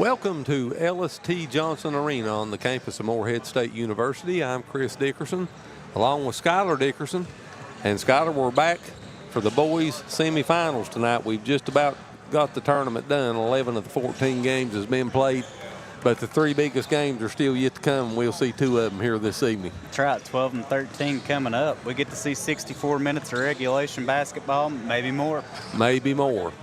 Welcome to L.S.T. Johnson Arena on the campus of Morehead State University. I'm Chris Dickerson, along with Skylar Dickerson. And Skylar, we're back for the boys semifinals tonight. We've just about got the tournament done. 11 of the 14 games has been played, but the three biggest games are still yet to come. We'll see two of them here this evening. That's right, 12 and 13 coming up. We get to see 64 minutes of regulation basketball, maybe more. Maybe more.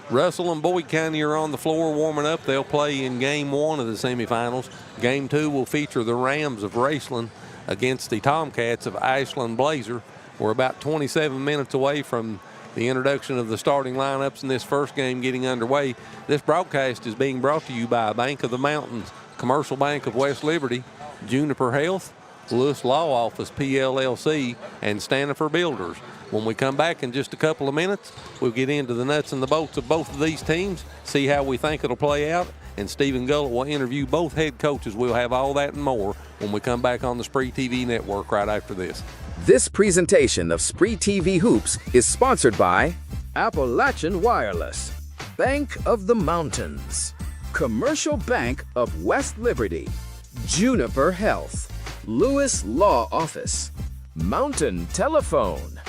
Russell and Boyd County are on the floor warming up. They'll play in Game 1 of the semifinals. Game 2 will feature the Rams of Raceland against the Tomcats of Ashland Blazer. We're about 27 minutes away from the introduction of the starting lineups in this first game getting underway. This broadcast is being brought to you by Bank of the Mountains, Commercial Bank of West Liberty, Juniper Health, Lewis Law Office, PLLC, and Stanifer Builders. When we come back in just a couple of minutes, we'll get into the nuts and the bolts of both of these teams, see how we think it'll play out, and Stephen Gullett will interview both head coaches. We'll have all that and more when we come back on the SpreeTV network right after this. This presentation of SpreeTV Hoops is sponsored by Appalachian Wireless, Bank of the Mountains, Commercial Bank of West Liberty, Juniper Health, Lewis Law Office, Mountain Telephone,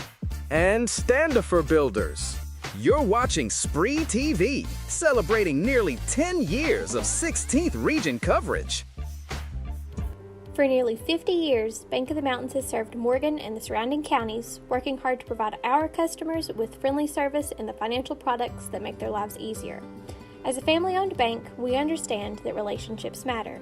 and Standifer Builders. You're watching SpreeTV, celebrating nearly 10 years of 16th region coverage. For nearly 50 years, Bank of the Mountains has served Morgan and the surrounding counties, working hard to provide our customers with friendly service and the financial products that make their lives easier. As a family-owned bank, we understand that relationships matter.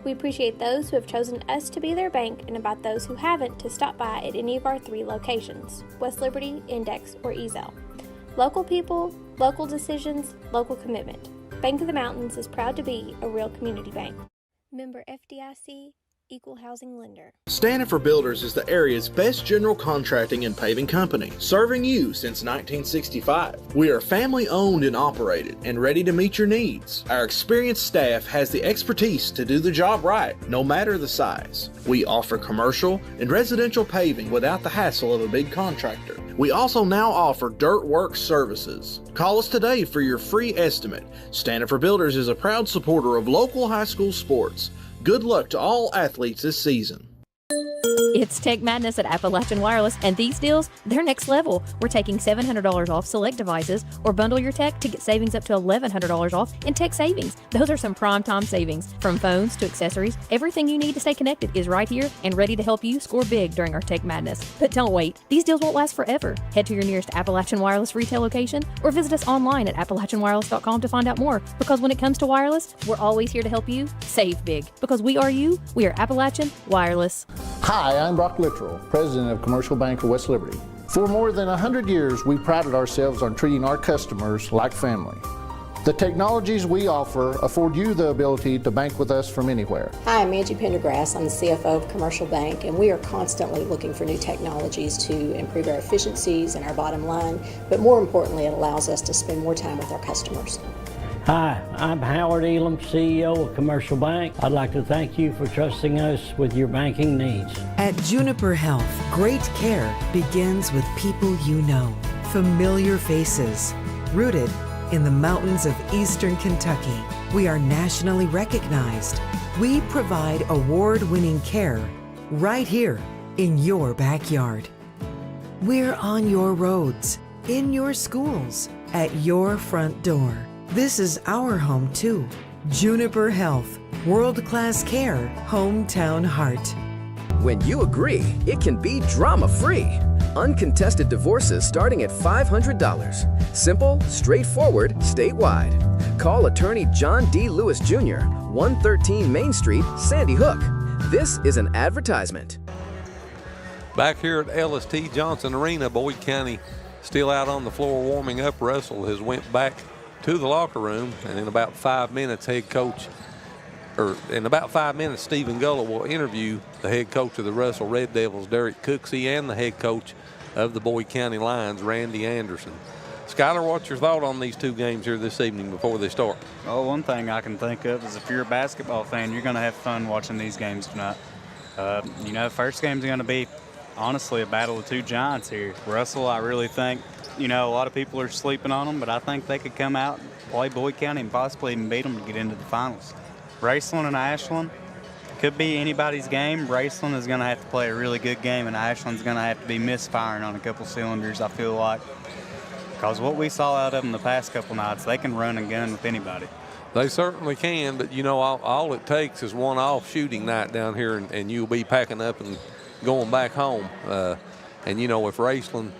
We appreciate those who have chosen us to be their bank and invite those who haven't to stop by at any of our 3 locations, West Liberty, Index, or Ezel. Local people, local decisions, local commitment. Bank of the Mountains is proud to be a real community bank. Member FDIC, Equal Housing Lender. Stanifer Builders is the area's best general contracting and paving company, serving you since 1965. We are family owned and operated and ready to meet your needs. Our experienced staff has the expertise to do the job right, no matter the size. We offer commercial and residential paving without the hassle of a big contractor. We also now offer dirt work services. Call us today for your free estimate. Stanifer Builders is a proud supporter of local high school sports. Good luck to all athletes this season. It's Tech Madness at Appalachian Wireless, and these deals, they're next level. We're taking $700 off select devices, or bundle your tech to get savings up to $1,100 off in tech savings. Those are some prime time savings. From phones to accessories, everything you need to stay connected is right here and ready to help you score big during our Tech Madness. But don't wait. These deals won't last forever. Head to your nearest Appalachian Wireless retail location or visit us online at AppalachianWireless.com to find out more. Because when it comes to wireless, we're always here to help you save big. Because we are you, we are Appalachian Wireless. Hi, I'm Brock Littrell, President of Commercial Bank of West Liberty. For more than 100 years, we prided ourselves on treating our customers like family. The technologies we offer afford you the ability to bank with us from anywhere. Hi, I'm Angie Pendergrass. I'm the CFO of Commercial Bank, and we are constantly looking for new technologies to improve our efficiencies and our bottom line, but more importantly, it allows us to spend more time with our customers. Hi, I'm Howard Elam, CEO of Commercial Bank. I'd like to thank you for trusting us with your banking needs. At Juniper Health, great care begins with people you know, familiar faces, rooted in the mountains of eastern Kentucky. We are nationally recognized. We provide award-winning care right here in your backyard. We're on your roads, in your schools, at your front door. This is our home too. Juniper Health, world-class care, hometown heart. When you agree, it can be drama-free. Uncontested divorces starting at $500. Simple, straightforward, statewide. Call attorney John D. Lewis Jr., 113 Main Street, Sandy Hook. This is an advertisement. Back here at L.S.T. Johnson Arena, Boyd County still out on the floor warming up. Russell has went back to the locker room, and in about 5 minutes, Stephen Gullett will interview the head coach of the Russell Red Devils, Derek Cooksey, and the head coach of the Boyd County Lions, Randy Anderson. Skylar, what's your thought on these two games here this evening before they start? Well, one thing I can think of is if you're a basketball fan, you're going to have fun watching these games tonight. First game's going to be, honestly, a battle of two giants here. Russell, I really think, you know, a lot of people are sleeping on them, but I think they could come out and play Boyd County and possibly even beat them to get into the finals. Raceland and Ashland could be anybody's game. Raceland is going to have to play a really good game, and Ashland's going to have to be misfiring on a couple cylinders, I feel like. Because what we saw out of them the past couple nights, they can run and gun with anybody. They certainly can, but, you know, all it takes is one off shooting night down here, and you'll be packing up and going back home. And, you know, if Raceland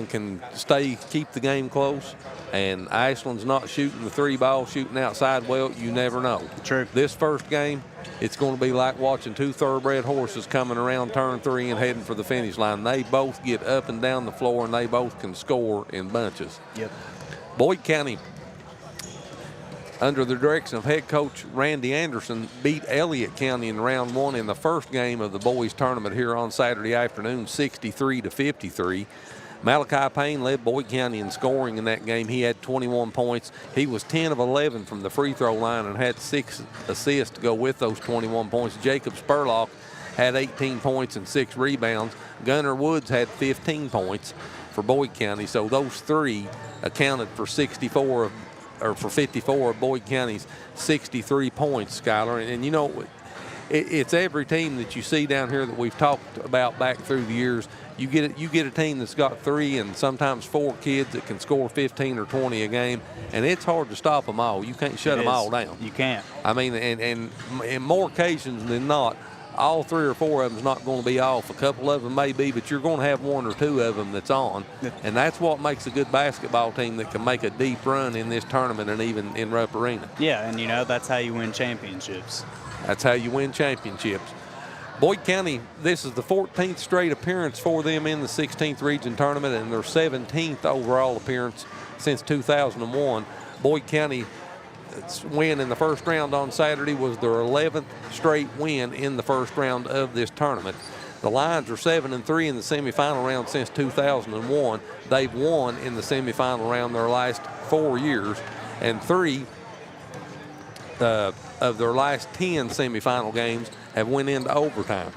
can keep the game close, and Ashland's not shooting the 3 ball, shooting outside, well, you never know. True. This first game, it's going to be like watching 2 thoroughbred horses coming around turn 3 and heading for the finish line. They both get up and down the floor, and they both can score in bunches. Yep. Boyd County, under the direction of head coach Randy Anderson, beat Elliott County in round 1 in the first game of the boys tournament here on Saturday afternoon, 63-53. Malachi Payne led Boyd County in scoring in that game. He had 21 points. He was 10 of 11 from the free throw line and had 6 assists to go with those 21 points. Jacob Spurlock had 18 points and 6 rebounds. Gunnar Woods had 15 points for Boyd County. So those 3 accounted for 54 of Boyd County's 63 points, Skylar. And you know, it's every team that you see down here that we've talked about back through the years. You get a team that's got 3 and sometimes 4 kids that can score 15 or 20 a game, and it's hard to stop them all. You can't shut them all down. You can't. I mean, and in more occasions than not, all 3 or 4 of them's not going to be off. A couple of them may be, but you're going to have 1 or 2 of them that's on. And that's what makes a good basketball team that can make a deep run in this tournament and even in Rupp Arena. Yeah, and, you know, that's how you win championships. That's how you win championships. Boyd County, this is the 14th straight appearance for them in the 16th region tournament and their 17th overall appearance since 2001. Boyd County win in the first round on Saturday was their 11th straight win in the first round of this tournament. The Lions are 7-3 in the semifinal round since 2001. They've won in the semifinal round their last 4 years, and 3 of their last 10 semifinal games have went into overtime.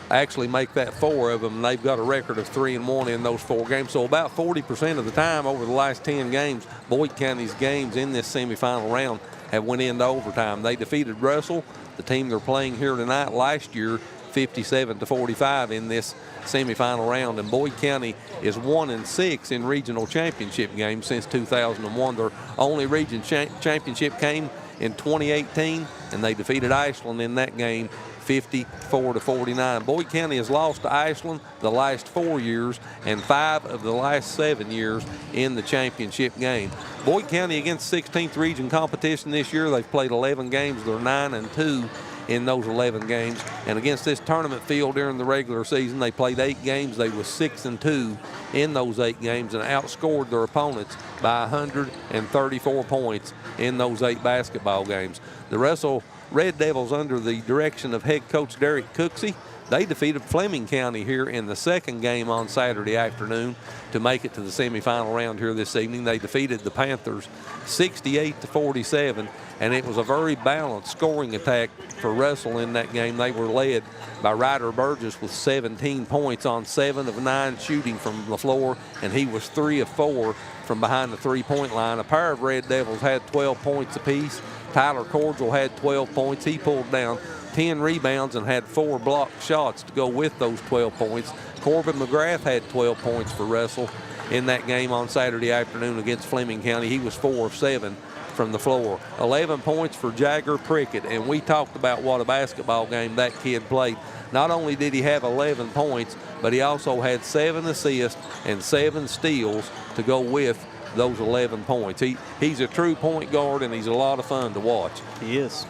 Actually make that 4 of them, and they've got a record of 3-1 in those 4 games. So about 40% of the time over the last 10 games, Boyd County's games in this semifinal round have went into overtime. They defeated Russell, the team they're playing here tonight, last year, 57-45 in this semifinal round. And Boyd County is 1-6 in regional championship games since 2001. Their only region championship came in 2018, and they defeated Ashland in that game 54-49. Boyd County has lost to Ashland the last 4 years and 5 of the last 7 years in the championship game. Boyd County against 16th region competition this year, they've played 11 games. They're 9-2 in those 11 games. And against this tournament field during the regular season, they played 8 games. They were 6-2 in those 8 games and outscored their opponents by 134 points in those 8 basketball games. The Russell Red Devils, under the direction of head coach Derek Cooksey, they defeated Fleming County here in the second game on Saturday afternoon to make it to the semifinal round here this evening. They defeated the Panthers 68-47, and it was a very balanced scoring attack for Russell in that game. They were led by Ryder Burgess with 17 points on 7 of 9 shooting from the floor, and he was 3 of 4 from behind the three-point line. A pair of Red Devils had 12 points apiece. Tyler Cordial had 12 points. He pulled down 10 rebounds and had 4 blocked shots to go with those 12 points. Corbin McGrath had 12 points for Russell in that game on Saturday afternoon against Fleming County. He was 4 of 7 from the floor. 11 points for Jagger Prickett, and we talked about what a basketball game that kid played. Not only did he have 11 points, but he also had 7 assists and 7 steals to go with those 11 points. He's a true point guard, and he's a lot of fun to watch. He is.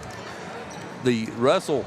The Russell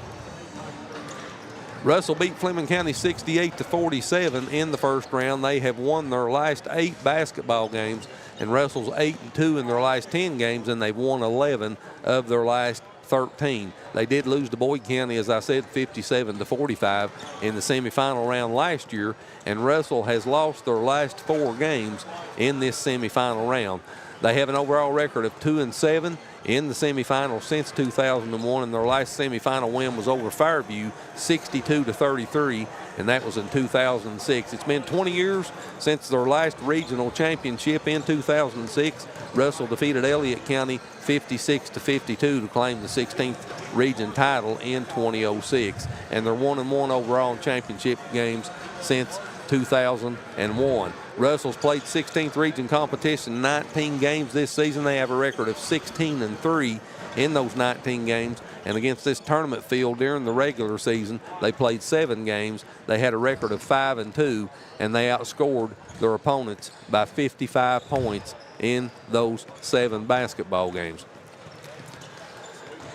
beat Fleming County 68-47 in the first round. They have won their last 8 basketball games, and Russell's 8-2 in their last 10 games, and they've won 11 of their last 13. They did lose to Boyd County, as I said, 57-45 in the semifinal round last year, and Russell has lost their last 4 games in this semifinal round. They have an overall record of 2-7 in the semifinals since 2001, and their last semifinal win was over Fairview, 62-33, and that was in 2006. It's been 20 years since their last regional championship in 2006. Russell defeated Elliott County 56-52 to claim the 16th region title in 2006, and they're 1-1 overall in championship games since 2001. Russell's played 16th region competition 19 games this season. They have a record of 16-3 in those 19 games, and against this tournament field during the regular season, they played 7 games. They had a record of 5-2, and they outscored their opponents by 55 points in those 7 basketball games.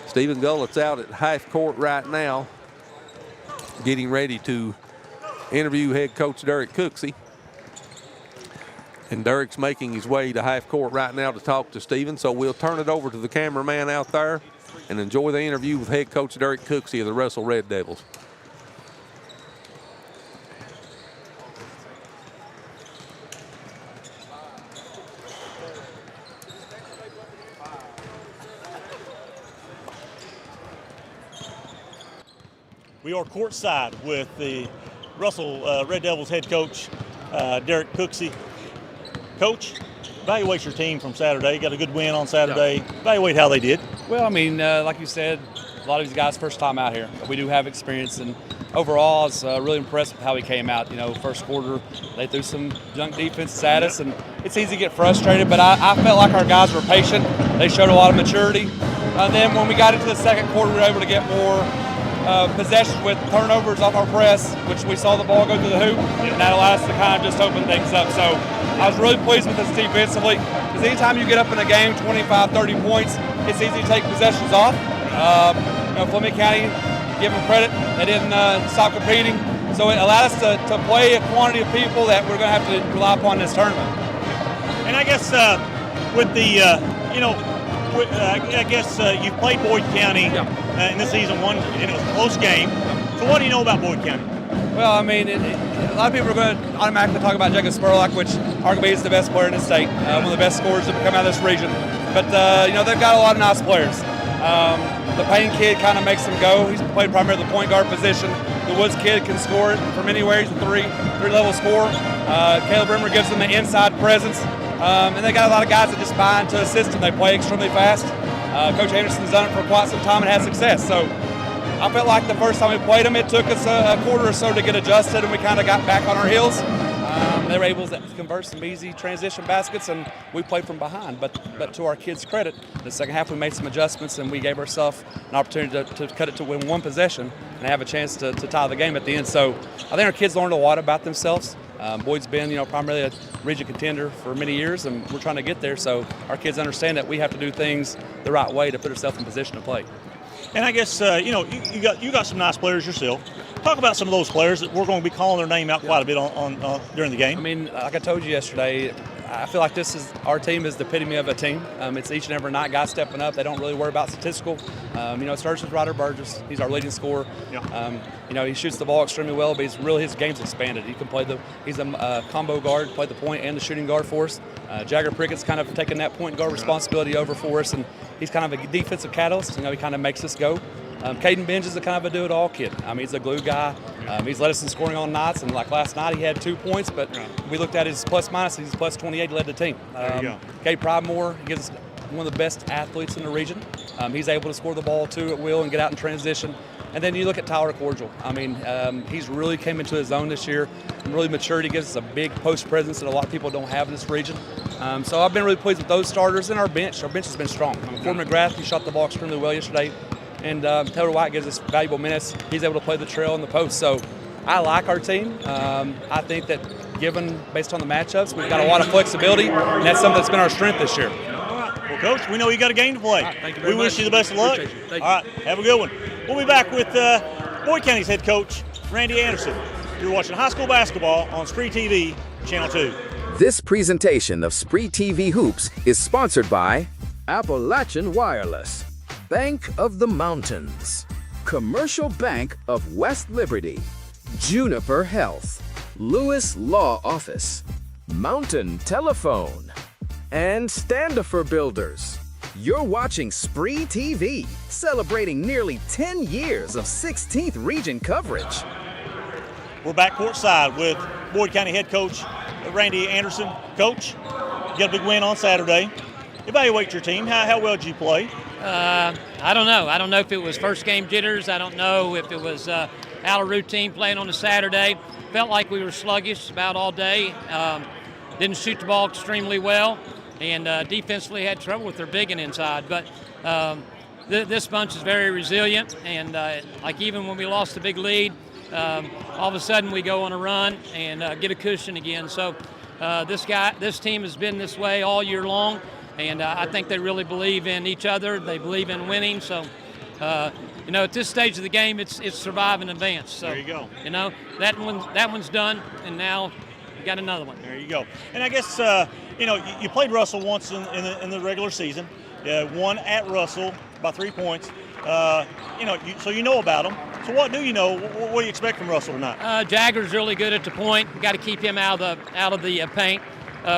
Stephen Gullett's out at half court right now, getting ready to interview head coach Derek Cooksey. And Derek's making his way to half court right now to talk to Stephen, so we'll turn it over to the cameraman out there and enjoy the interview with head coach Derek Cooksey of the Russell Red Devils. We are courtside with the Russell Red Devils head coach, Derek Cooksey. Coach, evaluate your team from Saturday. Got a good win on Saturday. Yeah. Evaluate how they did. Well, I mean, like you said, a lot of these guys first time out here. We do have experience, and overall, I was really impressed with how we came out. You know, first quarter, they threw some junk defenses at us, and it's easy to get frustrated, but I felt like our guys were patient. They showed a lot of maturity. And then when we got into the second quarter, we were able to get more possession with turnovers off our press, which we saw the ball go through the hoop, and that allowed us to kind of just open things up. So I was really pleased with this defensively, because anytime you get up in a game 25, 30 points, it's easy to take possessions off. You know, Fleming County, give them credit, they didn't stop competing. So it allowed us to play a quantity of people that we're going to have to rely upon in this tournament. And I guess with the, I guess you've played Boyd County in this season one, and it was a close game. So what do you know about Boyd County? Well, I mean, a lot of people are going to automatically talk about Jacob Spurlock, which arguably is the best player in the state, one of the best scorers that come out of this region. But, you know, they've got a lot of nice players. The Payne kid kind of makes them go. He's played primarily the point guard position. The Woods kid can score it from anywhere. He's a three-level scorer. Caleb Rimmer gives them the inside presence. And they got a lot of guys that just buy into a system. They play extremely fast. Coach Anderson's done it for quite some time and had success. So I felt like the first time we played them, it took us a quarter or so to get adjusted, and we kind of got back on our heels. They were able to convert some easy transition baskets, and we played from behind. But to our kids' credit, the second half we made some adjustments, and we gave ourselves an opportunity to cut it to win one possession and have a chance to tie the game at the end. So I think our kids learned a lot about themselves. Boyd's been, you know, primarily a region contender for many years, and we're trying to get there. So our kids understand that we have to do things the right way to put ourselves in position to play. And I guess you got some nice players yourself. Talk about some of those players that we're going to be calling their name out quite a bit on during the game. I mean, like I told you yesterday, I feel like our team is the epitome of a team. It's each and every night guys stepping up. They don't really worry about statistical. It starts with Ryder Burgess. He's our leading scorer. Yeah. He shoots the ball extremely well, but his game's expanded. He can play he's a combo guard, play the point and the shooting guard for us. Jagger Prickett's kind of taking that point guard responsibility over for us, and he's kind of a defensive catalyst. He kind of makes us go. Caden Benj is a kind of a do-it-all kid. I mean, he's a glue guy. He's led us in scoring on nights, and like last night he had 2 points, but we looked at his plus-minus, he's plus 28, led the team. Gabe Pridemore gives us one of the best athletes in the region. He's able to score the ball, too, at will and get out in transition. And then you look at Tyler Cordial. I mean, he's really came into his own this year and really matured. He gives us a big post presence that a lot of people don't have in this region. So I've been really pleased with those starters and our bench. Our bench has been strong. Corey McGrath, he shot the ball extremely well yesterday. And Taylor White gives us valuable minutes. He's able to play the trail and the post. So I like our team. I think that based on the matchups, we've got a lot of flexibility, and that's something that's been our strength this year. Well, Coach, we know you got a game to play. Right, thank you very much. Wish you the best of luck. All right, have a good one. We'll be back with Boyd County's head coach, Randy Anderson. You're watching high school basketball on SpreeTV, Channel 2. This presentation of SpreeTV Hoops is sponsored by Appalachian Wireless, Bank of the Mountains, Commercial Bank of West Liberty, Juniper Health, Lewis Law Office, Mountain Telephone, and Standifer Builders. You're watching SpreeTV, celebrating nearly 10 years of 16th region coverage. We're back courtside with Boyd County head coach Randy Anderson. Coach, you got a big win on Saturday. Evaluate your team. How well did you play? I don't know. I don't know if it was first game jitters. I don't know if it was out of routine playing on a Saturday. Felt like we were sluggish about all day. Didn't shoot the ball extremely well, and defensively had trouble with their bigging inside. But this bunch is very resilient, and like even when we lost the big lead, all of a sudden we go on a run and get a cushion again. So this team has been this way all year long, and I think they really believe in each other. They believe in winning. So at this stage of the game, it's survive and advance. So there you go. That one's done, and now we got another one. There you go. And I guess you played Russell once in the regular season. Won at Russell by 3 points. So you know about them. So what do you know? What do you expect from Russell tonight? Jagger's really good at the point. We got to keep him out of the paint.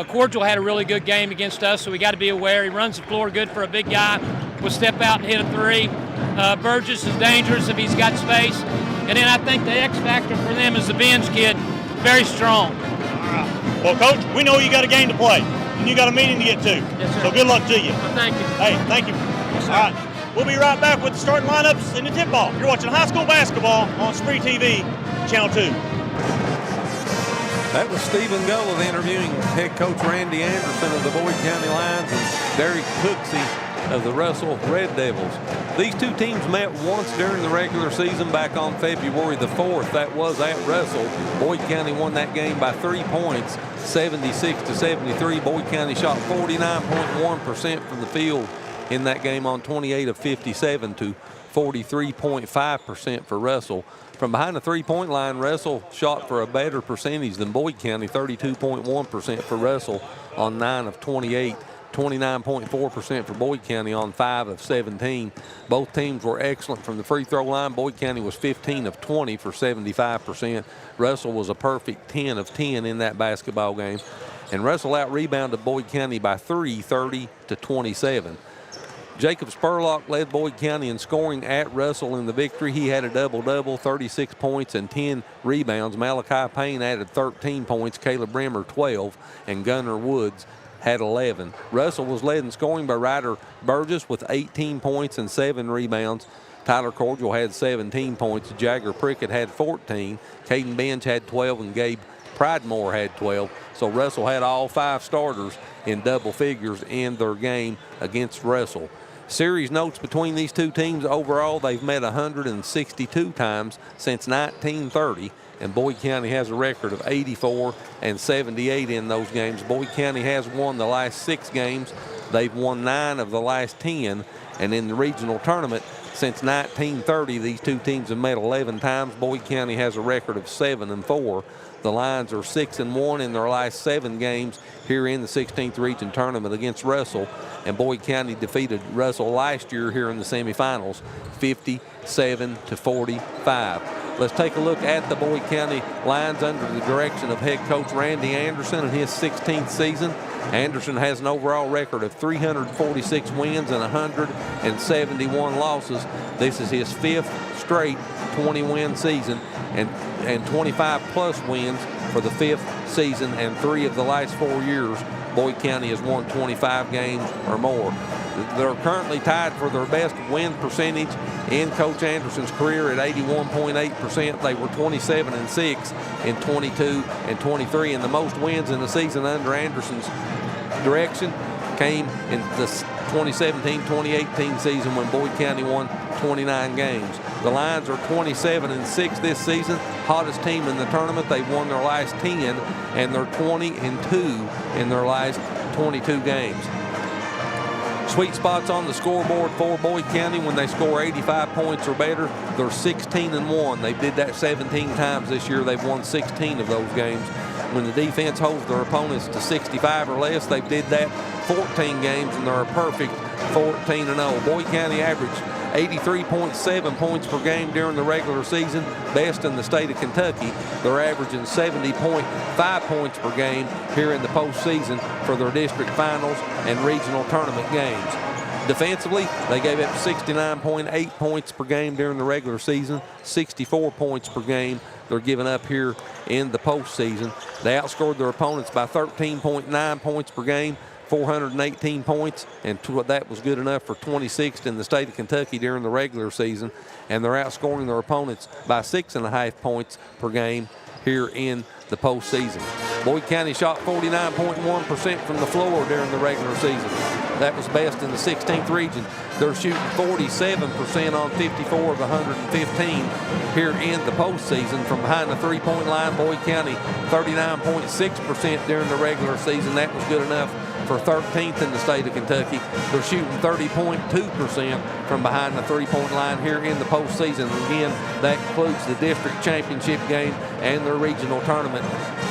Cordial had a really good game against us, so we got to be aware. He runs the floor good for a big guy. Will step out and hit a three. Burgess is dangerous if he's got space. And then I think the X factor for them is the Benz kid, very strong. All right. Well, Coach, we know you got a game to play, and you got a meeting to get to. Yes, sir. So good luck to you. Well, thank you. Hey, thank you. Yes, sir. All right. We'll be right back with the starting lineups and the tip-off. You're watching high school basketball on SpreeTV, Channel 2. That was Stephen Gulliv interviewing head coach Randy Anderson of the Boyd County Lions and Derek Cooksey of the Russell Red Devils. These two teams met once during the regular season back on February the 4th. That was at Russell. Boyd County won that game by 3 points, 76-73. Boyd County shot 49.1% from the field in that game on 28 of 57 to 43.5% for Russell. From behind the three-point line, Russell shot for a better percentage than Boyd County, 32.1% for Russell on 9 of 28, 29.4% for Boyd County on 5 of 17. Both teams were excellent from the free throw line. Boyd County was 15 of 20 for 75%. Russell was a perfect 10 of 10 in that basketball game. And Russell out-rebounded Boyd County by 3, 30-27. Jacob Spurlock led Boyd County in scoring at Russell in the victory. He had a double-double, 36 points and 10 rebounds. Malachi Payne added 13 points, Caleb Brimmer 12, and Gunnar Woods had 11. Russell was led in scoring by Ryder Burgess with 18 points and 7 rebounds. Tyler Cordial had 17 points. Jagger Prickett had 14. Caden Bench had 12, and Gabe Pridemore had 12. So Russell had all 5 starters in double figures in their game against Russell. Series notes between these two teams: overall, they've met 162 times since 1930, and Boyd County has a record of 84-78 in those games. Boyd County has won the last 6 games. They've won 9 of the last 10, and in the regional tournament since 1930, these two teams have met 11 times. Boyd County has a record of 7-4. The Lions are 6-1 in their last 7 games here in the 16th region tournament against Russell. And Boyd County defeated Russell last year here in the semifinals, 57-45. Let's take a look at the Boyd County Lions under the direction of head coach Randy Anderson in his 16th season. Anderson has an overall record of 346 wins and 171 losses. This is his 5th straight 20-win season and 25-plus wins for the 5th season, and 3 of the last 4 years Boyd County has won 25 games or more. They're currently tied for their best win percentage in Coach Anderson's career at 81.8%. They were 27-6 in 22 and 23, and the most wins in the season under Anderson's direction came in the 2017-2018 season when Boyd County won 29 games. The Lions are 27-6 this season, hottest team in the tournament. They've won their last 10, and they're 20-2 in their last 22 games. Sweet spots on the scoreboard for Boyd County: when they score 85 points or better, they're 16-1. They did that 17 times this year. They've won 16 of those games. When the defense holds their opponents to 65 or less, they did that 14 games, and they're a perfect 14-0. Boyd County averaged 83.7 points per game during the regular season, best in the state of Kentucky. They're averaging 70.5 points per game here in the postseason for their district finals and regional tournament games. Defensively, they gave up 69.8 points per game during the regular season, 64 points per game they're giving up here in the postseason. They outscored their opponents by 13.9 points per game, 418 points, and that was good enough for 26th in the state of Kentucky during the regular season. And they're outscoring their opponents by 6.5 points per game here in the postseason. Boyd County shot 49.1% from the floor during the regular season. That was best in the 16th region. They're shooting 47% on 54 of 115 here in the postseason. From behind the three-point line, Boyd County 39.6% during the regular season. That was good enough for 13th in the state of Kentucky. They're shooting 30.2% from behind the three-point line here in the postseason. Again, that includes the district championship game and their regional tournament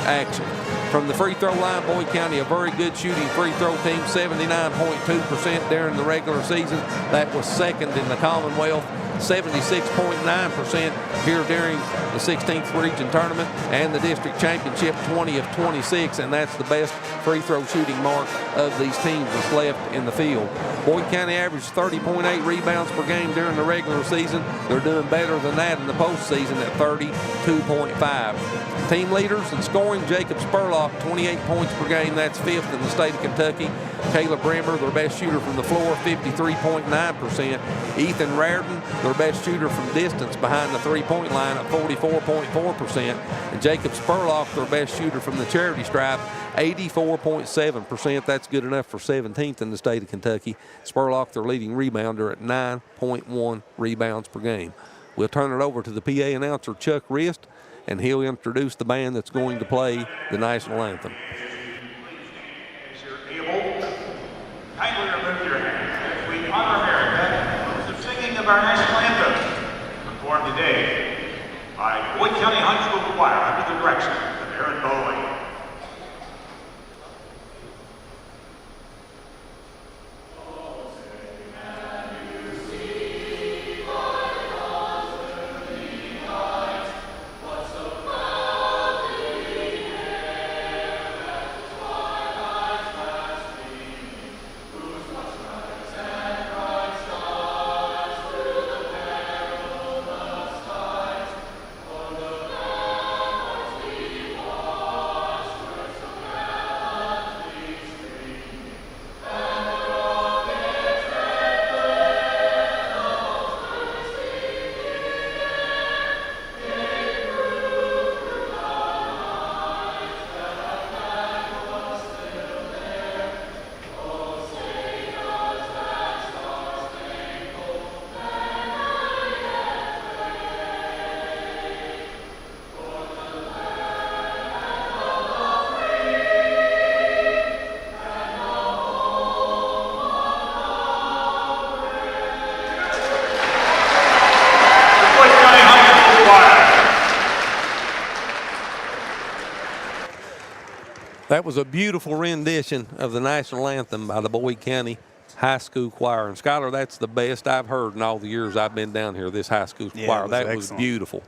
action. From the free throw line, Boyd County, a very good shooting free throw team, 79.2% during the regular season. That was second in the Commonwealth. 76.9% here during the 16th region tournament, and the district championship 20 of 26, and that's the best free throw shooting mark of these teams that's left in the field. Boyd County averaged 30.8 rebounds per game during the regular season. They're doing better than that in the postseason at 32.5. Team leaders in scoring, Jacob Spurlock, 28 points per game. That's fifth in the state of Kentucky. Caleb Brimmer, their best shooter from the floor, 53.9%. Ethan Raridan, their best shooter from distance behind the three-point line at 44.4%. And Jacob Spurlock, their best shooter from the charity stripe, 84.7%. That's good enough for 17th in the state of Kentucky. Spurlock, their leading rebounder, at 9.1 rebounds per game. We'll turn it over to the PA announcer, Chuck Rist, and he'll introduce the band that's going to play the national anthem. Kindly remove your hands as we honor America with the singing of our national anthem, performed today by Boyd County High School Choir under the direction of Aaron Bowling. That was a beautiful rendition of the national anthem by the Boyd County High School Choir. And Skylar, that's the best I've heard in all the years I've been down here, this high school choir. That was beautiful.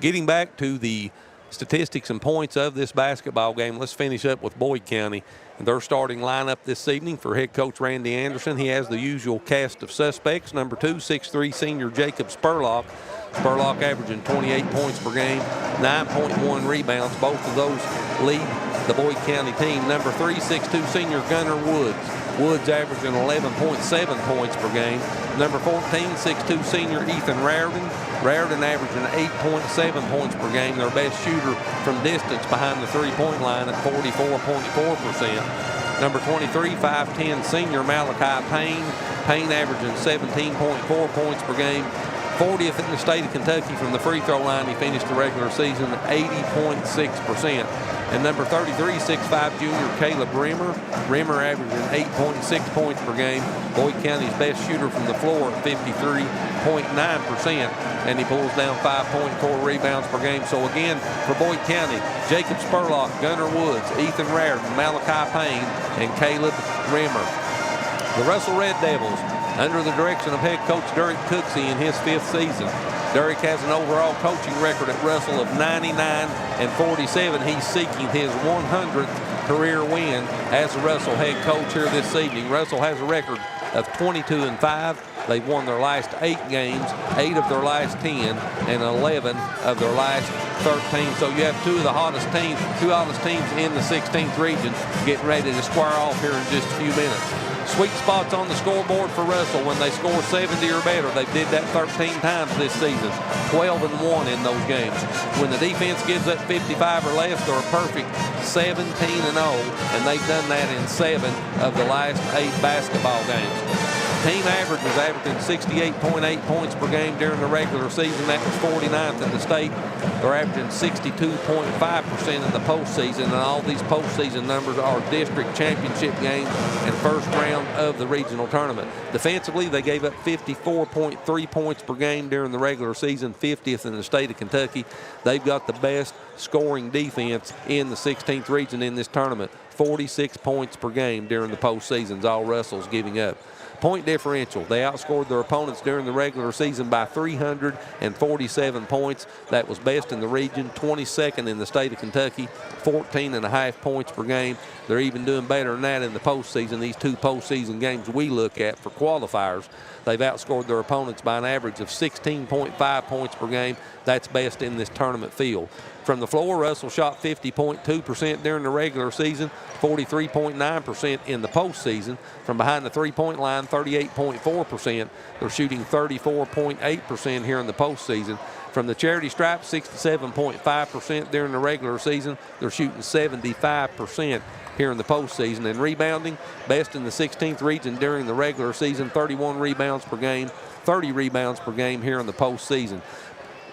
Getting back to the statistics and points of this basketball game, let's finish up with Boyd County. And their starting lineup this evening for head coach Randy Anderson. He has the usual cast of suspects. Number 2, 6'3" senior Jacob Spurlock. Spurlock averaging 28 points per game, 9.1 rebounds. Both of those lead the Boyd County team. Number 3, 6'2" senior Gunnar Woods. Woods averaging 11.7 points per game. Number 14, 6'2" senior Ethan Raridan. Raridan averaging 8.7 points per game. Their best shooter from distance behind the three-point line at 44.4%. Number 23, 5'10" senior Malachi Payne. Payne averaging 17.4 points per game. 40th in the state of Kentucky from the free throw line. He finished the regular season at 80.6%. And number 33, 6'5" junior Caleb Brimmer. Brimmer averaging 8.6 points per game. Boyd County's best shooter from the floor at 53.9%. And he pulls down 5.4 rebounds per game. So again, for Boyd County, Jacob Spurlock, Gunnar Woods, Ethan Raridan, Malachi Payne, and Caleb Brimmer. The Russell Red Devils, under the direction of head coach Derek Cooksey in his 5th season. Derek has an overall coaching record at Russell of 99-47. He's seeking his 100th career win as the Russell head coach here this evening. Russell has a record of 22-5. They've won their last 8 games, 8 of their last 10, and 11 of their last 13. So you have two hottest teams in the 16th region getting ready to square off here in just a few minutes. Sweet spots on the scoreboard for Russell when they score 70 or better. They did that 13 times this season, 12-1 in those games. When the defense gives up 55 or less, they're a perfect 17-0, and they've done that in 7 of the last 8 basketball games. Team average was averaging 68.8 points per game during the regular season. That was 49th in the state. They're averaging 62.5% in the postseason, and all these postseason numbers are district championship games and first round of the regional tournament. Defensively, they gave up 54.3 points per game during the regular season, 50th in the state of Kentucky. They've got the best scoring defense in the 16th region in this tournament, 46 points per game during the postseasons, all Russell's giving up. Point differential, they outscored their opponents during the regular season by 347 points. That was best in the region, 22nd in the state of Kentucky, 14.5 points per game. They're even doing better than that in the postseason. These 2 postseason games we look at for qualifiers, they've outscored their opponents by an average of 16.5 points per game. That's best in this tournament field. From the floor, Russell shot 50.2% during the regular season, 43.9% in the postseason. From behind the three-point line, 38.4%. They're shooting 34.8% here in the postseason. From the charity stripe, 67.5% during the regular season. They're shooting 75% here in the postseason. And rebounding, best in the 16th region during the regular season, 31 rebounds per game, 30 rebounds per game here in the postseason.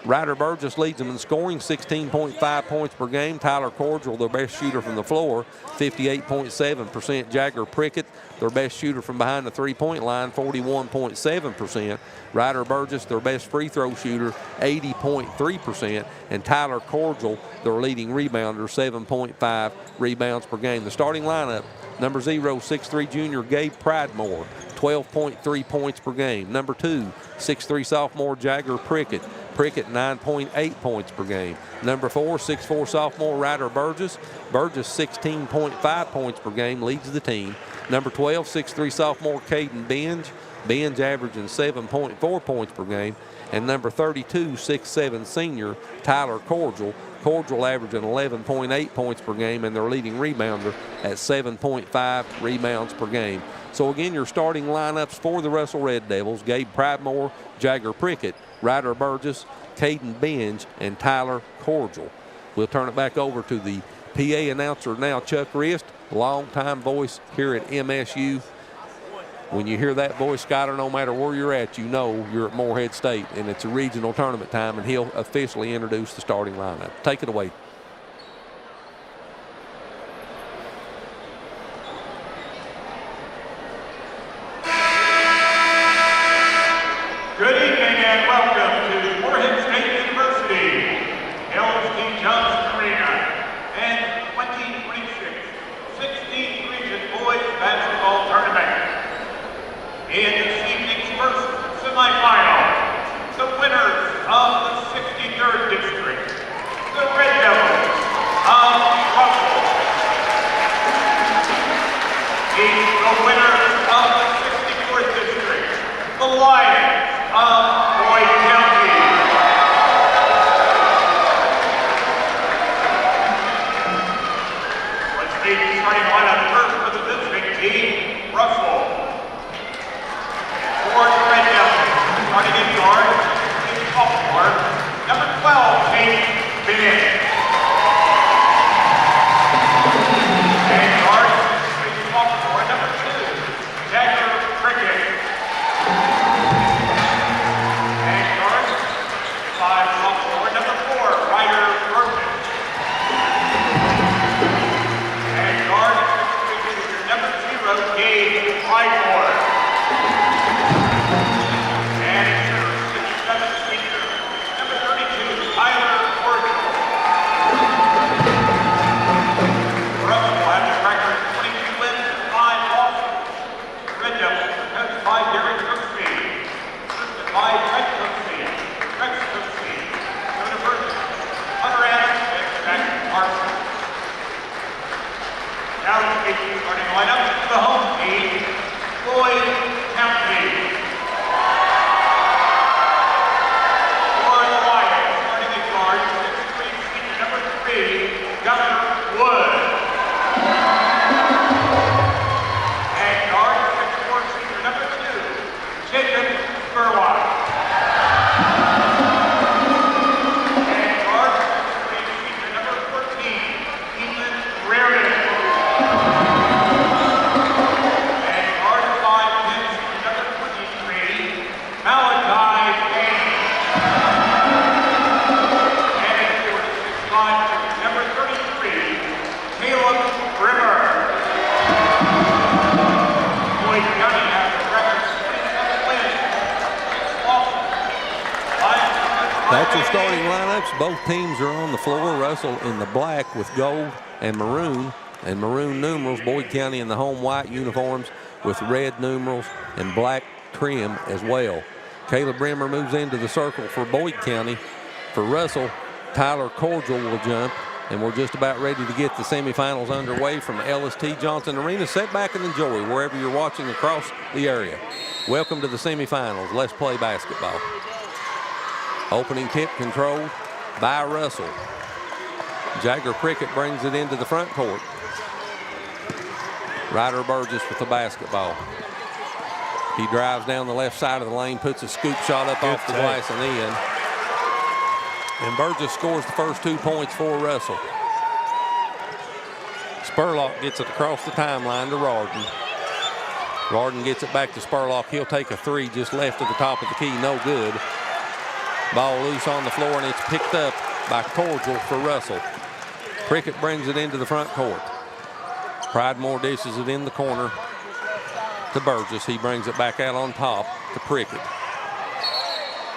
Ryder Burgess leads them in scoring, 16.5 points per game. Tyler Cordial, their best shooter from the floor, 58.7%. Jagger Prickett, their best shooter from behind the three-point line, 41.7%. Ryder Burgess, their best free throw shooter, 80.3%. And Tyler Cordial, their leading rebounder, 7.5 rebounds per game. The starting lineup, number 0, 6'3" junior Gabe Pridemore, 12.3 points per game. Number 2, 6'3" sophomore Jagger Prickett, 9.8 points per game. Number 4, 6'4" sophomore Ryder Burgess, 16.5 points per game, leads the team. Number 12, 6'3" sophomore Caden Benj averaging 7.4 points per game. And number 32, 6'7" senior Tyler Cordial averaging 11.8 points per game, and their leading rebounder at 7.5 rebounds per game. So again, your starting lineups for the Russell Red Devils: Gabe Pridemore, Jagger Prickett, Ryder Burgess, Caden Benj, and Tyler Cordial. We'll turn it back over to the PA announcer now, Chuck Rist, longtime voice here at MSU. When you hear that voice, Skyler, no matter where you're at, you know you're at Morehead State, and it's a regional tournament time, and he'll officially introduce the starting lineup. Take it away. Good evening and welcome to Morehead State University, L.T. Johnson Arena, and 2026 16th Region Boys Basketball Tournament. In this evening's first semifinal, the winners of the 63rd District, the Red Devils, both teams are on the floor. Russell in the black with gold and maroon numerals. Boyd County in the home white uniforms with red numerals and black trim as well. Caleb Bremer moves into the circle for Boyd County. For Russell, Tyler Cordial will jump, and we're just about ready to get the semifinals underway from LST Johnson Arena. Sit back and enjoy wherever you're watching across the area. Welcome to the semifinals. Let's play basketball. Opening tip controlled by Russell. Jagger Prickett brings it into the front court. Ryder Burgess with the basketball. He drives down the left side of the lane, puts a scoop shot up off the glass and in. And Burgess scores the first 2 points for Russell. Spurlock gets it across the timeline to Rarden. Rarden gets it back to Spurlock. He'll take a three just left of the top of the key, no good. Ball loose on the floor, and it's picked up by Cordial for Russell. Prickett brings it into the front court. Pridemore dishes it in the corner to Burgess. He brings it back out on top to Prickett.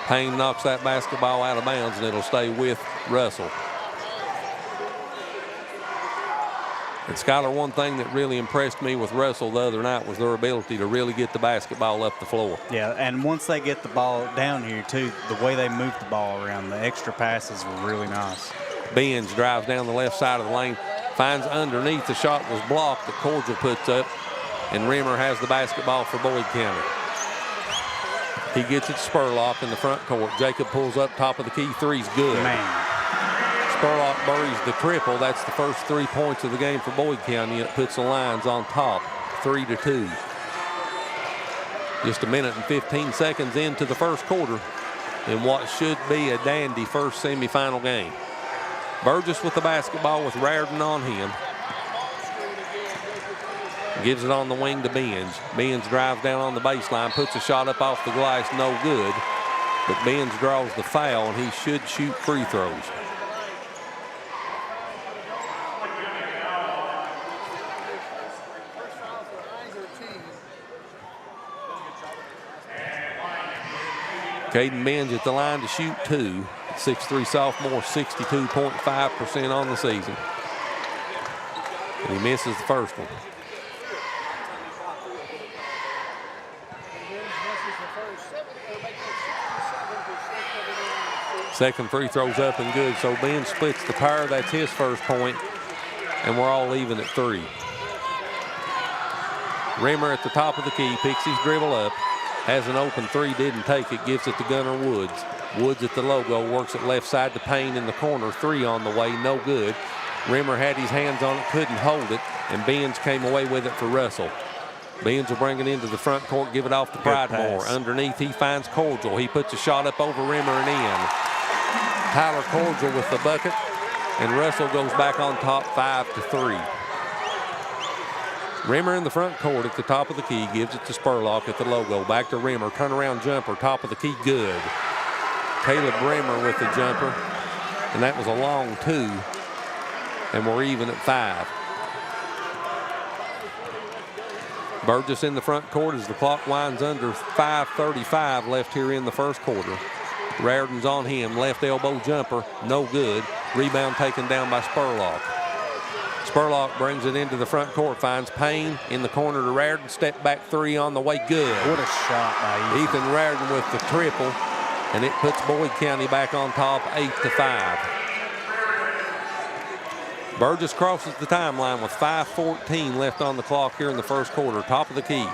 Payne knocks that basketball out of bounds, and it'll stay with Russell. And Skylar, one thing that really impressed me with Russell the other night was their ability to really get the basketball up the floor. Yeah, and once they get the ball down here, too, the way they move the ball around, the extra passes were really nice. Benz drives down the left side of the lane, finds underneath. The shot was blocked that Cordial puts up, and Rimmer has the basketball for Boyd County. He gets it to Spurlock in the front court. Jacob pulls up top of the key. Three's good. Man. Spurlock buries the triple. That's the first 3 points of the game for Boyd County. It puts the Lions on top, 3-2. Just a minute and 15 seconds into the first quarter in what should be a dandy first semifinal game. Burgess with the basketball with Raridan on him. Gives it on the wing to Benz. Benz drives down on the baseline, puts a shot up off the glass, no good. But Benz draws the foul, and he should shoot free throws. Caden Benz at the line to shoot two. 6'3" sophomore, 62.5% on the season. And he misses the first one. Second free throw's up and good, so Ben splits the pair. That's his first point, and we're all even at 3. Rimmer at the top of the key, picks his dribble up, has an open three, didn't take it, gives it to Gunnar Woods. Woods at the logo, works it left side to Payne in the corner, three on the way, no good. Rimmer had his hands on it, couldn't hold it, and Benz came away with it for Russell. Benz will bring it into the front court, give it off to Pridemore. Underneath, he finds Cordial. He puts a shot up over Rimmer and in. Tyler Cordial with the bucket, and Russell goes back on top 5-3. Rimmer in the front court at the top of the key, gives it to Spurlock at the logo. Back to Rimmer, turnaround jumper, top of the key, good. Caleb Rimmer with the jumper, and that was a long 2, and we're even at 5. Burgess in the front court as the clock winds under. 5:35 left here in the first quarter. Raridan's on him, left elbow jumper, no good. Rebound taken down by Spurlock. Spurlock brings it into the front court, finds Payne in the corner to Raridan. Step back three on the way, good. What a shot by Ethan Raridan with the triple, and it puts Boyd County back on top 8-5. Burgess crosses the timeline with 5:14 left on the clock here in the first quarter. Top of the key.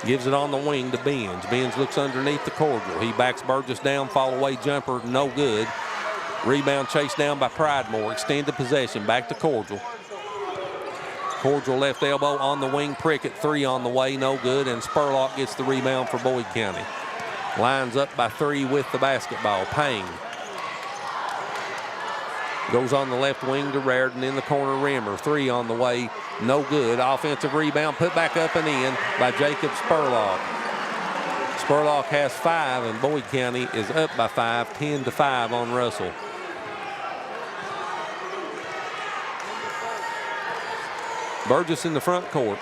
Gives it on the wing to Benz. Benz looks underneath the Cordial. He backs Burgess down, fall away jumper, no good. Rebound chased down by Pridemore. Extended possession, back to Cordial. Cordial left elbow on the wing. Prickett, three on the way, no good. And Spurlock gets the rebound for Boyd County. Lines up by 3 with the basketball. Payne. Goes on the left wing to Raridan in the corner. Rimmer, three on the way, no good. Offensive rebound put back up and in by Jacob Spurlock. Spurlock has 5, and Boyd County is up by 5, 10-5 on Russell. Burgess in the front court.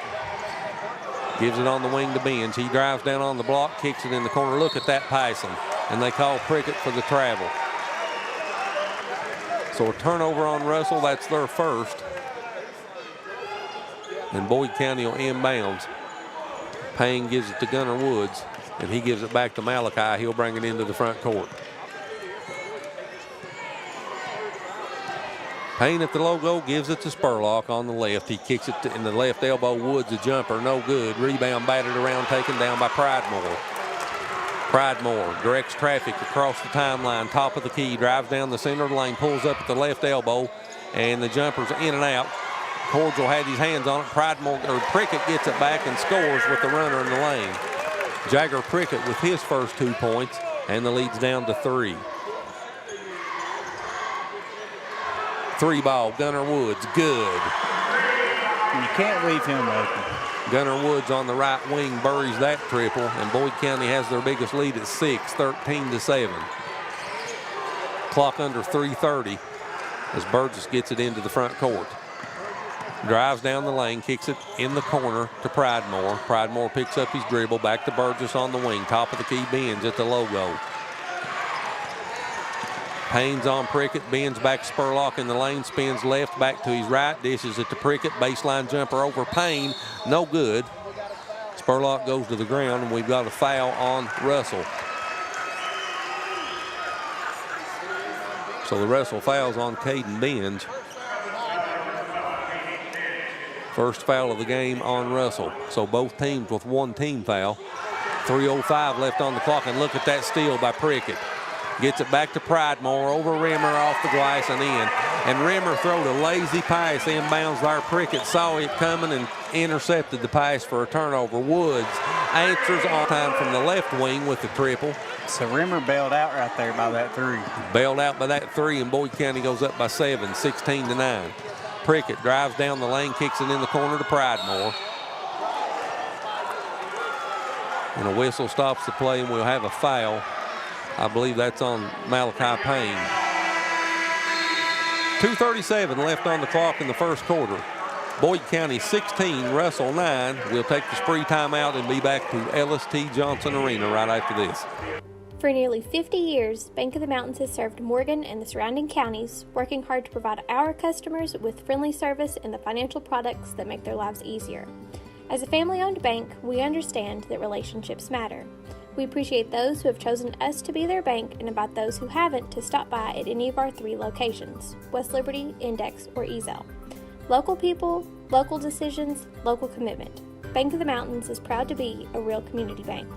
Gives it on the wing to Benz. He drives down on the block, kicks it in the corner. Look at that passing. And they call Prickett for the travel. So a turnover on Russell, that's their first. And Boyd County will inbounds. Payne gives it to Gunnar Woods, and he gives it back to Malachi. He'll bring it into the front court. Payne at the logo gives it to Spurlock on the left. He kicks it in the left elbow. Woods a jumper, no good. Rebound batted around, taken down by Pridemore. Pridemore directs traffic across the timeline, top of the key, drives down the center of the lane, pulls up at the left elbow, and the jumper's in and out. Cordial had his hands on it. Prickett gets it back and scores with the runner in the lane. Jagger Prickett with his first 2 points, and the lead's down to 3. 3 ball, Gunnar Woods, good. You can't leave him open. Gunnar Woods on the right wing buries that triple, and Boyd County has their biggest lead at 6, 13-7. Clock under 3:30 as Burgess gets it into the front court. Drives down the lane, kicks it in the corner to Pridemore. Pridemore picks up his dribble, back to Burgess on the wing, top of the key, Benz at the logo. Payne's on Prickett, bends back Spurlock in the lane, spins left, back to his right, dishes it to Prickett, baseline jumper over Payne, no good. Spurlock goes to the ground, and we've got a foul on Russell. So the Russell foul's on Caden Benz. First foul of the game on Russell. So both teams with 1 team foul. 3:05 left on the clock, and look at that steal by Prickett. Gets it back to Pridemore, over Rimmer, off the glass and in. And Rimmer throwed a lazy pass inbounds there. Prickett saw it coming and intercepted the pass for a turnover. Woods answers on time from the left wing with the triple. So Rimmer bailed out right there by that 3. Bailed out by that 3, and Boyd County goes up by 7, 16-9. Prickett drives down the lane, kicks it in the corner to Pridemore. And a whistle stops the play, and we'll have a foul. I believe that's on Malachi Payne. 2:37 left on the clock in the first quarter. Boyd County 16, Russell 9. We'll take the Spree timeout and be back to Ellis T. Johnson Arena right after this. For nearly 50 years, Bank of the Mountains has served Morgan and the surrounding counties, working hard to provide our customers with friendly service and the financial products that make their lives easier. As a family-owned bank, we understand that relationships matter. We appreciate those who have chosen us to be their bank and invite those who haven't to stop by at any of our 3 locations, West Liberty, Index, or Ezel. Local people, local decisions, local commitment. Bank of the Mountains is proud to be a real community bank.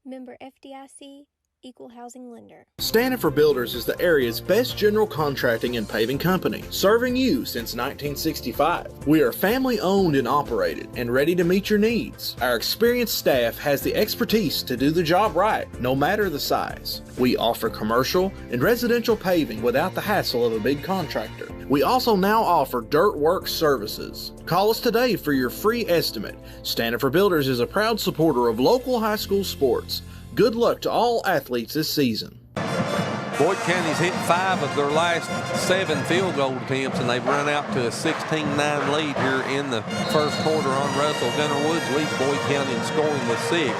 Member FDIC, Equal Housing Lender. Stanford Builders is the area's best general contracting and paving company, serving you since 1965. We are family owned and operated and ready to meet your needs. Our experienced staff has the expertise to do the job right, no matter the size. We offer commercial and residential paving without the hassle of a big contractor. We also now offer dirt work services. Call us today for your free estimate. Stanford Builders is a proud supporter of local high school sports. Good luck to all athletes this season. Boyd County's hit 5 of their last 7 field goal attempts, and they've run out to a 16-9 lead here in the first quarter on Russell. Gunnar Woods leads Boyd County in scoring with 6.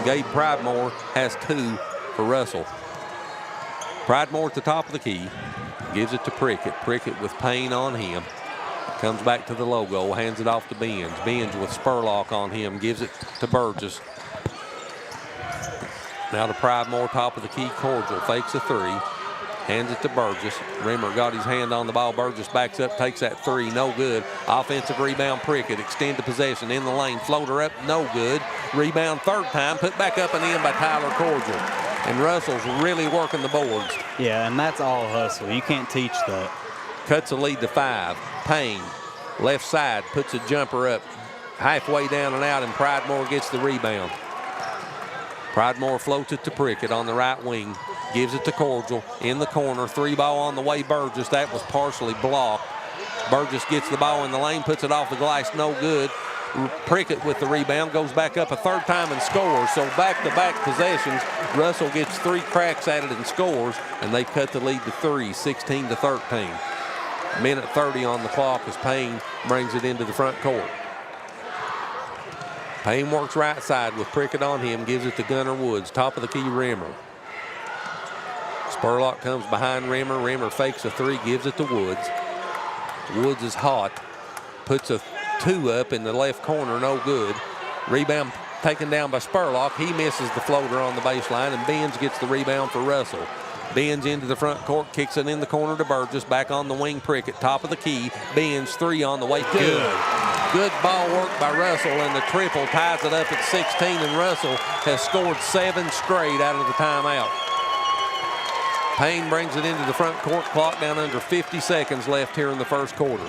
Gabe Pridemore has 2 for Russell. Pridemore at the top of the key, gives it to Prickett. Prickett with Payne on him. Comes back to the logo, hands it off to Benz. Benz with Spurlock on him, gives it to Burgess. Now to Pridemore, top of the key, Cordial fakes a 3, hands it to Burgess. Rimmer got his hand on the ball. Burgess backs up, takes that 3, no good. Offensive rebound, Prickett, extend the possession in the lane, floater up, no good. Rebound 3rd time, put back up and in by Tyler Cordial. And Russell's really working the boards. Yeah, and that's all hustle. You can't teach that. Cuts the lead to 5. Payne, left side, puts a jumper up, halfway down and out, and Pridemore gets the rebound. Pridemore floats it to Prickett on the right wing, gives it to Cordial in the corner. 3 ball on the way, Burgess. That was partially blocked. Burgess gets the ball in the lane, puts it off the glass, no good. Prickett with the rebound, goes back up a 3rd time and scores. So back-to-back possessions, Russell gets 3 cracks at it and scores, and they cut the lead to 3, 16-13. Minute 30 on the clock as Payne brings it into the front court. Payne works right side with Prickett on him, gives it to Gunnar Woods, top of the key, Rimmer. Spurlock comes behind Rimmer. Rimmer fakes a three, gives it to Woods. Woods is hot. Puts a two up in the left corner, no good. Rebound taken down by Spurlock. He misses the floater on the baseline, and Benz gets the rebound for Russell. Benz into the front court, kicks it in the corner to Burgess. Back on the wing, Prickett, top of the key. Benz three on the way. Good ball work by Russell, and the triple ties it up at 16, and Russell has scored 7 straight out of the timeout. Payne brings it into the front court, clock down under 50 seconds left here in the first quarter.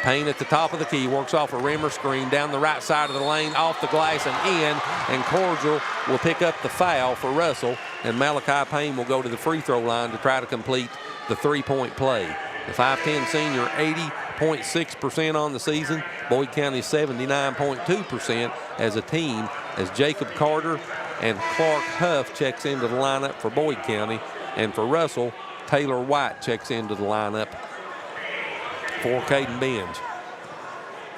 Payne at the top of the key, works off a Rimmer screen, down the right side of the lane, off the glass and in, and Cordial will pick up the foul for Russell, and Malachi Payne will go to the free throw line to try to complete the three-point play. The 5'10 senior, 80.6% on the season. Boyd County 79.2% as a team, as Jacob Carter and Clark Huff checks into the lineup for Boyd County, and for Russell, Taylor White checks into the lineup for Caden Benz.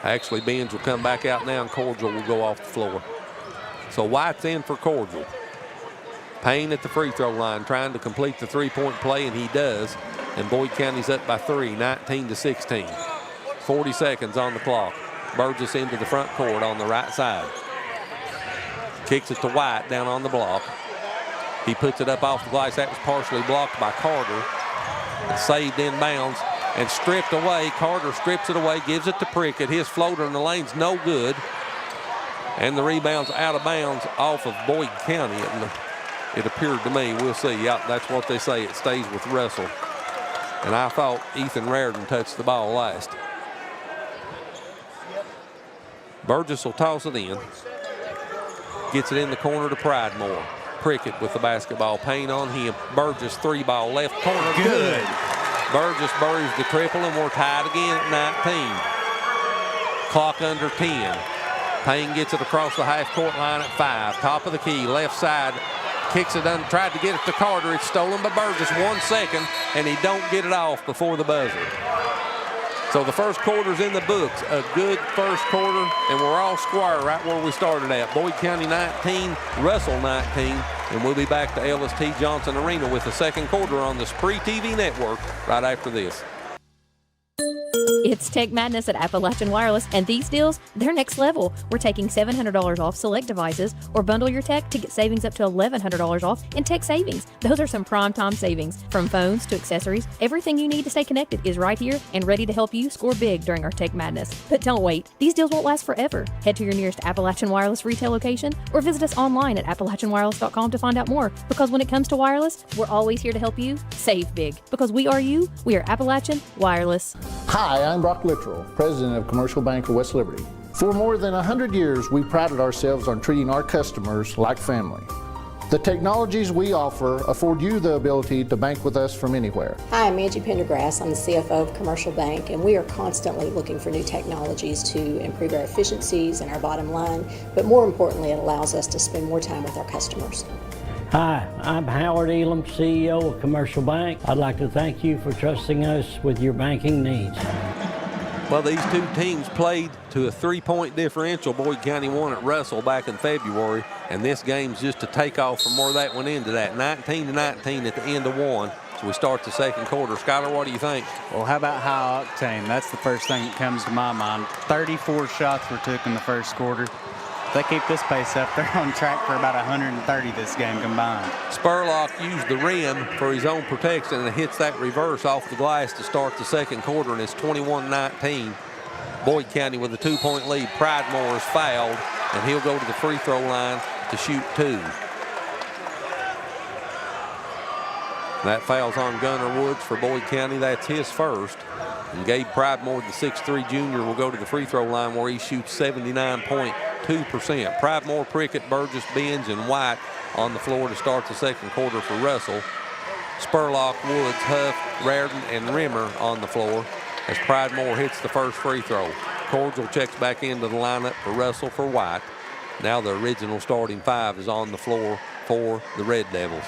Actually, Benz will come back out now, and Cordial will go off the floor. So White's in for Cordial. Payne at the free throw line trying to complete the three-point play, and he does. And Boyd County's up by 3, 19-16. 40 seconds on the clock. Burgess into the front court on the right side. Kicks it to White down on the block. He puts it up off the glass. That was partially blocked by Carter. Saved inbounds and stripped away. Carter strips it away, gives it to Prickett. His floater in the lane's no good. And the rebound's out of bounds off of Boyd County. It appeared to me, we'll see. Yeah, that's what they say. It stays with Russell. And I thought Ethan Raridan touched the ball last. Burgess will toss it in. Gets it in the corner to Pridemore. Prickett with the basketball. Payne on him. Burgess three ball left corner. Good. Burgess buries the triple, and we're tied again at 19. Clock under 10. Payne gets it across the half-court line at 5. Top of the key, left side. Kicks it in, tried to get it to Carter. It's stolen by Burgess. 1 second, and he don't get it off before the buzzer. So the first quarter's in the books. A good first quarter, and we're all square right where we started at. Boyd County 19, Russell 19, and we'll be back to Ellis T. Johnson Arena with the second quarter on the SpreeTV network right after this. It's Tech Madness at Appalachian Wireless, and these deals, they're next level. We're taking $700 off select devices, or bundle your tech to get savings up to $1,100 off in tech savings. Those are some prime time savings. From phones to accessories, everything you need to stay connected is right here and ready to help you score big during our Tech Madness. But don't wait. These deals won't last forever. Head to your nearest Appalachian Wireless retail location or visit us online at AppalachianWireless.com to find out more. Because when it comes to wireless, we're always here to help you save big. Because we are you, we are Appalachian Wireless. Hi, I'm Brock Littrell, President of Commercial Bank of West Liberty. For more than 100 years, we prided ourselves on treating our customers like family. The technologies we offer afford you the ability to bank with us from anywhere. Hi, I'm Angie Pendergrass. I'm the CFO of Commercial Bank, and we are constantly looking for new technologies to improve our efficiencies and our bottom line, but more importantly, it allows us to spend more time with our customers. Hi, I'm Howard Elam, CEO of Commercial Bank. I'd like to thank you for trusting us with your banking needs. Well, these two teams played to a 3-point differential. Boyd County won at Russell back in February, and this game's just a takeoff from where that went into that. 19-19 at the end of one. So we start the second quarter. Skylar, what do you think? Well, how about high octane? That's the first thing that comes to my mind. 34 shots were took in the first quarter. If they keep this pace up, they're on track for about 130 this game combined. Spurlock used the rim for his own protection and hits that reverse off the glass to start the second quarter, and it's 21-19. Boyd County with a 2-point lead. Pridemore is fouled, and he'll go to the free throw line to shoot 2. That foul's on Gunnar Woods for Boyd County. That's his first. And Gabe Pridemore, the 6'3 junior, will go to the free throw line where he shoots 79.2%. Pridemore, Prickett, Burgess, Benz, and White on the floor to start the second quarter for Russell. Spurlock, Woods, Huff, Raridan, and Rimmer on the floor as Pridemore hits the first free throw. Cordial checks back into the lineup for Russell for White. Now the original starting 5 is on the floor for the Red Devils.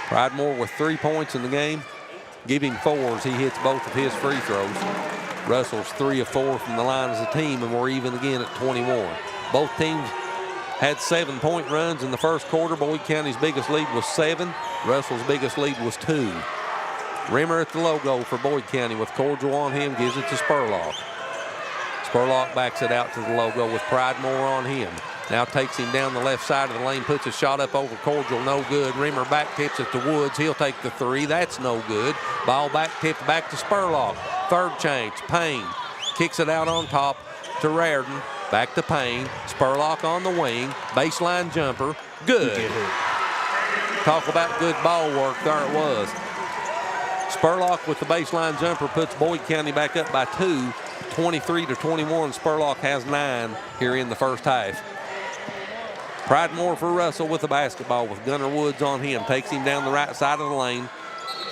Pridemore with 3 points in the game. Give him 4 as he hits both of his free throws. Russell's 3 of 4 from the line as a team, and we're even again at 21. Both teams had 7-point runs in the first quarter. Boyd County's biggest lead was 7. Russell's biggest lead was 2. Rimmer at the logo for Boyd County with Cordial on him, gives it to Spurlock. Spurlock backs it out to the logo with Pridemore on him. Now takes him down the left side of the lane, puts a shot up over Cordial, no good. Rimmer back tips it to Woods. He'll take the 3. That's no good. Ball back tipped back to Spurlock. Third change, Payne kicks it out on top to Raridan. Back to Payne. Spurlock on the wing. Baseline jumper. Good. Talk about good ball work. There it was. Spurlock with the baseline jumper puts Boyd County back up by 2. 23-21. Spurlock has 9 here in the first half. Pridemore for Russell with the basketball with Gunnar Woods on him. Takes him down the right side of the lane.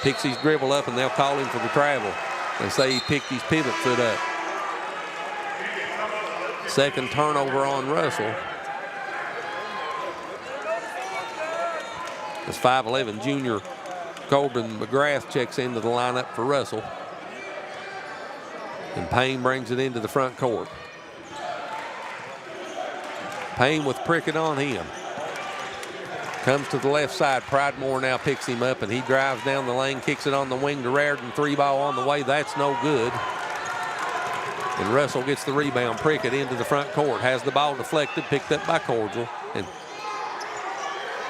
Picks his dribble up, and they'll call him for the travel. They say he picked his pivot foot up. Second turnover on Russell. As 5'11" junior Corbin McGrath checks into the lineup for Russell. And Payne brings it into the front court. Payne with Prickett on him. Comes to the left side. Pridemore now picks him up, and he drives down the lane, kicks it on the wing to Raridan. 3-ball on the way. That's no good. And Russell gets the rebound. Prickett into the front court. Has the ball deflected, picked up by Cordial. And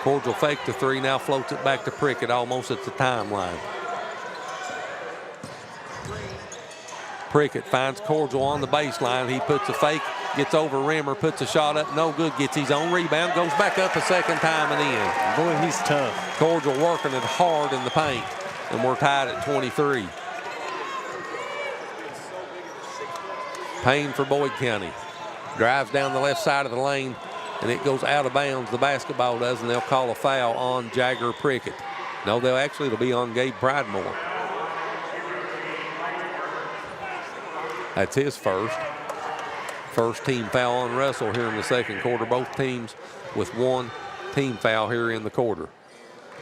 Cordial faked the 3, now floats it back to Prickett almost at the timeline. Prickett finds Cordial on the baseline. He puts a fake, gets over Rimmer, puts a shot up, no good, gets his own rebound, goes back up a second time and in. Boy, he's tough. Cordial working it hard in the paint, and we're tied at 23. Payne for Boyd County. Drives down the left side of the lane, and it goes out of bounds. The basketball does, and they'll call a foul on Jagger Prickett. No, it'll be on Gabe Pridemore. That's his first. First team foul on Russell here in the second quarter. Both teams with 1 team foul here in the quarter.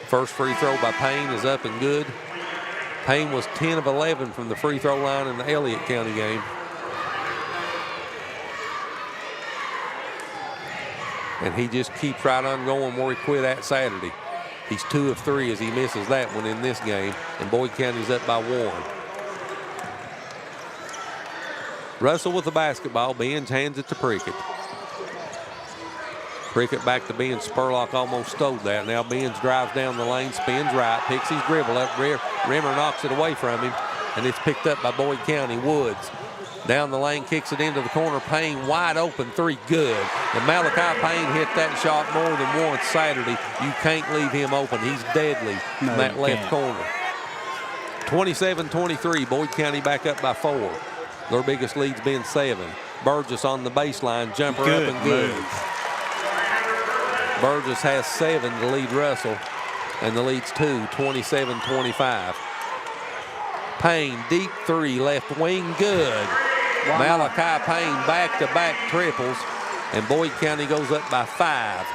First free throw by Payne is up and good. Payne was 10 of 11 from the free throw line in the Elliott County game. And he just keeps right on going where he quit at Saturday. He's 2 of 3 as he misses that one in this game, and Boyd County's up by 1. Russell with the basketball. Benz hands it to Prickett. Prickett back to Benz. Spurlock almost stole that. Now Benz drives down the lane, spins right, picks his dribble up. Rimmer knocks it away from him, and it's picked up by Boyd County. Woods down the lane, kicks it into the corner. Payne wide open 3, good. And Malachi Payne hit that shot more than once Saturday. You can't leave him open. He's deadly in that left corner. 27-23. Boyd County back up by 4. Their biggest lead's been 7. Burgess on the baseline, jumper up and good. Burgess has 7 to lead Russell, and the lead's 2, 27-25. Payne, deep 3, left wing, good. Wow. Malachi Payne back-to-back triples, and Boyd County goes up by 5.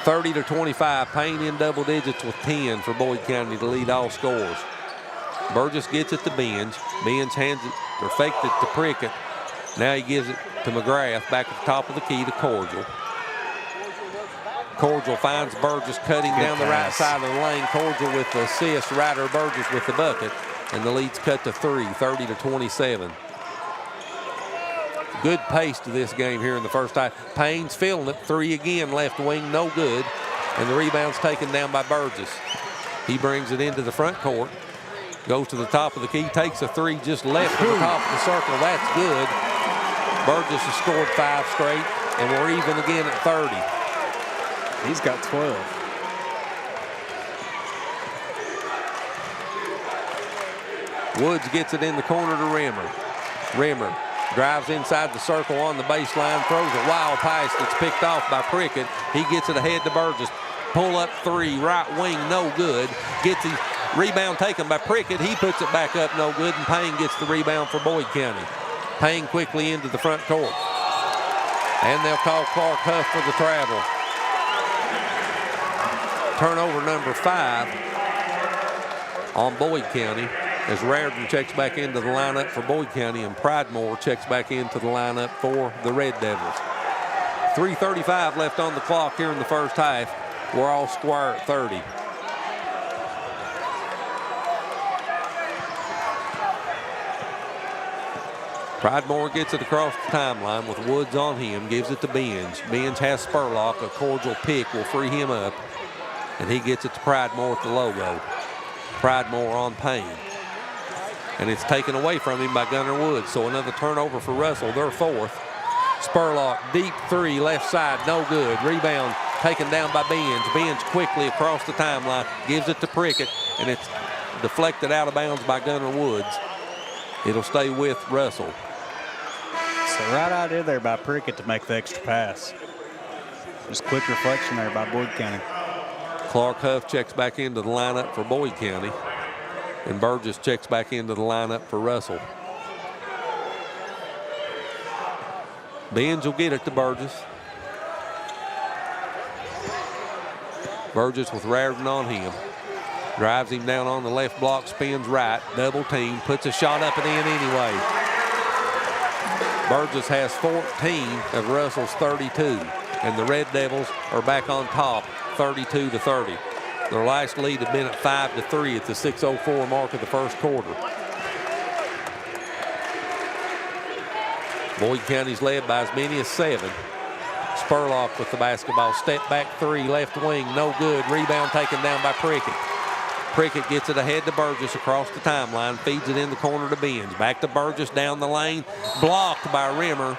30-25, Payne in double digits with 10 for Boyd County to lead all scores. Burgess gets it to Benz. Benz hands it, or faked it to Prickett. Now he gives it to McGrath, back at the top of the key to Cordial. Cordial finds Burgess cutting down the right side of the lane. Cordial with the assist, Ryder Burgess with the bucket, and the lead's cut to 3, 30-27. Good pace to this game here in the first half. Payne's feeling it, 3 again, left wing, no good, and the rebound's taken down by Burgess. He brings it into the front court. Goes to the top of the key, takes a 3 just left to the top of the circle. That's good. Burgess has scored 5 straight, and we're even again at 30. He's got 12. Woods gets it in the corner to Rimmer. Rimmer drives inside the circle on the baseline, throws a wild pass that's picked off by Prickett. He gets it ahead to Burgess. Pull up 3, right wing, no good. Gets his rebound taken by Prickett. He puts it back up, no good, and Payne gets the rebound for Boyd County. Payne quickly into the front court. And they'll call Clark Huff for the travel. Turnover number 5 on Boyd County. as Raritan checks back into the lineup for Boyd County, and Pridemore checks back into the lineup for the Red Devils. 3:35 left on the clock here in the first half. We're all square at 30. Pridemore gets it across the timeline with Woods on him, gives it to Benj. Benj has Spurlock. A cordial pick will free him up, and he gets it to Pridemore at the logo. Pridemore on Payne. And it's taken away from him by Gunnar Woods, so another turnover for Russell, their fourth. Spurlock, deep three, left side, no good. Rebound taken down by Benj. Benj quickly across the timeline, gives it to Prickett, and it's deflected out of bounds by Gunnar Woods. It'll stay with Russell. It's the right idea there by Prickett to make the extra pass. Just quick reflection there by Boyd County. Clark Huff checks back into the lineup for Boyd County, and Burgess checks back into the lineup for Russell. Benj will get it to Burgess. Burgess with Raritan on him. Drives him down on the left block, spins right, double team, puts a shot up and in anyway. Burgess has 14 of Russell's 32, and the Red Devils are back on top, 32-30. Their last lead had been at 5-3 at the 6:04 mark of the first quarter. Boyd County's led by as many as 7. Spurlock with the basketball. Step back three, left wing, no good. Rebound taken down by Prickett. Prickett gets it ahead to Burgess across the timeline, feeds it in the corner to Benz. Back to Burgess down the lane, blocked by Rimmer,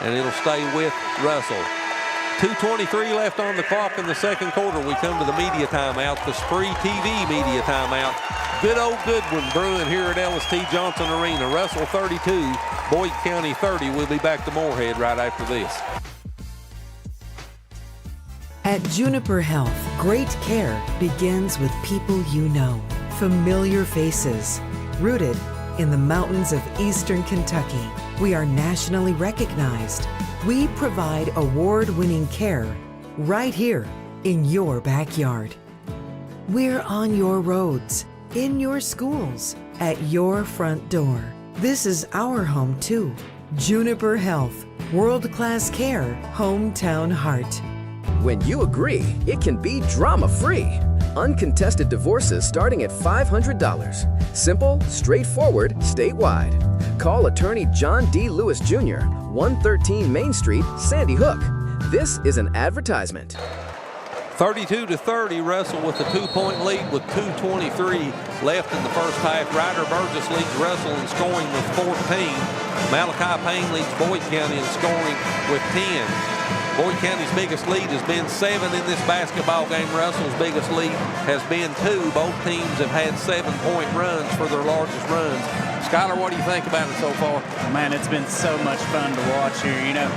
and it'll stay with Russell. 2:23 left on the clock in the second quarter. We come to the media timeout, the SpreeTV media timeout. Good old Goodwin brewing here at Ellis T. Johnson Arena. Russell 32, Boyd County 30. We'll be back to Moorhead right after this. At Juniper Health, great care begins with people you know. Familiar faces, rooted in the mountains of eastern Kentucky. We are nationally recognized. We provide award-winning care right here in your backyard. We're on your roads, in your schools, at your front door. This is our home too. Juniper Health, world-class care, hometown heart. When you agree, it can be drama-free. Uncontested divorces starting at $500. Simple, straightforward, statewide. Call attorney John D. Lewis Jr., 113 Main Street, Sandy Hook. This is an advertisement. 32-30, Russell with a 2-point lead with 2:23 left in the first half. Ryder Burgess leads Russell in scoring with 14. Malachi Payne leads Boyd County in scoring with 10. Boyd County's biggest lead has been 7 in this basketball game. Russell's biggest lead has been 2. Both teams have had 7-point runs for their largest runs. Skylar, what do you think about it so far? Man, it's been so much fun to watch here. You know,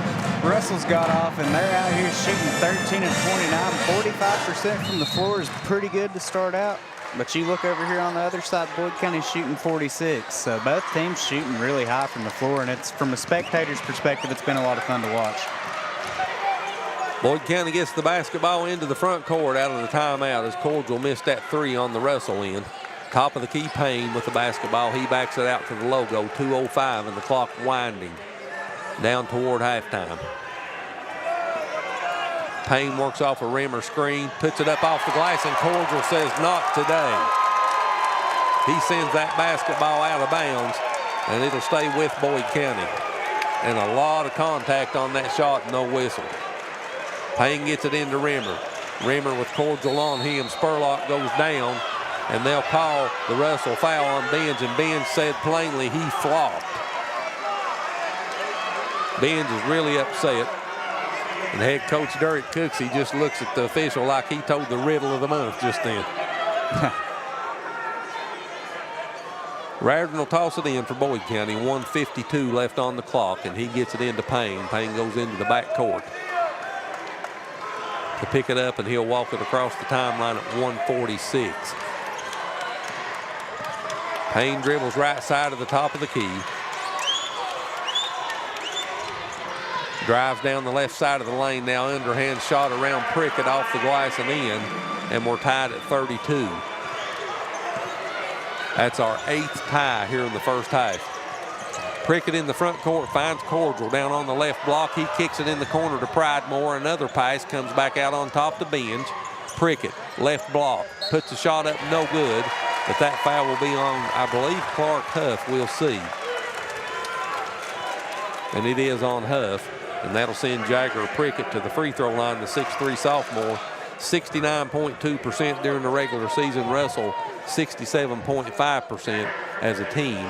Russell's got off, and they're out here shooting 13 of 29. 45% from the floor is pretty good to start out. But you look over here on the other side, Boyd County's shooting 46. So both teams shooting really high from the floor, and it's, from a spectator's perspective, it's been a lot of fun to watch. Boyd County gets the basketball into the front court out of the timeout as Cordial missed that 3 on the Russell end. Top of the key, Payne with the basketball. He backs it out to the logo. 2:05 and the clock winding down toward halftime. Payne works off a Rimmer screen, puts it up off the glass, and Cordial says not today. He sends that basketball out of bounds, and it'll stay with Boyd County. And a lot of contact on that shot, no whistle. Payne gets it into Rimmer. Rimmer with Cordial on him. Spurlock goes down, and they'll call the Russell foul on Benj, and Benj said plainly he flopped. Benj is really upset, and head coach Derek Cooksey just looks at the official like he told the riddle of the month just then. Raritan will toss it in for Boyd County. 1:52 left on the clock, and he gets it into Payne. Payne goes into the back court to pick it up, and he'll walk it across the timeline at 1:46. Payne dribbles right side of the top of the key. Drives down the left side of the lane now. Underhand shot around Prickett off the glass and in, and we're tied at 32. That's our 8th tie here in the first half. Prickett in the front court finds Cordial down on the left block. He kicks it in the corner to Pridemore. Another pass comes back out on top the bench. Prickett, left block, puts the shot up, no good. But that foul will be on, I believe, Clark Huff. We'll see. And it is on Huff. And that'll send Jagger Prickett to the free throw line, the 6'3 sophomore. 69.2% during the regular season. Russell, 67.5% as a team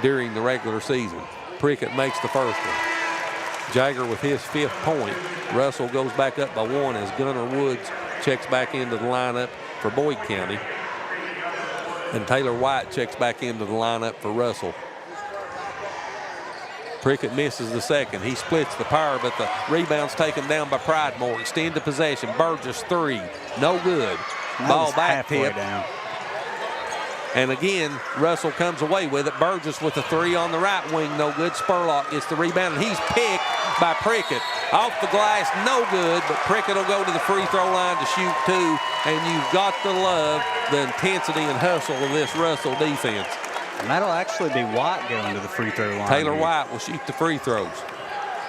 during the regular season. Prickett makes the first one. Jagger with his 5th point. Russell goes back up by 1 as Gunnar Woods checks back into the lineup for Boyd County. And Taylor White checks back into the lineup for Russell. Prickett misses the second. He splits the power, but the rebound's taken down by Pridemore. Extend the possession. Burgess 3. No good. Ball back tip. Down. And again, Russell comes away with it. Burgess with the 3 on the right wing. No good. Spurlock gets the rebound, and he's picked by Prickett. Off the glass, no good, but Prickett will go to the free throw line to shoot 2. And you've got to love the intensity and hustle of this Russell defense. And that'll actually be White going to the free throw line. Taylor White will shoot the free throws.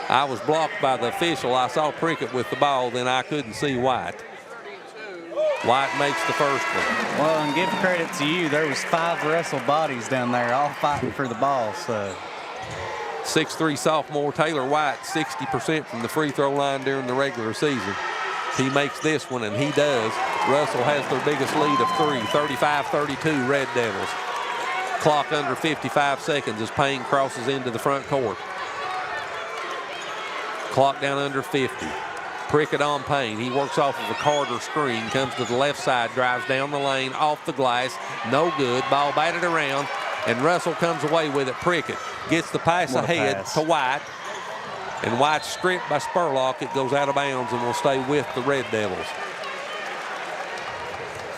I was blocked by the official. I saw Prickett with the ball, then I couldn't see White. White makes the first one. Well, and give credit to you, there was 5 Russell bodies down there all fighting for the ball. So 6'3 sophomore Taylor White, 60% from the free throw line during the regular season. He makes this one, and he does. Russell has their biggest lead of 3, 35-32 Red Devils. Clock under 55 seconds as Payne crosses into the front court. Clock down under 50. Prickett on Payne. He works off of a Carter screen, comes to the left side, drives down the lane, off the glass, no good. Ball batted around, and Russell comes away with it. Prickett gets the pass ahead to White, and White's stripped by Spurlock. It goes out of bounds and will stay with the Red Devils.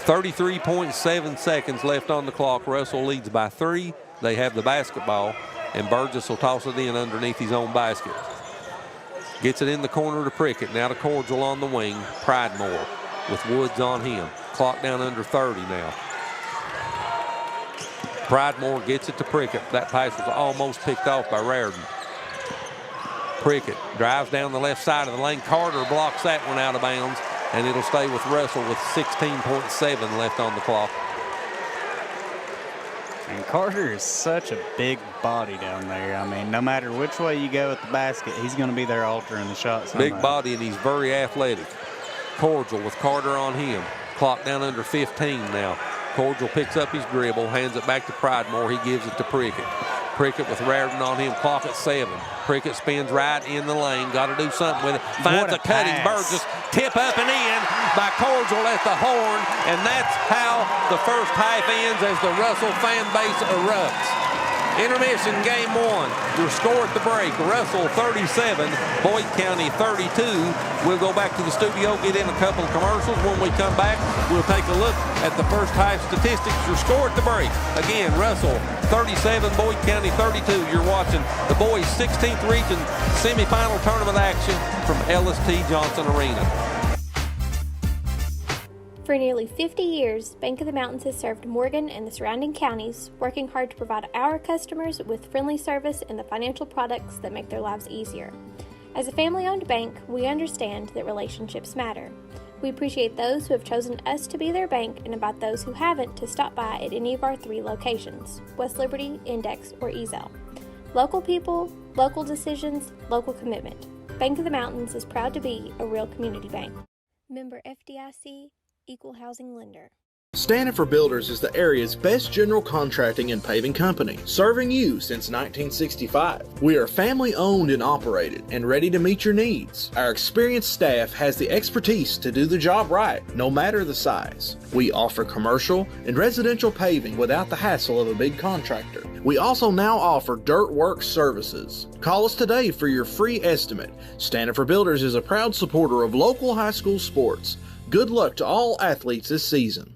33.7 seconds left on the clock. Russell leads by 3. They have the basketball, and Burgess will toss it in underneath his own basket. Gets it in the corner to Prickett. Now to Cordial on the wing. Pridemore with Woods on him. Clock down under 30 now. Pridemore gets it to Prickett. That pass was almost picked off by Raridan. Prickett drives down the left side of the lane. Carter blocks that one out of bounds, and it'll stay with Russell with 16.7 left on the clock. And Carter is such a big body down there. I mean, no matter which way you go at the basket, he's going to be there altering the shot somehow. Big body, and he's very athletic. Cordial with Carter on him. Clock down under 15 now. Cordial picks up his dribble, hands it back to Pridemore. He gives it to Prickett. Prickett with Raridan on him. Clock at 7. Prickett spins right in the lane. Got to do something with it. Finds a cutting Burgess. Tip up and in by Cordial at the horn. And that's how the first half ends as the Russell fan base erupts. Intermission, game 1. Your score at the break, Russell 37, Boyd County 32. We'll go back to the studio, get in a couple of commercials. When we come back, we'll take a look at the first half statistics. Your score at the break. Again, Russell 37, Boyd County 32. You're watching the boys' 16th region semifinal tournament action from LST Johnson Arena. For nearly 50 years, Bank of the Mountains has served Morgan and the surrounding counties, working hard to provide our customers with friendly service and the financial products that make their lives easier. As a family-owned bank, we understand that relationships matter. We appreciate those who have chosen us to be their bank and invite those who haven't to stop by at any of our 3 locations, West Liberty, Index, or Ezel. Local people, local decisions, local commitment. Bank of the Mountains is proud to be a real community bank. Member FDIC, Equal Housing Lender. Stanifer Builders is the area's best general contracting and paving company, serving you since 1965. We are family owned and operated and ready to meet your needs. Our experienced staff has the expertise to do the job right, no matter the size. We offer commercial and residential paving without the hassle of a big contractor. We also now offer dirt work services. Call us today for your free estimate. Stanifer Builders is a proud supporter of local high school sports. Good luck to all athletes this season.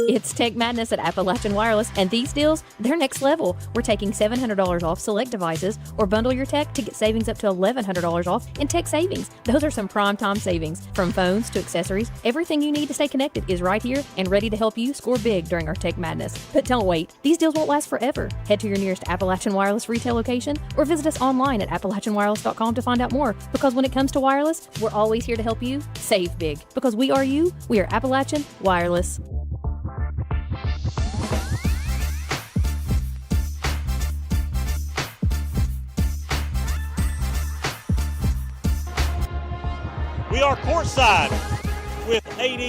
It's Tech Madness at Appalachian Wireless, and these deals, they're next level. We're taking $700 off select devices, or bundle your tech to get savings up to $1,100 off in tech savings. Those are some prime time savings. From phones to accessories, everything you need to stay connected is right here and ready to help you score big during our Tech Madness. But don't wait. These deals won't last forever. Head to your nearest Appalachian Wireless retail location or visit us online at AppalachianWireless.com to find out more. Because when it comes to wireless, we're always here to help you save big. Because we are you, we are Appalachian Wireless. We are courtside with AD,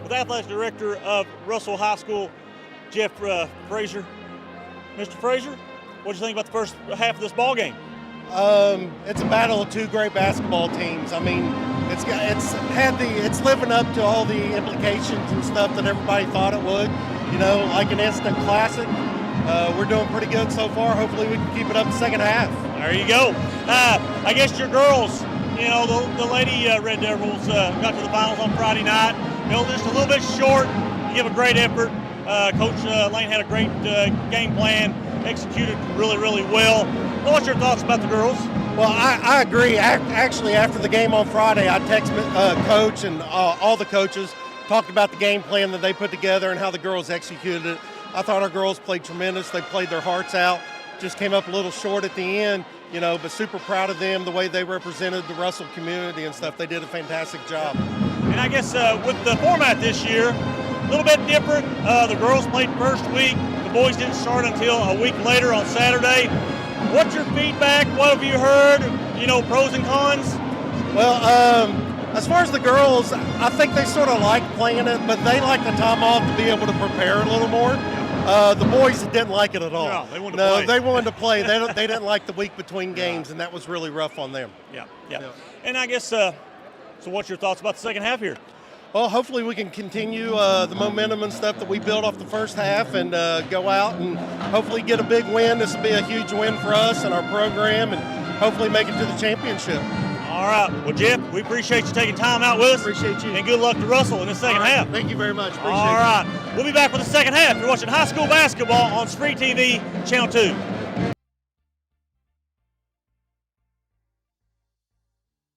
with Athletic Director of Russell High School, Jeff Frazier. Mr. Frazier, what do you think about the first half of this ball game? It's a battle of two great basketball teams. I mean, it's living up to all the implications and stuff that everybody thought it would. You know, like an instant classic. We're doing pretty good so far. Hopefully, we can keep it up the second half. There you go. I guess your girls, you know, the Lady Red Devils got to the finals on Friday night. You know, just a little bit short. You give a great effort. Coach Lane had a great game plan, executed really, really well. What's your thoughts about the girls? Well, I agree. Actually, after the game on Friday, I texted Coach and all the coaches, talked about the game plan that they put together and how the girls executed it. I thought our girls played tremendous. They played their hearts out. Just came up a little short at the end, you know, but super proud of them, the way they represented the Russell community and stuff. They did a fantastic job. And I guess with the format this year, a little bit different. The girls played first week. The boys didn't start until a week later on Saturday. What's your feedback? What have you heard? You know, pros and cons? Well, as far as the girls, I think they sort of like playing it, but they like the time off to be able to prepare a little more. The boys didn't like it at all. No, they wanted to play. They wanted to play. They didn't like the week between games, and that was really rough on them. Yeah. And I guess, so what's your thoughts about the second half here? Well, hopefully we can continue the momentum and stuff that we built off the first half and go out and hopefully get a big win. This will be a huge win for us and our program, and hopefully make it to the championship. All right. Well, Jeff, we appreciate you taking time out with us. Appreciate you. And good luck to Russell in the second half. Thank you very much. Appreciate All it. right. We'll be back with the second half. You're watching high school basketball on SpreeTV, Channel 2.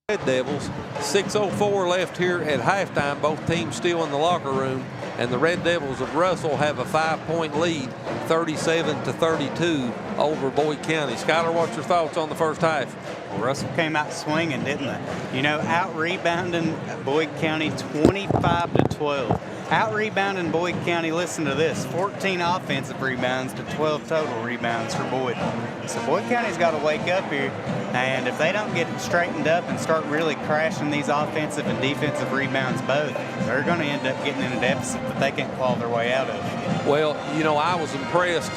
Red Devils, 6:04 left here at halftime. Both teams still in the locker room, and the Red Devils of Russell have a 5-point lead, 37-32 over Boyd County. Skylar, what's your thoughts on the first half? Well, Russell came out swinging, didn't they? You know, out-rebounding Boyd County 25-12. Out-rebounding Boyd County, listen to this, 14 offensive rebounds to 12 total rebounds for Boyd. So Boyd County's got to wake up here, and if they don't get it straightened up and start really crashing these offensive and defensive rebounds both, they're going to end up getting in a deficit that they can't claw their way out of. Well, you know, I was impressed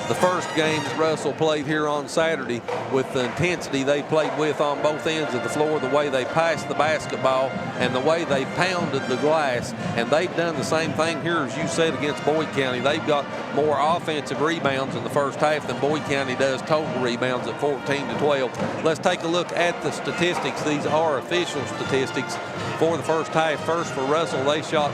the first games Russell played here on Saturday with the intensity they played with on both ends of the floor, the way they passed the basketball and the way they pounded the glass. And they've done the same thing here, as you said, against Boyd County. They've got more offensive rebounds in the first half than Boyd County does total rebounds at 14-12. Let's take a look at the statistics. These are official statistics for the first half. First for Russell, they shot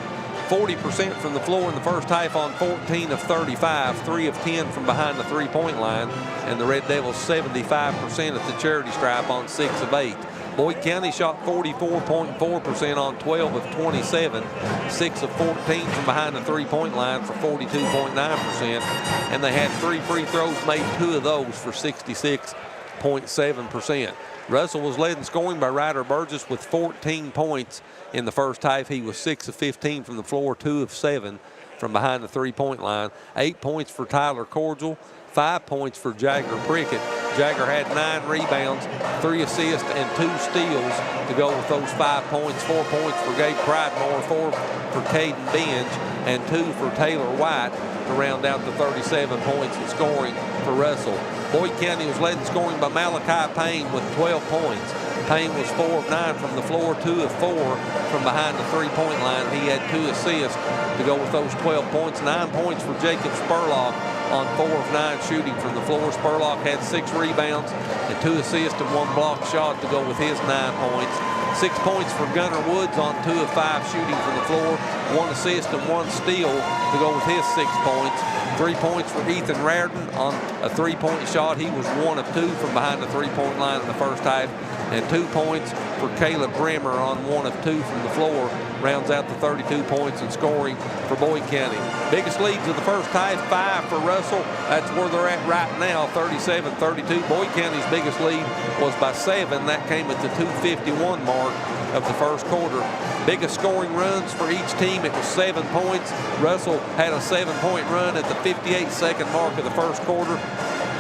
40% from the floor in the first half on 14 of 35, 3 of 10 from behind the three-point line, and the Red Devils 75% at the charity stripe on 6 of 8. Boyd County shot 44.4% on 12 of 27, 6 of 14 from behind the three-point line for 42.9%, and they had 3 free throws, made 2 of those for 66.7%. Russell was led in scoring by Ryder Burgess with 14 points in the first half. He was 6 of 15 from the floor, 2 of 7 from behind the three-point line. 8 points for Tyler Cordial, 5 points for Jagger Prickett. Jagger had 9 rebounds, 3 assists, and 2 steals to go with those 5 points. 4 points for Gabe Pridemore, 4 for Caden Binge, and 2 for Taylor White to round out the 37 points in scoring for Russell. Boyd County was led in scoring by Malachi Payne with 12 points. Payne was 4 of 9 from the floor, 2 of 4 from behind the three-point line. He had 2 assists to go with those 12 points. 9 points for Jacob Spurlock on 4 of 9 shooting from the floor. Spurlock had 6 rebounds and 2 assists and 1 block shot to go with his 9 points. 6 points for Gunnar Woods on 2 of 5 shooting from the floor. 1 assist and 1 steal to go with his 6 points. 3 points for Ethan Raridan on a 3-point shot. He was 1 of 2 from behind the 3-point line in the first half. And 2 points for Caleb Bremer on 1 of 2 from the floor. Rounds out the 32 points in scoring for Boyd County. Biggest leads of the first half, 5 for Russell. That's where they're at right now, 37-32. Boyd County's biggest lead was by 7. That came at the 2:51 mark of the first quarter. Biggest scoring runs for each team, it was 7 points. Russell had a 7-point run at the 58-second mark of the first quarter.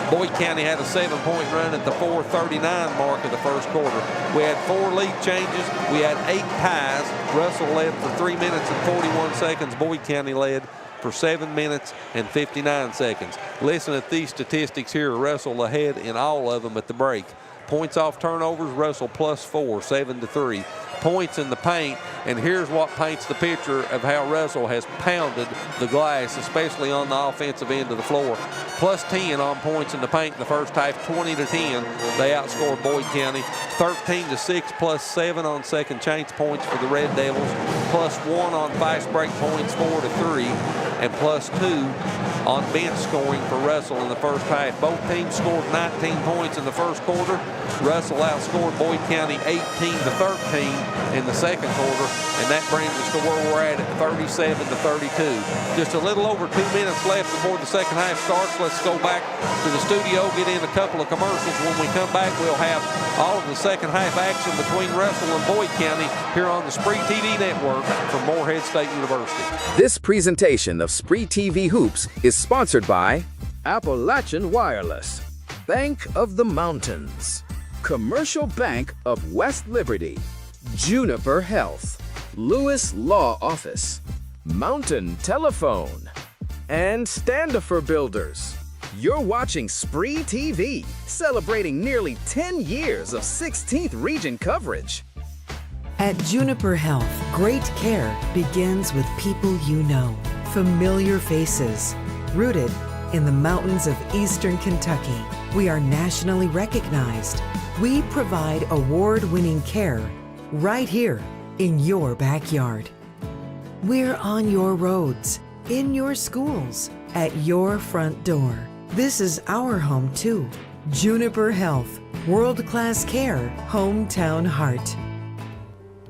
Boyd County had a 7-point run at the 4:39 mark of the first quarter. We had 4 lead changes. We had 8 ties. Russell led for 3 minutes and 41 seconds. Boyd County led for 7 minutes and 59 seconds. Listen at these statistics here. Russell ahead in all of them at the break. Points off turnovers, Russell +4, 7-3. Points in the paint, and here's what paints the picture of how Russell has pounded the glass, especially on the offensive end of the floor. +10 on points in the paint in the first half, 20-10. They outscored Boyd County. 13-6, +7 on second chance points for the Red Devils, +1 on fast break points, 4-3, and +2 on bench scoring for Russell in the first half. Both teams scored 19 points in the first quarter. Russell outscored Boyd County 18-13 in the second quarter, and that brings us to where we're at 37-32. Just a little over 2 minutes left before the second half starts. Let's go back to the studio, get in a couple of commercials. When we come back, we'll have all of the second half action between Russell and Boyd County here on the SpreeTV network from Morehead State University. This presentation of SpreeTV Hoops is sponsored by Appalachian Wireless, Bank of the Mountains, Commercial Bank of West Liberty, Juniper Health, Lewis Law Office, Mountain Telephone, and Standifer Builders. You're watching SpreeTV, celebrating nearly 10 years of 16th region coverage. At Juniper Health, great care begins with people you know, familiar faces, rooted in the mountains of eastern Kentucky. We are nationally recognized. We provide award-winning care right here in your backyard. We're on your roads, in your schools, at your front door. This is our home too. Juniper Health, world-class care, hometown heart.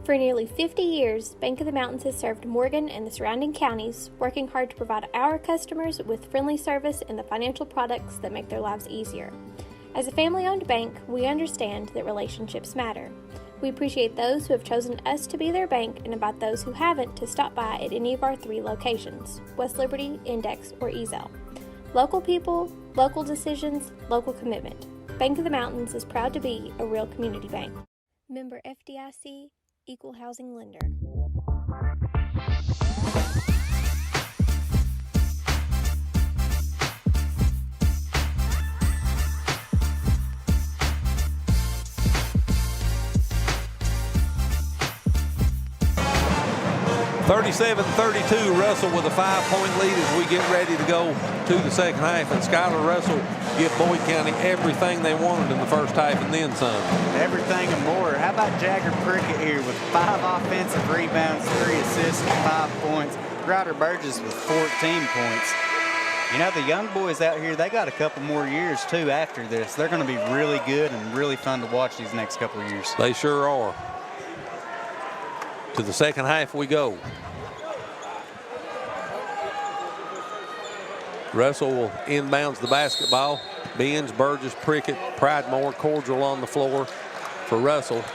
For nearly 50 years, Bank of the Mountains has served Morgan and the surrounding counties, working hard to provide our customers with friendly service and the financial products that make their lives easier. As a family-owned bank, we understand that relationships matter. We appreciate those who have chosen us to be their bank and invite those who haven't to stop by at any of our 3 locations, West Liberty, Index, or Ezel. Local people, local decisions, local commitment. Bank of the Mountains is proud to be a real community bank. Member FDIC, Equal Housing Lender. (37-32), Russell with a 5-point lead as we get ready to go to the second half. And Skylar Russell give Boyd County everything they wanted in the first half and then some. Everything and more. How about Jagger Prickett here with 5 offensive rebounds, 3 assists, and 5 points. Ryder Burgess with 14 points. You know, the young boys out here, they got a couple more years, too, after this. They're going to be really good and really fun to watch these next couple of years. They sure are. To the second half we go. Russell will inbounds the basketball. Beans, Burgess, Prickett, Pridemore, Cordial on the floor for Russell.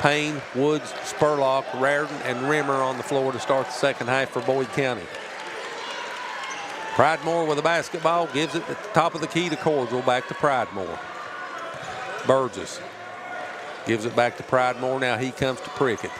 Payne, Woods, Spurlock, Raridan, and Rimmer on the floor to start the second half for Boyd County. Pridemore with the basketball, gives it at the top of the key to Cordial, back to Pridemore. Burgess gives it back to Pridemore. Now he comes to Prickett.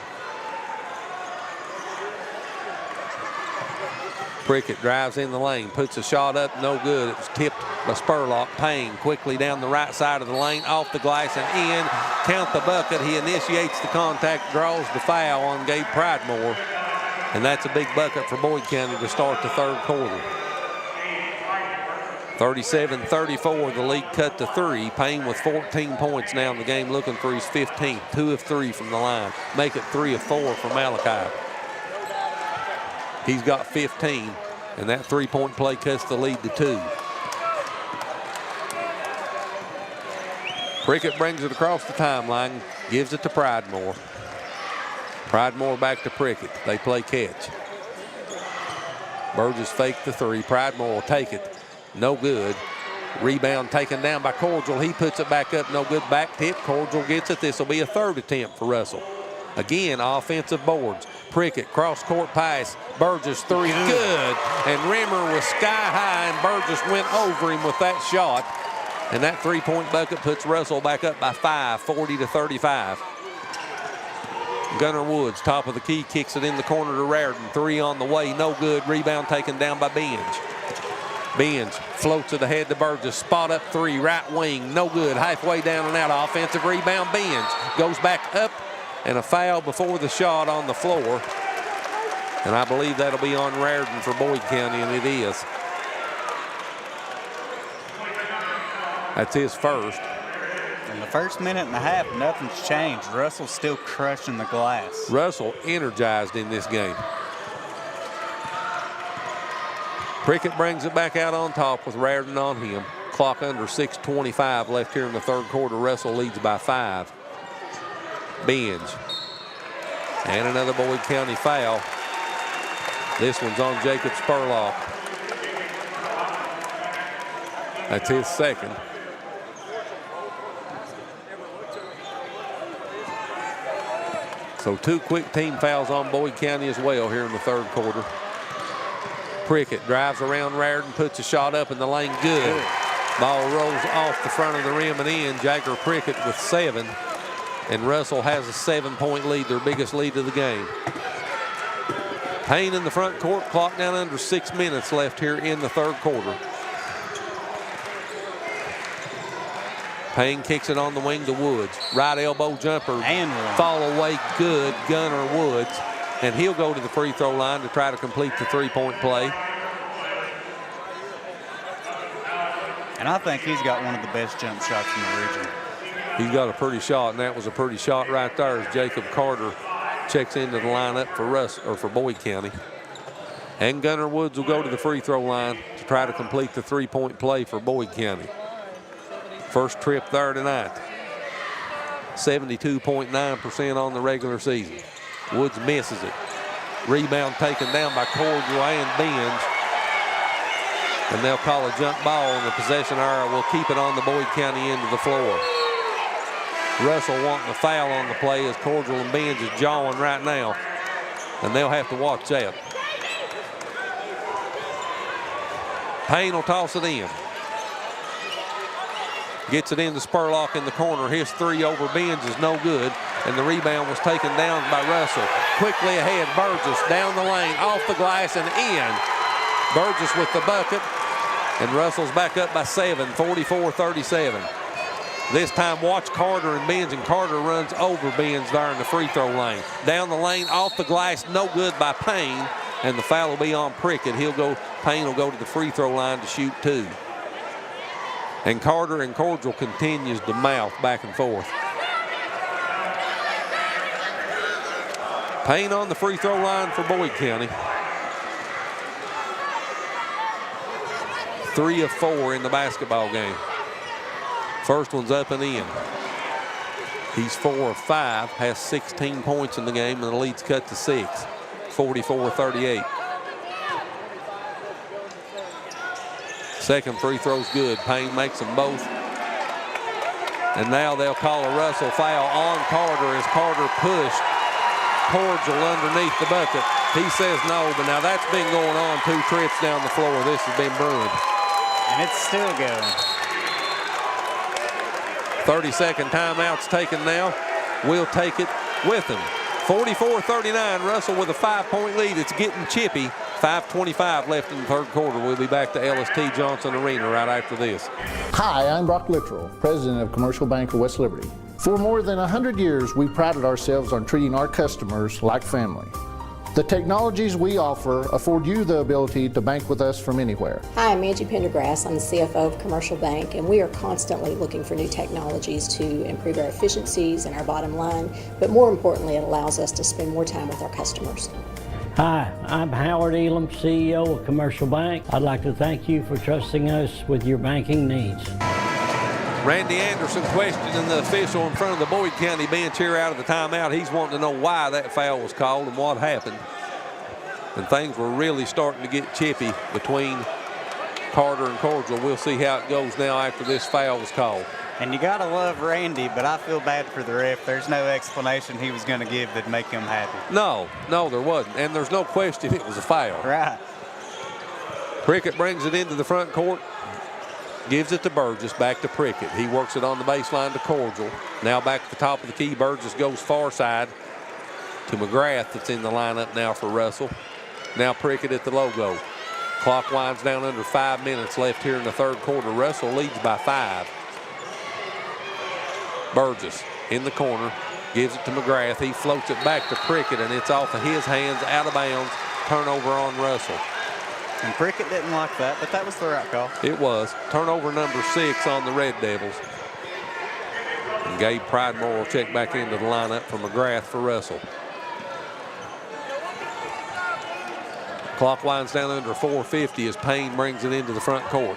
Prickett drives in the lane, puts a shot up, no good. It was tipped by Spurlock. Payne quickly down the right side of the lane, off the glass and in. Count the bucket. He initiates the contact, draws the foul on Gabe Pridemore. And that's a big bucket for Boyd County to start the third quarter. 37-34, the lead cut to 3. Payne with 14 points now in the game, looking for his 15th. 2 of 3 from the line. Make it 3 of 4 for Malachi. He's got 15, and that three-point play cuts the lead to 2. Prickett brings it across the timeline, gives it to Pridemore. Pridemore back to Prickett. They play catch. Burgess faked the three. Pridemore will take it. No good. Rebound taken down by Cordial. He puts it back up. No good. Back tip. Cordial gets it. This will be a third attempt for Russell. Again, offensive boards. Prickett, cross-court pass. Burgess, three, good. And Rimmer was sky high, and Burgess went over him with that shot. And that three-point bucket puts Russell back up by 5, 40-35. Gunnar Woods, top of the key, kicks it in the corner to Raritan. Three on the way, no good. Rebound taken down by Benj. Benj floats it ahead to Burgess. Spot up three, right wing, no good. Halfway down and out, offensive rebound. Benj goes back up, and a foul before the shot on the floor. And I believe that'll be on Raritan for Boyd County, and it is. That's his first. In the first minute and a half, nothing's changed. Russell's still crushing the glass. Russell energized in this game. Prickett brings it back out on top with Raritan on him. Clock under 6:25 left here in the third quarter. Russell leads by 5. Benj. And another Boyd County foul. This one's on Jacob Spurlock. That's his second. So 2 quick team fouls on Boyd County as well here in the third quarter. Prickett drives around Raritan, puts a shot up in the lane, good. Ball rolls off the front of the rim and in. Jagger Prickett with 7. And Russell has a 7-point lead, their biggest lead of the game. Payne in the front court, clock down under 6 minutes left here in the third quarter. Payne kicks it on the wing to Woods. Right elbow jumper. And fall away good. Gunnar Woods. And he'll go to the free throw line to try to complete the three-point play. And I think he's got one of the best jump shots in the region. He's got a pretty shot, and that was a pretty shot right there as Jacob Carter checks into the lineup for Boyd County. And Gunnar Woods will go to the free throw line to try to complete the three-point play for Boyd County. First trip there tonight. 72.9% on the regular season. Woods misses it. Rebound taken down by Cordial and Benj. And they'll call a jump ball, and the possession area will keep it on the Boyd County end of the floor. Russell wanting a foul on the play as Cordial and Benj is jawing right now. And they'll have to watch that. Payne will toss it in. Gets it into Spurlock in the corner. His three over Benj is no good. And the rebound was taken down by Russell. Quickly ahead, Burgess down the lane, off the glass and in. Burgess with the bucket. And Russell's back up by 7, 44-37. This time watch Carter and Benj, and Carter runs over Benj there in the free throw lane. Down the lane, off the glass, no good by Payne. And the foul will be on Prickett. Payne will go to the free throw line to shoot 2. And Carter and Cordial continues to mouth back and forth. Payne on the free throw line for Boyd County. 3 of 4 in the basketball game. First one's up and in. He's 4 of 5, has 16 points in the game, and the lead's cut to 6, 44-38. Second free throw's good. Payne makes them both. And now they'll call a Russell foul on Carter as Carter pushed Cordial underneath the bucket. He says no, but now that's been going on 2 trips down the floor. This has been brewing. And it's still going. 30-second timeout's taken now. We'll take it with him. 44-39, Russell with a 5-point lead. It's getting chippy. 5:25 left in the third quarter. We'll be back to LST Johnson Arena right after this. Hi, I'm Brock Littrell, President of Commercial Bank of West Liberty. For more than 100 years, we prided ourselves on treating our customers like family. The technologies we offer afford you the ability to bank with us from anywhere. Hi, I'm Angie Pendergrass. I'm the CFO of Commercial Bank, and we are constantly looking for new technologies to improve our efficiencies and our bottom line, but more importantly, it allows us to spend more time with our customers. Hi, I'm Howard Elam, CEO of Commercial Bank. I'd like to thank you for trusting us with your banking needs. Randy Anderson questioning the official in front of the Boyd County bench here out of the timeout. He's wanting to know why that foul was called and what happened. And things were really starting to get chippy between Carter and Cordial. We'll see how it goes now after this foul was called. And you got to love Randy, but I feel bad for the ref. There's no explanation he was going to give that'd make him happy. No, there wasn't. And there's no question it was a foul. Right. Prickett brings it into the front court. Gives it to Burgess, back to Prickett. He works it on the baseline to Cordial. Now back at the top of the key, Burgess goes far side to McGrath that's in the lineup now for Russell. Now Prickett at the logo. Clock winds down under 5 minutes left here in the third quarter. Russell leads by 5. Burgess in the corner, gives it to McGrath. He floats it back to Prickett, and it's off of his hands, out of bounds. Turnover on Russell. And Prickett didn't like that, but that was the right call. It was. Turnover number 6 on the Red Devils. And Gabe Pridemore will check back into the lineup for McGrath for Russell. Clock winds down under 4:50 as Payne brings it into the front court.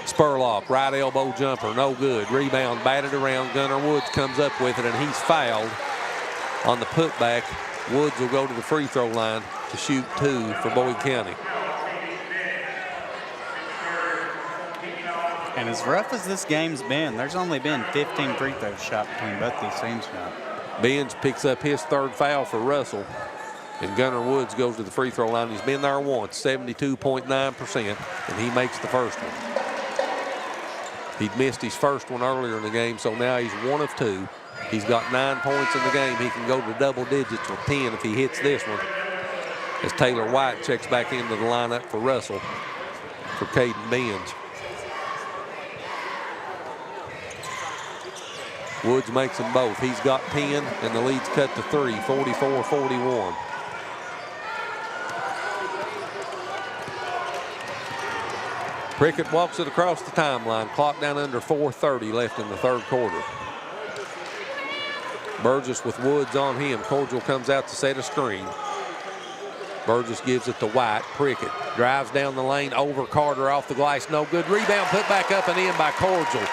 Spurlock, right elbow jumper, no good. Rebound batted around. Gunnar Woods comes up with it, and he's fouled on the putback. Woods will go to the free throw line to shoot 2 for Boyd County. And as rough as this game's been, there's only been 15 free throws shot between both these teams now. Benz picks up his third foul for Russell, and Gunnar Woods goes to the free throw line. He's been there once, 72.9%, and he makes the first one. He'd missed his first one earlier in the game, so now he's 1 of 2. He's got 9 points in the game. He can go to double digits with 10 if he hits this one. As Taylor White checks back into the lineup for Russell for Caden Benz. Woods makes them both. He's got 10, and the lead's cut to 3, 44-41. Prickett walks it across the timeline. Clock down under 4:30 left in the third quarter. Burgess with Woods on him. Cordial comes out to set a screen. Burgess gives it to White. Prickett drives down the lane over Carter off the glass. No good. Rebound put back up and in by Cordial.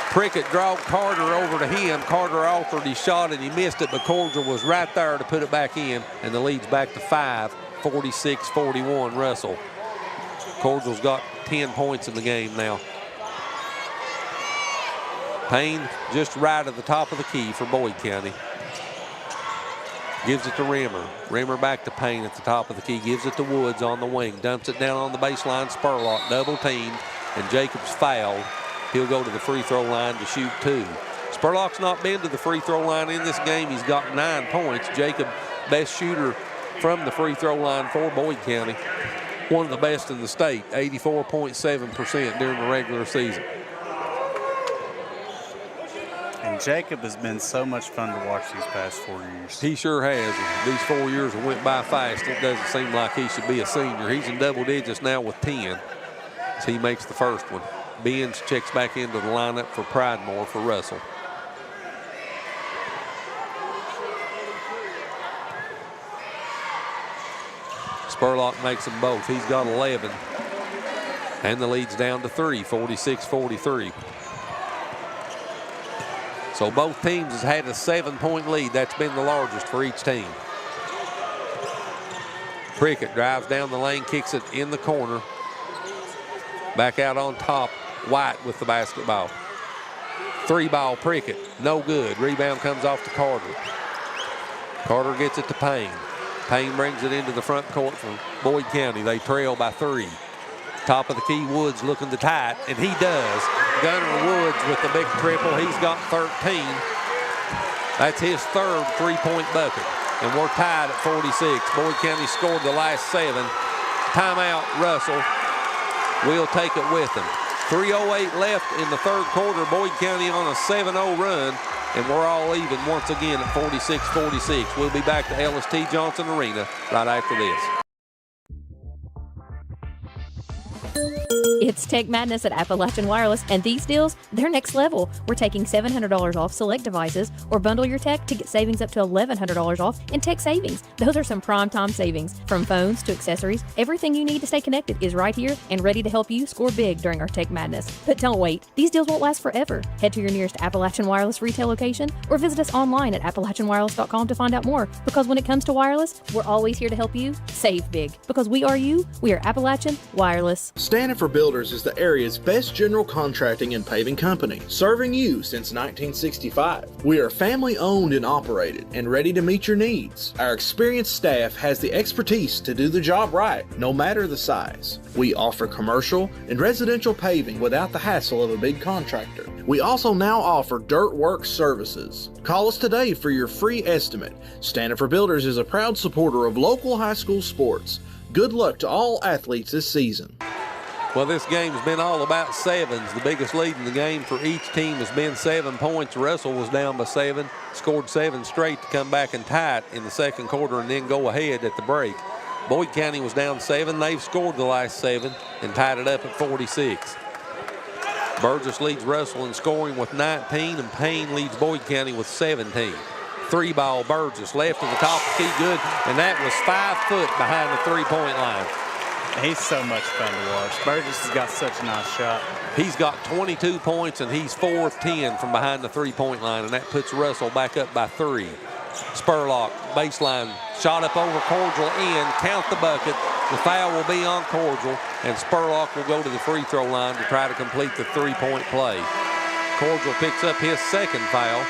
Prickett drove Carter over to him. Carter altered his shot and he missed it, but Cordial was right there to put it back in, and the lead's back to 5, 46-41 Russell. Cordial's got 10 points in the game now. Payne just right at the top of the key for Boyd County. Gives it to Rimmer. Rimmer back to Payne at the top of the key. Gives it to Woods on the wing. Dumps it down on the baseline. Spurlock double teamed, and Jacobs fouled. He'll go to the free throw line to shoot 2. Spurlock's not been to the free throw line in this game. He's got 9 points. Jacob, best shooter from the free throw line for Boyd County. One of the best in the state, 84.7% during the regular season. And Jacob has been so much fun to watch these past 4 years. He sure has. These 4 years have went by fast. It doesn't seem like he should be a senior. He's in double digits now with 10 as he makes the first one. Benz checks back into the lineup for Pridemore for Russell. Spurlock makes them both. He's got 11. And the lead's down to 3, 46-43. So both teams has had a 7-point lead. That's been the largest for each team. Prickett drives down the lane, kicks it in the corner. Back out on top, White with the basketball. 3-ball Prickett, no good. Rebound comes off to Carter. Carter gets it to Payne. Payne brings it into the front court from Boyd County. They trail by 3. Top of the key, Woods looking to tie it, and he does. Gunnar Woods with the big triple. He's got 13. That's his third 3-point bucket. And we're tied at 46. Boyd County scored the last 7. Timeout, Russell. We'll take it with them. 3:08 left in the third quarter. Boyd County on a 7-0 run, and we're all even once again at 46-46. We'll be back to Ellis-T. Johnson Arena right after this. It's Tech Madness at Appalachian Wireless, and these deals, they're next level. We're taking $700 off select devices, or bundle your tech to get savings up to $1,100 off in tech savings. Those are some prime time savings. From phones to accessories, everything you need to stay connected is right here and ready to help you score big during our Tech Madness. But don't wait. These deals won't last forever. Head to your nearest Appalachian Wireless retail location or visit us online at AppalachianWireless.com to find out more. Because when it comes to wireless, we're always here to help you save big. Because we are you, we are Appalachian Wireless. Stanifer Builders is the area's best general contracting and paving company, serving you since 1965. We are family owned and operated and ready to meet your needs. Our experienced staff has the expertise to do the job right, no matter the size. We offer commercial and residential paving without the hassle of a big contractor. We also now offer dirt work services. Call us today for your free estimate. Stanifer Builders is a proud supporter of local high school sports. Good luck to all athletes this season. Well, this game's been all about sevens. The biggest lead in the game for each team has been 7 points. Russell was down by 7, scored 7 straight to come back and tie it in the second quarter and then go ahead at the break. Boyd County was down 7. They've scored the last 7 and tied it up at 46. Burgess leads Russell in scoring with 19, and Payne leads Boyd County with 17. 3-ball Burgess, left of the top of the key, good, and that was 5 foot behind the three-point line. He's so much fun to watch. Burgess has got such a nice shot. He's got 22 points, and he's 4 of 10 from behind the three-point line, and that puts Russell back up by 3. Spurlock, baseline, shot up over Cordial, in, count the bucket. The foul will be on Cordial, and Spurlock will go to the free throw line to try to complete the three-point play. Cordial picks up his second foul,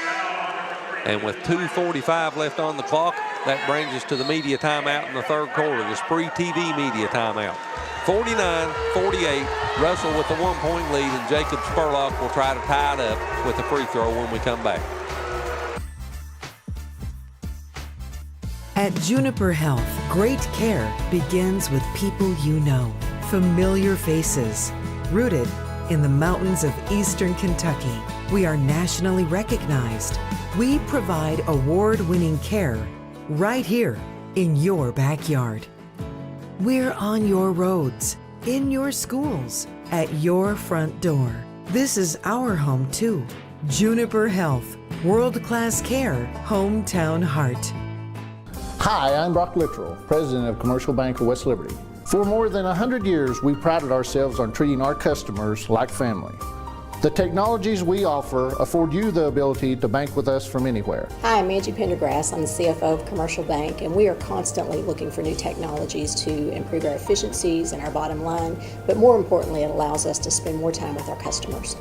and with 2:45 left on the clock, that brings us to the media timeout in the third quarter, the SpreeTV media timeout. 49-48, Russell with the 1-point lead, and Jacob Spurlock will try to tie it up with a free throw when we come back. At Juniper Health, great care begins with people you know, familiar faces. Rooted in the mountains of eastern Kentucky, we are nationally recognized. We provide award-winning care right here in your backyard. We're on your roads, in your schools, at your front door. This is our home too. Juniper Health, world-class care, hometown heart. Hi, I'm Brock Littrell, President of Commercial Bank of West Liberty. For more than 100 years, we prided ourselves on treating our customers like family. The technologies we offer afford you the ability to bank with us from anywhere. Hi, I'm Angie Pendergrass. I'm the CFO of Commercial Bank, and we are constantly looking for new technologies to improve our efficiencies and our bottom line, but more importantly, it allows us to spend more time with our customers.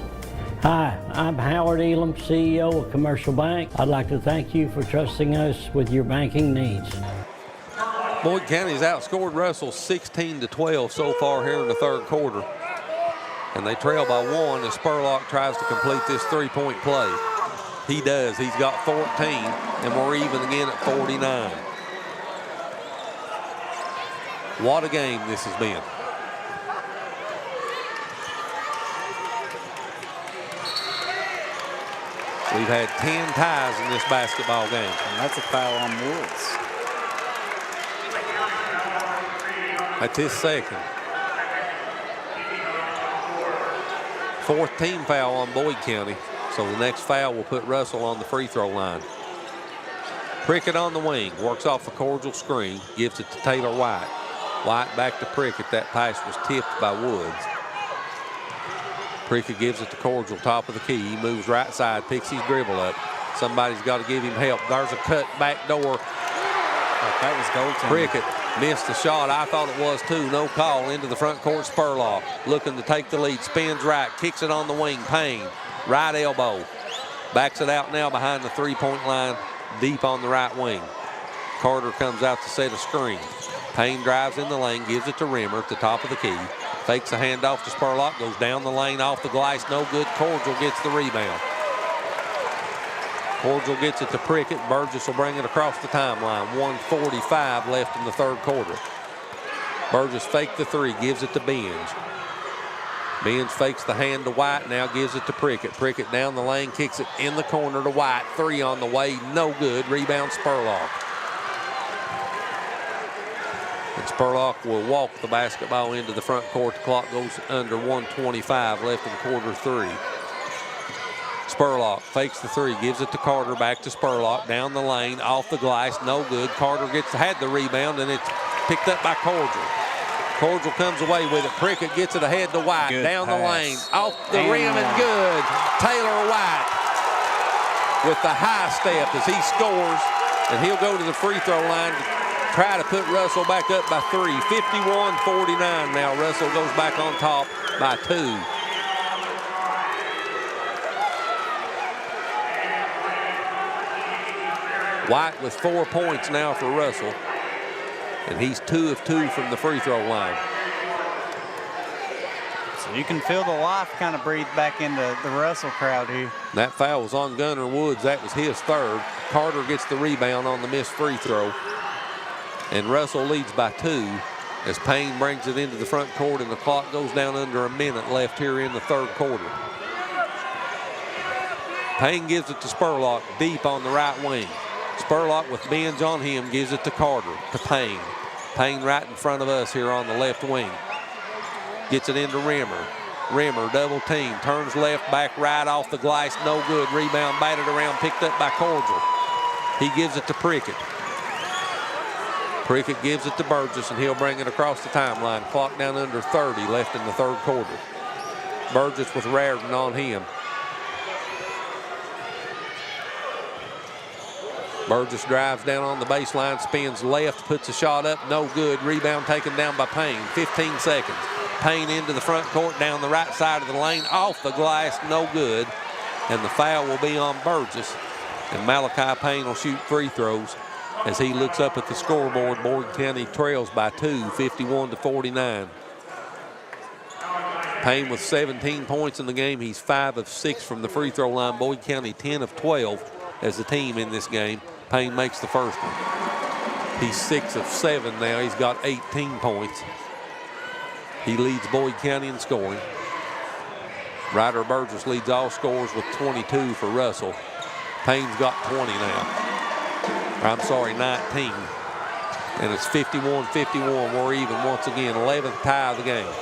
Hi, I'm Howard Elam, CEO of Commercial Bank. I'd like to thank you for trusting us with your banking needs. Boyd County's outscored Russell 16-12 so far here in the third quarter. And they trail by 1 as Spurlock tries to complete this three-point play. He does. He's got 14, and we're even again at 49. What a game this has been. We've had 10 ties in this basketball game. And that's a foul on Woods. That's his second. 4th team foul on Boyd County. So the next foul will put Russell on the free throw line. Prickett on the wing, works off a Cordial screen, gives it to Taylor White. White back to Prickett. That pass was tipped by Woods. Prickett gives it to Cordial, top of the key. He moves right side, picks his dribble up. Somebody's got to give him help. There's a cut back door. That was goaltending. Prickett missed the shot. I thought it was too. No call into the front court. Spurlock looking to take the lead. Spins right, kicks it on the wing. Payne, right elbow. Backs it out now behind the three-point line, deep on the right wing. Carter comes out to set a screen. Payne drives in the lane, gives it to Rimmer at the top of the key. Fakes a handoff to Spurlock, goes down the lane, off the glass, no good. Cordial gets the rebound. Cordial gets it to Prickett. Burgess will bring it across the timeline. 1:45 left in the third quarter. Burgess faked the three, gives it to Benj. Benj fakes the hand to White, now gives it to Prickett. Prickett down the lane, kicks it in the corner to White. 3 on the way, no good. Rebound Spurlock. And Spurlock will walk the basketball into the front court. The clock goes under 1:25 left in quarter 3. Spurlock fakes the 3, gives it to Carter, back to Spurlock, down the lane, off the glass, no good. Carter had the rebound, and it's picked up by Cordial. Cordial comes away with it. Prickett gets it ahead to White, Good down pass. the lane, off the rim, and good. Taylor White with the high step as he scores, and he'll go to the free throw line to try to put Russell back up by 3. 51-49 now. Russell goes back on top by 2. White with 4 points now for Russell, and he's 2 of 2 from the free throw line. So you can feel the life kind of breathe back into the Russell crowd here. That foul was on Gunnar Woods. That was his 3rd. Carter gets the rebound on the missed free throw, and Russell leads by 2 as Payne brings it into the front court, and the clock goes down under a minute left here in the 3rd quarter. Payne gives it to Spurlock deep on the right wing. Spurlock with Benz on him gives it to Carter, to Payne. Payne right in front of us here on the left wing. Gets it into Rimmer. Rimmer double team, turns left, back right off the glass, no good. Rebound batted around, picked up by Cordial. He gives it to Prickett. Prickett gives it to Burgess, and he'll bring it across the timeline. Clock down under 30 left in the 3rd quarter. Burgess with Raritan on him. Burgess drives down on the baseline, spins left, puts a shot up, no good. Rebound taken down by Payne. 15 seconds. Payne into the front court, down the right side of the lane, off the glass, no good. And the foul will be on Burgess. And Malachi Payne will shoot free throws as he looks up at the scoreboard. Boyd County trails by 2, 51-49. Payne with 17 points in the game. He's 5 of 6 from the free throw line. Boyd County 10 of 12 as a team in this game. Payne makes the first one. He's 6 of 7 now. He's got 18 points. He leads Boyd County in scoring. Ryder Burgess leads all scorers with 22 for Russell. Payne's got 20 now. I'm sorry, 19. And it's 51-51. We're even once again. 11th tie of the game.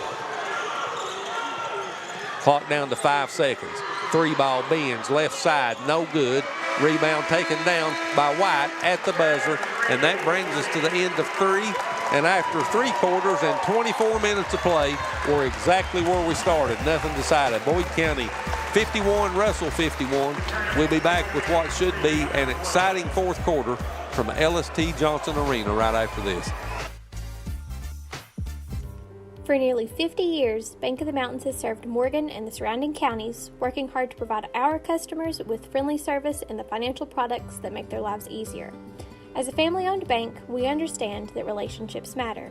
Clock down to 5 seconds. 3-ball bends, left side, no good. Rebound taken down by White at the buzzer, and that brings us to the end of 3. And after 3 quarters and 24 minutes of play, we're exactly where we started. Nothing decided. Boyd County 51, Russell 51. We'll be back with what should be an exciting 4th quarter from LST Johnson Arena right after this. For nearly 50 years, Bank of the Mountains has served Morgan and the surrounding counties, working hard to provide our customers with friendly service and the financial products that make their lives easier. As a family-owned bank, we understand that relationships matter.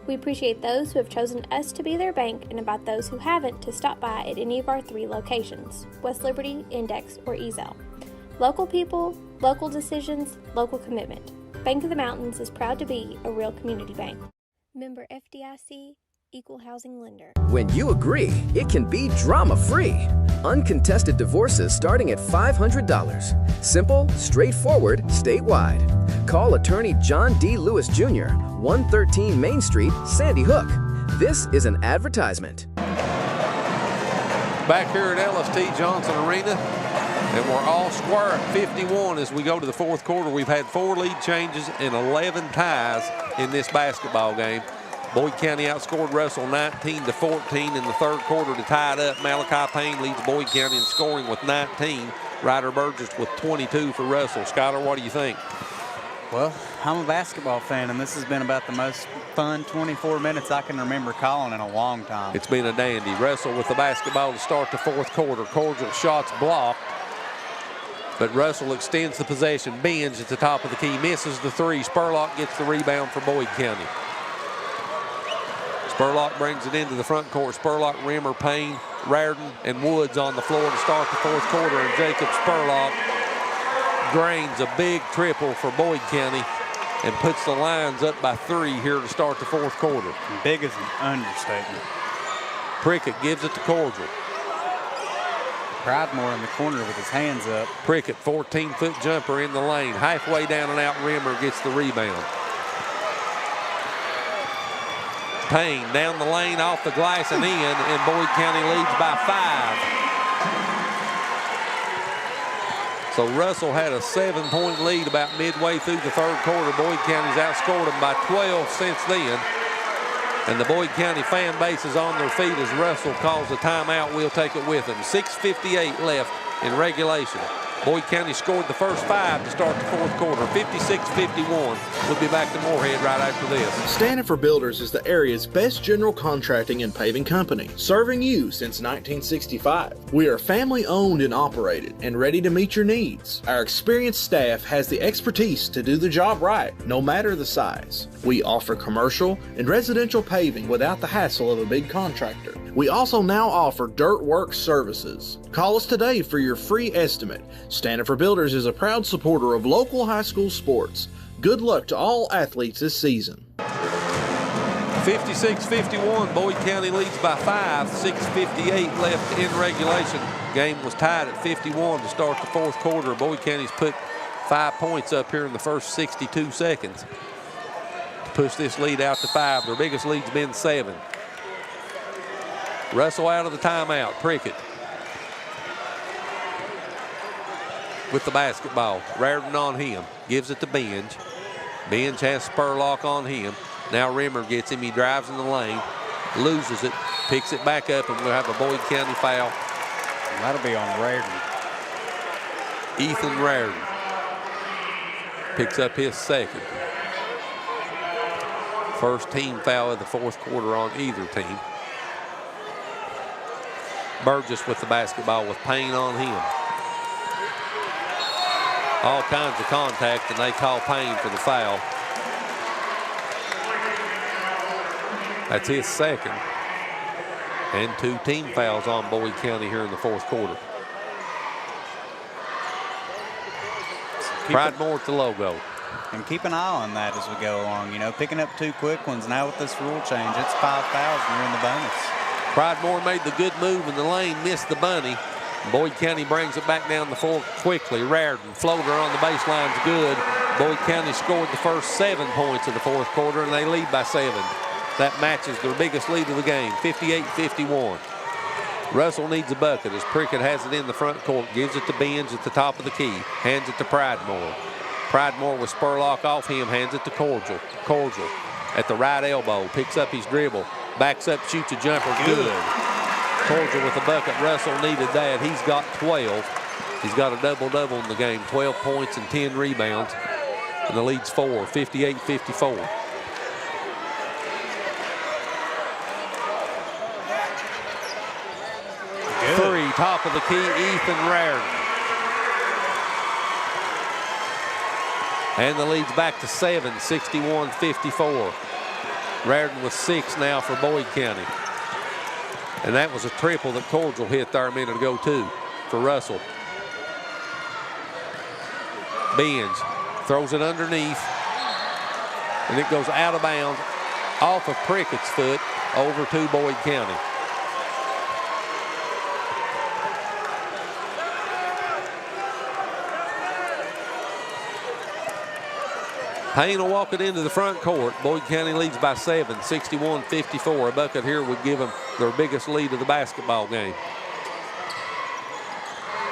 We appreciate those who have chosen us to be their bank and invite those who haven't to stop by at any of our 3 locations, West Liberty, Index, or Ezel. Local people, local decisions, local commitment. Bank of the Mountains is proud to be a real community bank. Member FDIC, Equal Housing Lender. When you agree, it can be drama-free. Uncontested divorces starting at $500. Simple, straightforward, statewide. Call attorney John D. Lewis Jr., 113 Main Street, Sandy Hook. This is an advertisement. Back here at LST Johnson Arena, and we're all square at 51 as we go to the 4th quarter. We've had 4 lead changes and 11 ties in this basketball game. Boyd County outscored Russell 19-14 in the 3rd quarter to tie it up. Malachi Payne leads Boyd County in scoring with 19. Ryder Burgess with 22 for Russell. Skyler, what do you think? Well, I'm a basketball fan, and this has been about the most fun 24 minutes I can remember calling in a long time. It's been a dandy. Russell with the basketball to start the 4th quarter. Cordial shots blocked, but Russell extends the possession. Bends at the top of the key, misses the 3. Spurlock gets the rebound for Boyd County. Spurlock brings it into the front court. Spurlock, Rimmer, Payne, Raritan, and Woods on the floor to start the 4th quarter, and Jacob Spurlock drains a big triple for Boyd County and puts the lines up by 3 here to start the 4th quarter. Big is an understatement. Prickett gives it to Cordial. Pridemore in the corner with his hands up. Prickett, 14-foot jumper in the lane. Halfway down and out, Rimmer gets the rebound. Payne down the lane, off the glass and in, and Boyd County leads by 5. So Russell had a 7-point lead about midway through the third quarter. Boyd County's outscored them by 12 since then. And the Boyd County fan base is on their feet as Russell calls a timeout. We'll take it with them. 6:58 left in regulation. Boyd County scored the first 5 to start the fourth quarter, 56-51. We'll be back to Moorhead right after this. Stanford Builders is the area's best general contracting and paving company, serving you since 1965. We are family owned and operated and ready to meet your needs. Our experienced staff has the expertise to do the job right, no matter the size. We offer commercial and residential paving without the hassle of a big contractor. We also now offer dirt work services. Call us today for your free estimate. Stanford Builders is a proud supporter of local high school sports. Good luck to all athletes this season. 56-51, Boyd County leads by 5, 6:58 left in regulation. Game was tied at 51 to start the fourth quarter. Boyd County's put 5 points up here in the first 62 seconds to push this lead out to 5. Their biggest lead's been 7. Russell out of the timeout. Prickett with the basketball. Raritan on him. Gives it to Benj. Benj has Spurlock on him. Now Rimmer gets him. He drives in the lane. Loses it. Picks it back up, and we'll have a Boyd County foul. That'll be on Raritan. Ethan Raritan picks up his second. First team foul of the fourth quarter on either team. Burgess with the basketball with Payne on him. All kinds of contact, and they call Payne for the foul. That's his second. And 2 team fouls on Boyd County here in the fourth quarter. Pridemore at the logo. And keep an eye on that as we go along. You know, picking up 2 quick ones. Now with this rule change, it's 5 fouls and you're in the bonus. Pridemore made the good move in the lane, missed the bunny. Boyd County brings it back down the floor quickly. Raritan, floater on the baseline's good. Boyd County scored the first 7 points of the fourth quarter, and they lead by 7. That matches their biggest lead of the game, 58-51. Russell needs a bucket as Prickett has it in the front court, gives it to Benj at the top of the key, hands it to Pridemore. Pridemore with Spurlock off him, hands it to Cordial. Cordial at the right elbow, picks up his dribble, backs up, shoots a jumper, good. Cordial with the bucket. Russell needed that. He's got 12. He's got a double-double in the game, 12 points and 10 rebounds. And the lead's 4, 58-54. Three, top of the key, Ethan Raritan. And the lead's back to 7, 61-54. Raritan with 6 now for Boyd County. And that was a triple that Cordial hit there a minute ago, too, for Russell. Benj throws it underneath, and it goes out of bounds off of Prickett's foot over to Boyd County. Payne will walk it into the front court. Boyd County leads by 7, 61-54. A bucket here would give them their biggest lead of the basketball game.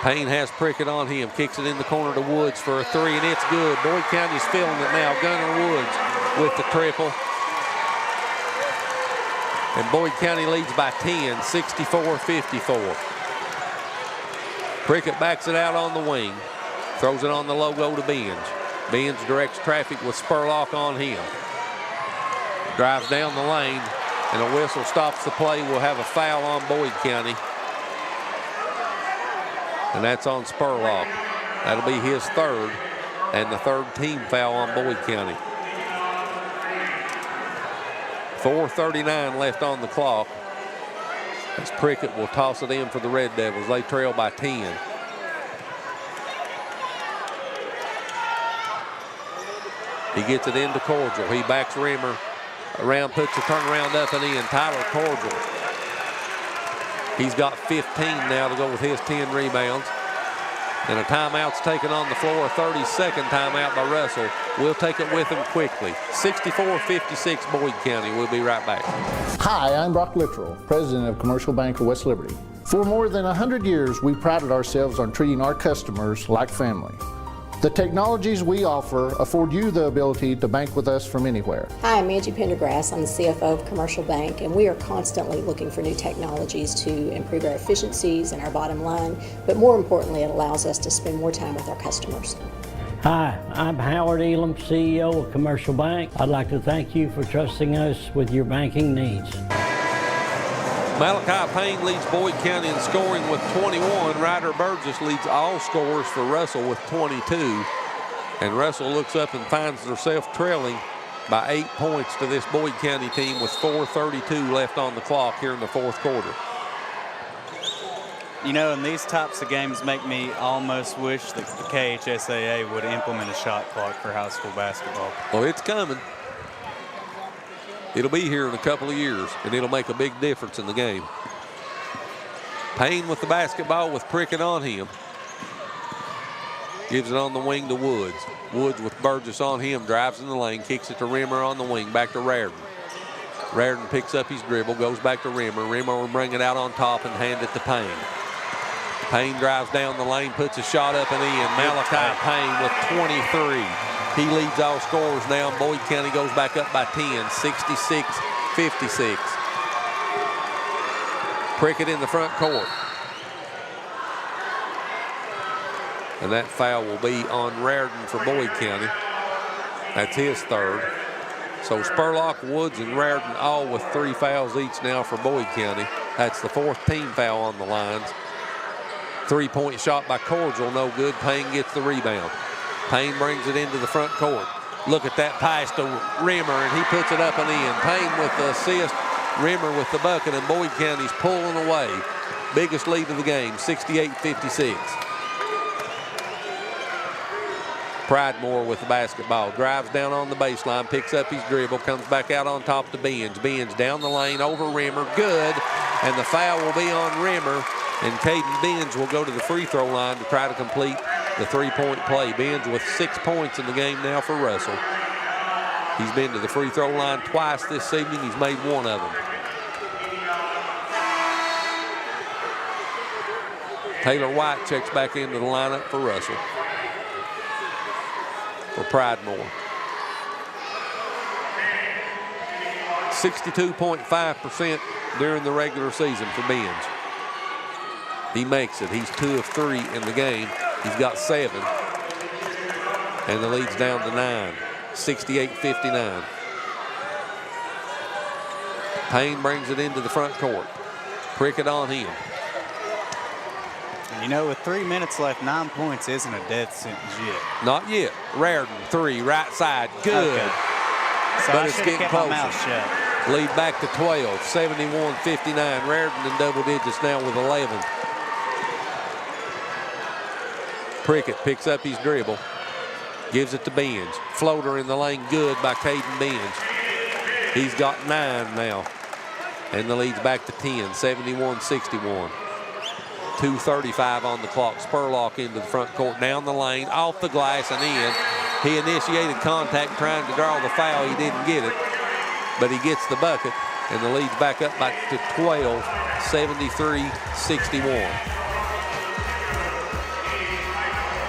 Payne has Prickett on him, kicks it in the corner to Woods for a 3, and it's good. Boyd County's feeling it now. Gunnar Woods with the triple. And Boyd County leads by 10, 64-54. Prickett backs it out on the wing, throws it on the logo to Benj. Benj directs traffic with Spurlock on him. Drives down the lane, and a whistle stops the play. We'll have a foul on Boyd County. And that's on Spurlock. That'll be his 3rd, and the 3rd team foul on Boyd County. 4:39 left on the clock as Prickett will toss it in for the Red Devils. They trail by 10. He gets it into Cordial. He backs Rimmer around, puts the turnaround up and in. Tyler Cordial. He's got 15 now to go with his 10 rebounds. And a timeout's taken on the floor, a 30-second timeout by Russell. We'll take it with them quickly. 64-56 Boyd County. We'll be right back. Hi, I'm Brock Littrell, President of Commercial Bank of West Liberty. For more than 100 years, we prided ourselves on treating our customers like family. The technologies we offer afford you the ability to bank with us from anywhere. Hi, I'm Angie Pendergrass. I'm the CFO of Commercial Bank, and we are constantly looking for new technologies to improve our efficiencies and our bottom line, but more importantly, it allows us to spend more time with our customers. Hi, I'm Howard Elam, CEO of Commercial Bank. I'd like to thank you for trusting us with your banking needs. Malachi Payne leads Boyd County in scoring with 21. Ryder Burgess leads all scorers for Russell with 22. And Russell looks up and finds herself trailing by 8 points to this Boyd County team with 4:32 left on the clock here in the fourth quarter. You know, and these types of games make me almost wish that the KHSAA would implement a shot clock for high school basketball. Well, it's coming. It'll be here in a couple of years, and it'll make a big difference in the game. Payne with the basketball with Prickett on him. Gives it on the wing to Woods. Woods with Burgess on him, drives in the lane, kicks it to Rimmer on the wing, back to Raridan. Raridan picks up his dribble, goes back to Rimmer. Rimmer will bring it out on top and hand it to Payne. Payne drives down the lane, puts a shot up and in. Malachi Payne with 23. He leads all scorers now. Boyd County goes back up by 10, 66-56. Prickett in the front court. And that foul will be on Raridan for Boyd County. That's his third. So Spurlock, Woods, and Raridan all with 3 fouls each now for Boyd County. That's the 4th team foul on the lines. 3-point shot by Cordial, no good. Payne gets the rebound. Payne brings it into the front court. Look at that pass to Rimmer, and he puts it up and in. Payne with the assist, Rimmer with the bucket, and Boyd County's pulling away. Biggest lead of the game, 68-56. Pridemore with the basketball. Drives down on the baseline, picks up his dribble, comes back out on top to Benz. Benz down the lane over Rimmer, good. And the foul will be on Rimmer, and Caden Benz will go to the free throw line to try to complete the 3-point play. Benz with 6 points in the game now for Russell. He's been to the free throw line twice this evening. He's made 1 of them. Taylor White checks back into the lineup for Russell. For Pridemore. 62.5% during the regular season for Benz. He makes it. He's 2 of 3 in the game. He's got 7. And the lead's down to 9. 68-59. Payne brings it into the front court. Prickett on him. And you know, with 3 minutes left, 9 points isn't a death sentence yet. Not yet. Raridan, 3, right side, good. Okay. So but I it's should getting have kept closer. my mouth shut. Lead back to 12, 71-59. Raridan in double digits now with 11. Prickett picks up his dribble, gives it to Benz. Floater in the lane, good by Caden Benz. He's got 9 now. And the lead's back to 10, 71-61. 2:35 on the clock. Spurlock into the front court, down the lane, off the glass and in. He initiated contact trying to draw the foul. He didn't get it, but he gets the bucket, and the lead's back up to 12, 73-61.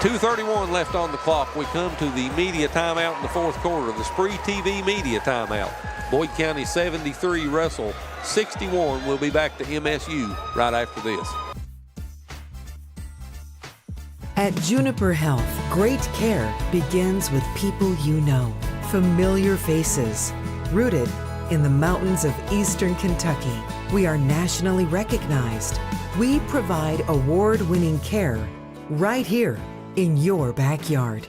2:31 left on the clock. We come to the media timeout in the fourth quarter, the SpreeTV media timeout. Boyd County 73, Russell 61. We'll be back to MSU right after this. At Juniper Health, great care begins with people you know, familiar faces. Rooted in the mountains of eastern Kentucky, we are nationally recognized. We provide award-winning care right here in your backyard.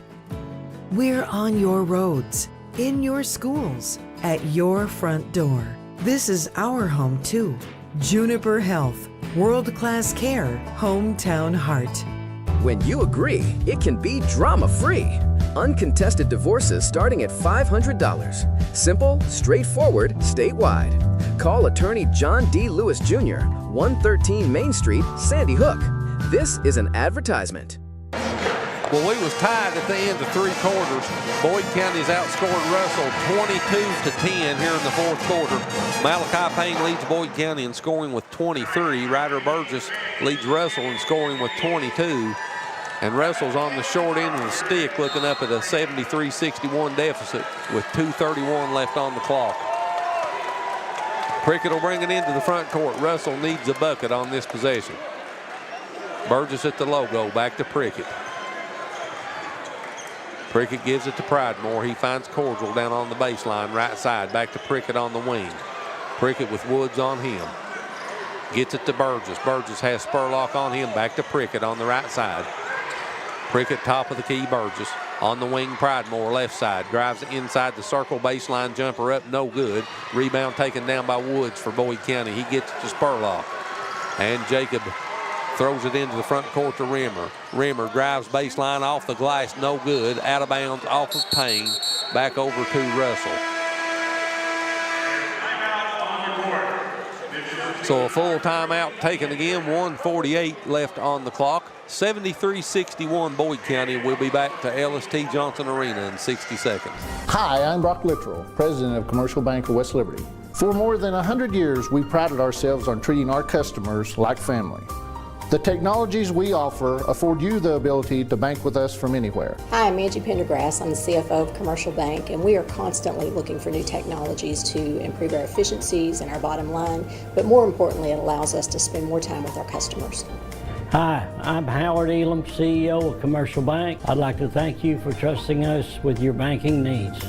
We're on your roads, in your schools, at your front door. This is our home too. Juniper Health, world-class care, hometown heart. When you agree, it can be drama-free. Uncontested divorces starting at $500. Simple, straightforward, statewide. Call attorney John D. Lewis Jr., 113 Main Street, Sandy Hook. This is an advertisement. Well, we was tied at the end of 3 quarters. Boyd County's outscored Russell 22-10 here in the 4th quarter. Malachi Payne leads Boyd County in scoring with 23. Ryder Burgess leads Russell in scoring with 22. And Russell's on the short end of the stick, looking up at a 73-61 deficit with 2:31 left on the clock. Prickett will bring it into the front court. Russell needs a bucket on this possession. Burgess at the logo, back to Prickett. Prickett gives it to Pridemore. He finds Cordial down on the baseline, right side. Back to Prickett on the wing. Prickett with Woods on him. Gets it to Burgess. Burgess has Spurlock on him. Back to Prickett on the right side. Prickett top of the key. Burgess on the wing. Pridemore left side. Drives inside the circle. Baseline jumper up. No good. Rebound taken down by Woods for Boyd County. He gets it to Spurlock. And Jacob throws it into the front court to Rimmer. Rimmer drives baseline off the glass, no good. Out of bounds off of Payne. Back over to Russell. So a full timeout taken again. 1:48 left on the clock. 73-61 Boyd County. We'll be back to Ellis T. Johnson Arena in 60 seconds. Hi, I'm Brock Littrell, President of Commercial Bank of West Liberty. For more than 100 years, we prided ourselves on treating our customers like family. The technologies we offer afford you the ability to bank with us from anywhere. Hi, I'm Angie Pendergrass. I'm the CFO of Commercial Bank, and we are constantly looking for new technologies to improve our efficiencies and our bottom line, but more importantly, it allows us to spend more time with our customers. Hi, I'm Howard Elam, CEO of Commercial Bank. I'd like to thank you for trusting us with your banking needs.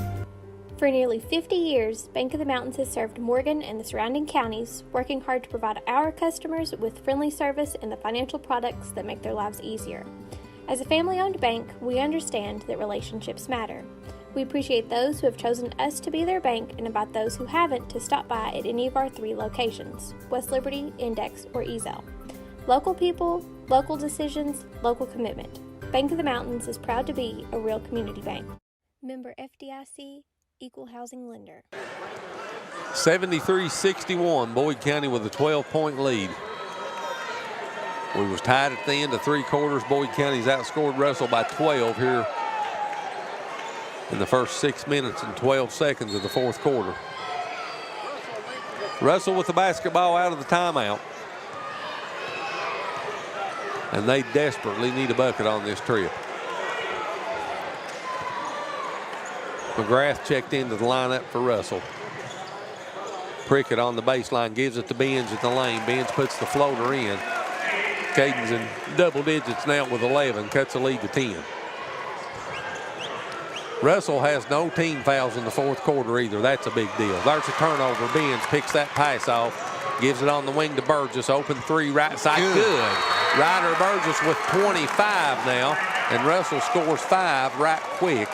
For nearly 50 years, Bank of the Mountains has served Morgan and the surrounding counties, working hard to provide our customers with friendly service and the financial products that make their lives easier. As a family-owned bank, we understand that relationships matter. We appreciate those who have chosen us to be their bank and invite those who haven't to stop by at any of our 3 locations, West Liberty, Index, or Ezel. Local people, local decisions, local commitment. Bank of the Mountains is proud to be a real community bank. Member FDIC, Equal Housing Lender. 73-61, Boyd County with a 12-point lead. We was tied at the end of 3 quarters. Boyd County's outscored Russell by 12 here in the first 6 minutes and 12 seconds of the 4th quarter. Russell with the basketball out of the timeout. And they desperately need a bucket on this trip. McGrath checked into the lineup for Russell. Prickett on the baseline gives it to Benz at the lane. Benz puts the floater in. Caden's in double digits now with 11, cuts the lead to 10. Russell has no team fouls in the 4th quarter either. That's a big deal. There's a turnover. Benz picks that pass off, gives it on the wing to Burgess. Open 3 right side. Good. Ryder Burgess with 25 now, and Russell scores 5 right quick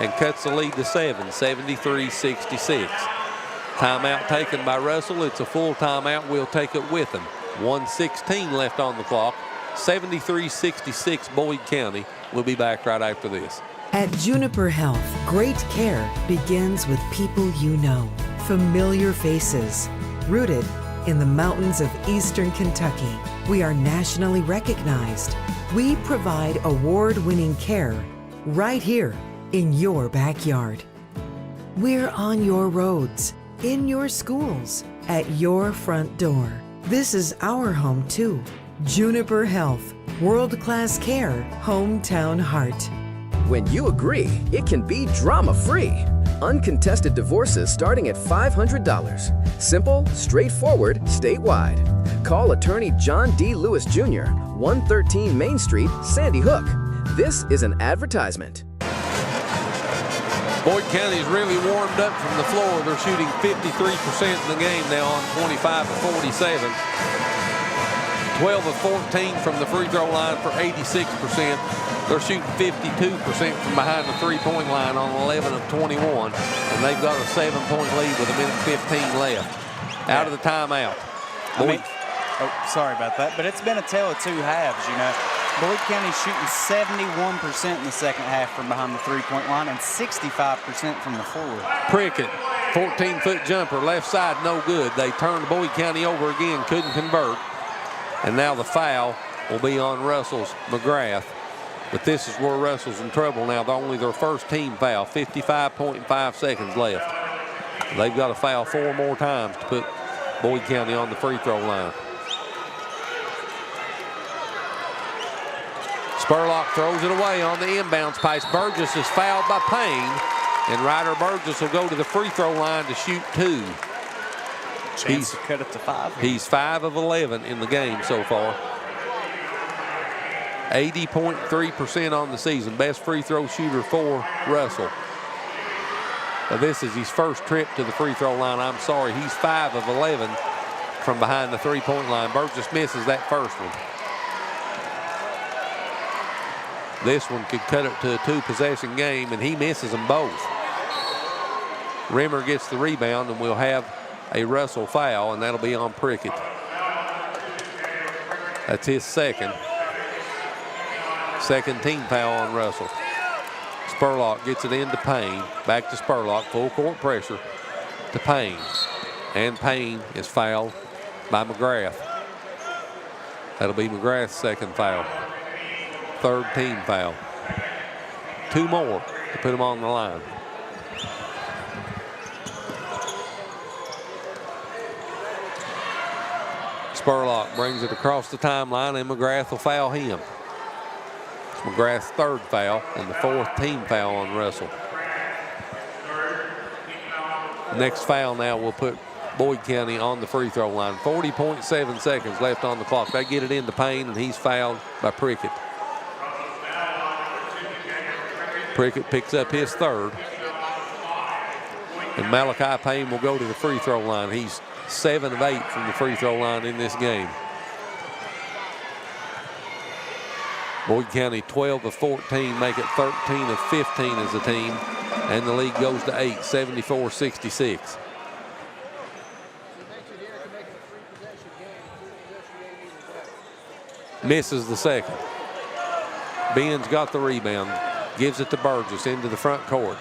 and cuts the lead to 7, 73-66. Timeout taken by Russell. It's a full timeout. We'll take it with him. 1:16 left on the clock. 73-66 Boyd County. We'll be back right after this. At Juniper Health, great care begins with people you know. Familiar faces, rooted in the mountains of eastern Kentucky. We are nationally recognized. We provide award-winning care right here in your backyard. We're on your roads, in your schools, at your front door. This is our home too. Juniper Health, world-class care, hometown heart. When you agree, it can be drama-free. Uncontested divorces starting at $500. Simple, straightforward, statewide. Call attorney John D. Lewis Jr., 113 Main Street, Sandy Hook. This is an advertisement. Boyd County's really warmed up from the floor. They're shooting 53% in the game now on 25 of 47. 12 of 14 from the free throw line for 86%. They're shooting 52% from behind the three-point line on 11 of 21. And they've got a 7-point lead with 1:15 left. Out of the timeout. Sorry about that, but it's been a tale of 2 halves, you know. Boyd County shooting 71% in the second half from behind the three-point line and 65% from the floor. Prickett, 14-foot jumper, left side, no good. They turned Boyd County over again, couldn't convert. And now the foul will be on Russell's McGrath. But this is where Russell's in trouble now. They're only their first team foul, 55.5 seconds left. They've got to foul 4 more times to put Boyd County on the free throw line. Spurlock throws it away on the inbounds pass. Burgess is fouled by Payne, and Ryder Burgess will go to the free throw line to shoot 2. Chance to cut it to 5. He's 5 of 11 in the game so far. 80.3% on the season. Best free throw shooter for Russell. Now this is his first trip to the free throw line. I'm sorry, he's 5 of 11 from behind the three-point line. Burgess misses that first one. This one could cut it to a 2-possession game, and he misses them both. Rimmer gets the rebound, and we'll have a Russell foul, and that'll be on Prickett. That's his second. Second team foul on Russell. Spurlock gets it into Payne. Back to Spurlock. Full court pressure to Payne. And Payne is fouled by McGrath. That'll be McGrath's second foul. Third team foul. 2 more to put him on the line. Spurlock brings it across the timeline, and McGrath will foul him. It's McGrath's third foul and the 4th team foul on Russell. Next foul now will put Boyd County on the free throw line. 40.7 seconds left on the clock. They get it into Payne, and he's fouled by Prickett. Prickett picks up his third. And Malachi Payne will go to the free throw line. He's 7 of 8 from the free throw line in this game. Boyd County 12 of 14, make it 13 of 15 as a team, and the lead goes to 8, 74-66. Misses the second. Ben's got the rebound, gives it to Burgess into the front court.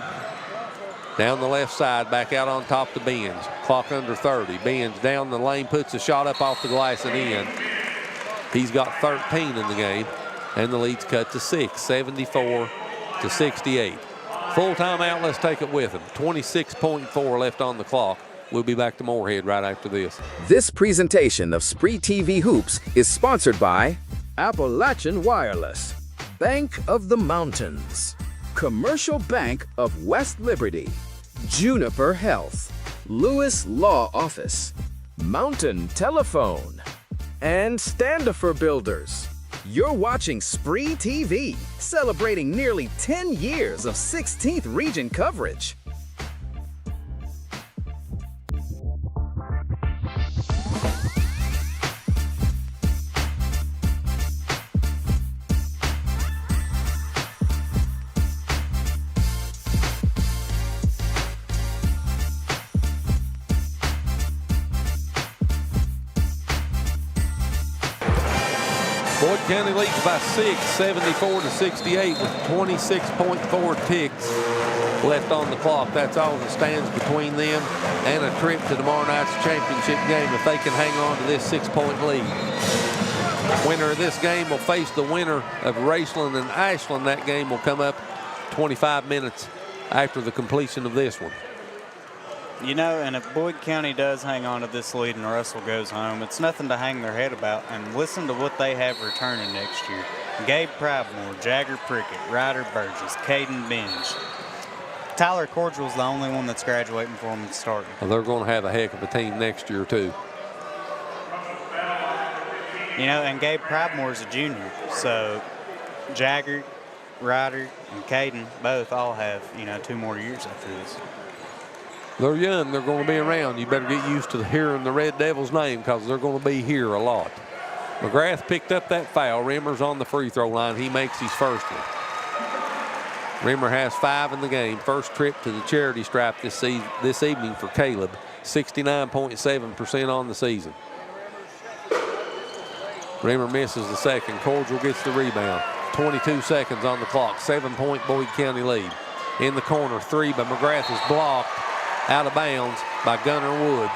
Down the left side, back out on top to Benz. Clock under 30. Benz down the lane, puts a shot up off the glass and in. He's got 13 in the game, and the lead's cut to 6, 74-68. Full timeout, let's take it with him. 26.4 left on the clock. We'll be back to Moorhead right after this. This presentation of SpreeTV Hoops is sponsored by Appalachian Wireless, Bank of the Mountains, Commercial Bank of West Liberty, Juniper Health, Lewis Law Office, Mountain Telephone, and Standifer Builders. You're watching SpreeTV, celebrating nearly 10 years of 16th region coverage. Boyd County leads by 6, 74-68 with 26.4 ticks left on the clock. That's all that stands between them and a trip to tomorrow night's championship game if they can hang on to this 6-point lead. Winner of this game will face the winner of Raceland and Ashland. That game will come up 25 minutes after the completion of this one. You know, and if Boyd County does hang on to this lead and Russell goes home, it's nothing to hang their head about. And listen to what they have returning next year. Gabe Pridemore, Jagger Prickett, Ryder Burgess, Caden Binge. Tyler Cordial's the only one that's graduating for them and starting. Well, they're going to have a heck of a team next year, too. You know, and Gabe Pridemore's a junior. So Jagger, Ryder, and Caden both all have, 2 more years after this. They're young. They're going to be around. You better get used to hearing the Red Devils' name because they're going to be here a lot. McGrath picked up that foul. Rimmer's on the free throw line. He makes his first one. Rimmer has 5 in the game. First trip to the charity stripe this evening for Caleb. 69.7% on the season. Rimmer misses the second. Cordial gets the rebound. 22 seconds on the clock. 7-point Boyd County lead. In the corner, 3 by McGrath is blocked. Out of bounds by Gunnar Woods.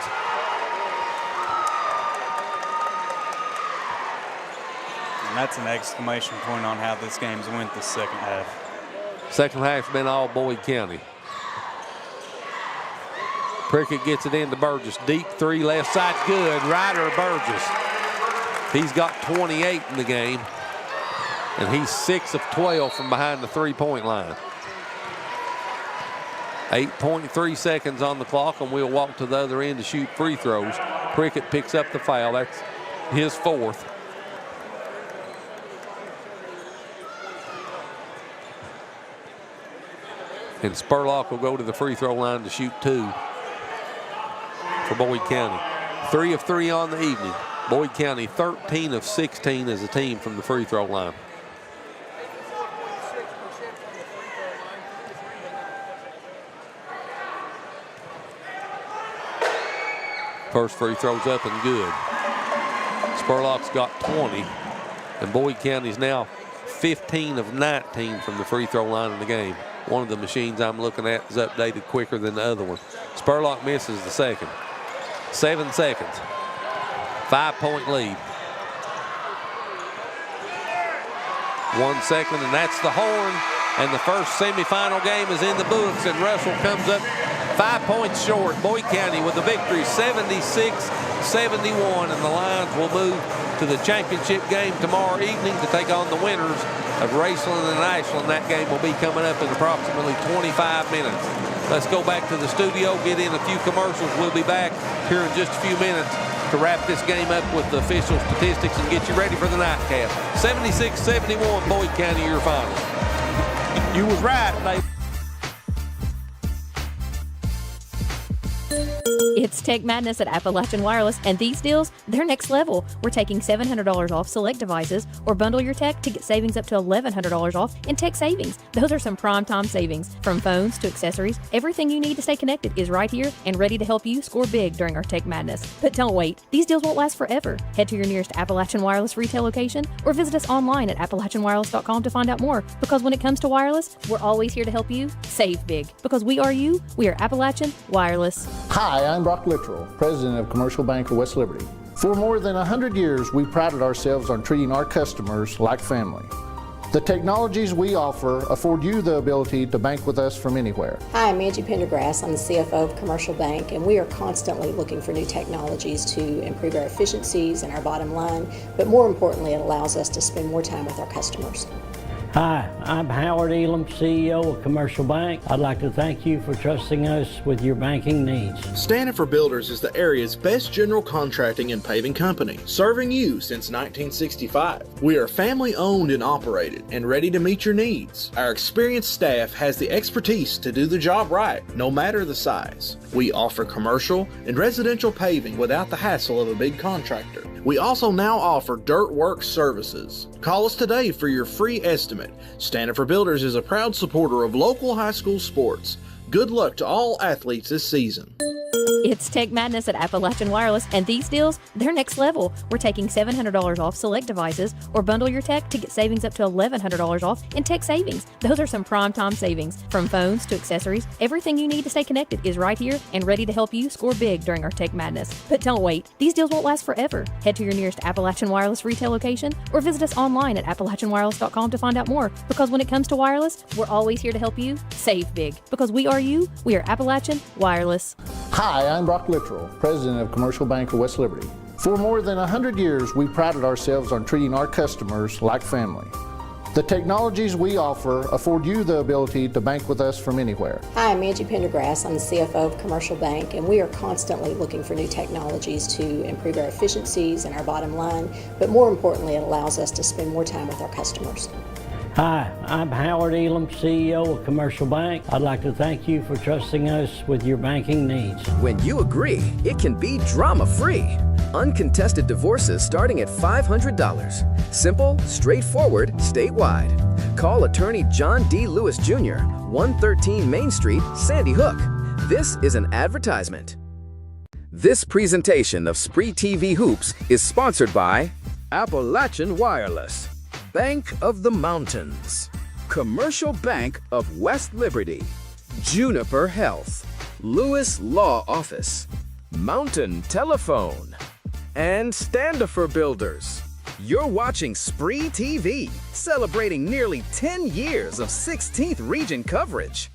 and that's an exclamation point on how this game's went this second half. Second half's been all Boyd County. Prickett gets it into Burgess. Deep three, left side, good. Ryder Burgess. He's got 28 in the game, and he's 6 of 12 from behind the three-point line. 8.3 seconds on the clock, and we'll walk to the other end to shoot free throws. Prickett picks up the foul. That's his 4th. And Spurlock will go to the free throw line to shoot 2 for Boyd County. 3 of 3 on the evening. Boyd County 13 of 16 as a team from the free throw line. First free throw's up and good. Spurlock's got 20, and Boyd County's now 15 of 19 from the free throw line in the game. One of the machines I'm looking at is updated quicker than the other one. Spurlock misses the second. 7 seconds. 5-point lead. 1 second, and that's the horn. And the first semifinal game is in the books, and Russell comes up 5 points short. Boyd County with the victory, 76-71, and the Lions will move to the championship game tomorrow evening to take on the winners of Raceland and Ashland. That game will be coming up in approximately 25 minutes. Let's go back to the studio, get in a few commercials. We'll be back here in just a few minutes to wrap this game up with the official statistics and get you ready for the nightcap. 76-71, Boyd County, your final. You was right, Dave. It's Tech Madness at Appalachian Wireless, and these deals, they're next level. We're taking $700 off select devices, or bundle your tech to get savings up to $1,100 off in tech savings. Those are some prime time savings. From phones to accessories, everything you need to stay connected is right here and ready to help you score big during our Tech Madness. But don't wait. These deals won't last forever. Head to your nearest Appalachian Wireless retail location or visit us online at AppalachianWireless.com to find out more. Because when it comes to wireless, we're always here to help you save big. Because we are you, we are Appalachian Wireless. Hi, I'm Brock Littrell, President of Commercial Bank of West Liberty. For more than 100 years, we prided ourselves on treating our customers like family. The technologies we offer afford you the ability to bank with us from anywhere. Hi, I'm Angie Pendergrass. I'm the CFO of Commercial Bank, and we are constantly looking for new technologies to improve our efficiencies and our bottom line, but more importantly, it allows us to spend more time with our customers. Hi, I'm Howard Elam, CEO of Commercial Bank. I'd like to thank you for trusting us with your banking needs. Standifer Builders is the area's best general contracting and paving company, serving you since 1965. We are family owned and operated and ready to meet your needs. Our experienced staff has the expertise to do the job right, no matter the size. We offer commercial and residential paving without the hassle of a big contractor. We also now offer dirt work services. Call us today for your free estimate. Standifer Builders is a proud supporter of local high school sports. Good luck to all athletes this season. It's Tech Madness at Appalachian Wireless, and these deals, they're next level. We're taking $700 off select devices, or bundle your tech to get savings up to $1,100 off in tech savings. Those are some prime time savings. From phones to accessories, everything you need to stay connected is right here and ready to help you score big during our Tech Madness. But don't wait. These deals won't last forever. Head to your nearest Appalachian Wireless retail location or visit us online at AppalachianWireless.com to find out more. Because when it comes to wireless, we're always here to help you save big. Because we are you, we are Appalachian Wireless. Hi, I'm Brock Littrell, President of Commercial Bank of West Liberty. For more than 100 years, we prided ourselves on treating our customers like family. The technologies we offer afford you the ability to bank with us from anywhere. Hi, I'm Angie Pendergrass. I'm the CFO of Commercial Bank, and we are constantly looking for new technologies to improve our efficiencies and our bottom line, but more importantly, it allows us to spend more time with our customers. Hi, I'm Howard Elam, CEO of Commercial Bank. I'd like to thank you for trusting us with your banking needs. When you agree, it can be drama-free. Uncontested divorces starting at $500. Simple, straightforward, statewide. Call attorney John D. Lewis Jr., 113 Main Street, Sandy Hook. This is an advertisement. This presentation of SpreeTV Hoops is sponsored by Appalachian Wireless, Bank of the Mountains, Commercial Bank of West Liberty, Juniper Health, Lewis Law Office, Mountain Telephone, and Standifer Builders. You're watching SpreeTV, celebrating nearly 10 years of 16th region coverage.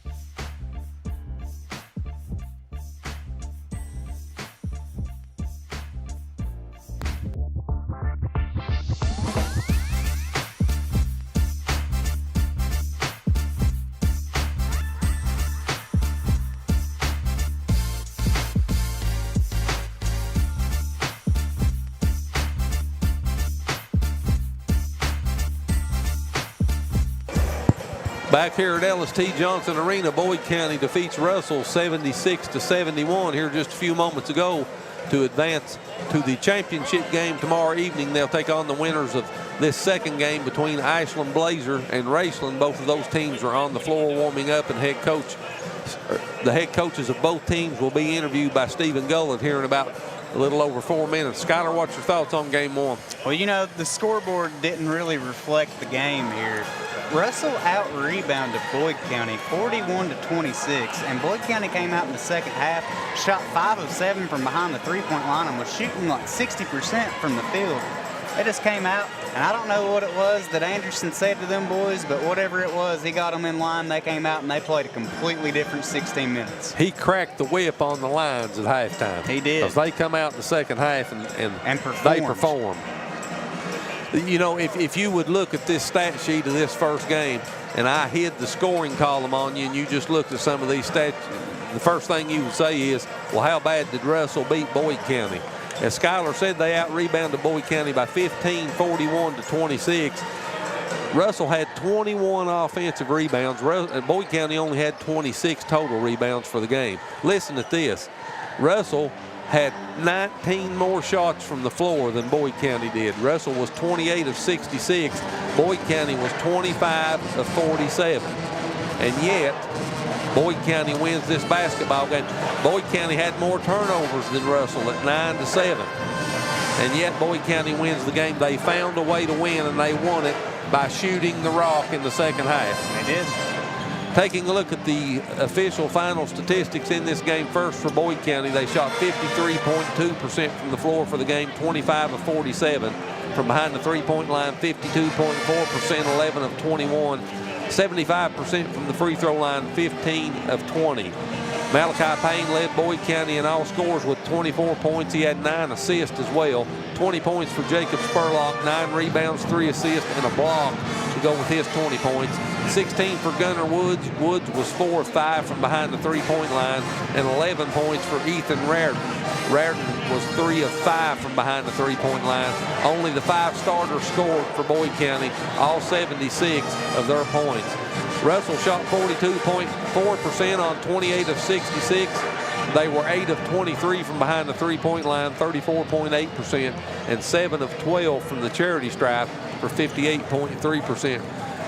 Back here at Ellis T. Johnson Arena, Boyd County defeats Russell 76-71 here just a few moments ago to advance to the championship game tomorrow evening. They'll take on the winners of this second game between Ashland Blazer and Raceland. Both of those teams are on the floor warming up, and the head coaches of both teams will be interviewed by Stephen Gullett here in about a little over 4 minutes. Skylar, what's your thoughts on game one? Well, you know, the scoreboard didn't really reflect the game here. Russell out-rebounded Boyd County 41-26, and Boyd County came out in the second half, shot 5 of 7 from behind the three-point line, and was shooting like 60% from the field. They just came out, and I don't know what it was that Anderson said to them boys, but whatever it was, he got them in line. They came out, and they played a completely different 16 minutes. He cracked the whip on the lines at halftime. He did. Because they come out in the second half and they performed. You know, if you would look at this stat sheet of this first game, and I hid the scoring column on you, and you just looked at some of these stats, the first thing you would say is, well, how bad did Russell beat Boyd County? As Skylar said, they out-rebounded Boyd County by 15, 41-26. Russell had 21 offensive rebounds. Boyd County only had 26 total rebounds for the game. Listen to this. Russell had 19 more shots from the floor than Boyd County did. Russell was 28 of 66. Boyd County was 25 of 47. And yet, Boyd County wins this basketball game. Boyd County had more turnovers than Russell at 9-7. And yet, Boyd County wins the game. They found a way to win, and they won it by shooting the rock in the second half. They did. Taking a look at the official final statistics in this game first for Boyd County, they shot 53.2% from the floor for the game, 25 of 47. From behind the three-point line, 52.4%, 11 of 21. 75% from the free throw line, 15 of 20. Malachi Payne led Boyd County in all scores with 24 points. He had 9 assists as well. 20 points for Jacob Spurlock, 9 rebounds, 3 assists, and a block to go with his 20 points. 16 for Gunnar Woods. Woods was 4 of 5 from behind the three-point line, and 11 points for Ethan Raritan. Raritan was 3 of 5 from behind the three-point line. Only the 5 starters scored for Boyd County, all 76 of their points. Russell shot 42.4% on 28 of 66. They were 8 of 23 from behind the three-point line, 34.8%, and 7 of 12 from the charity stripe for 58.3%.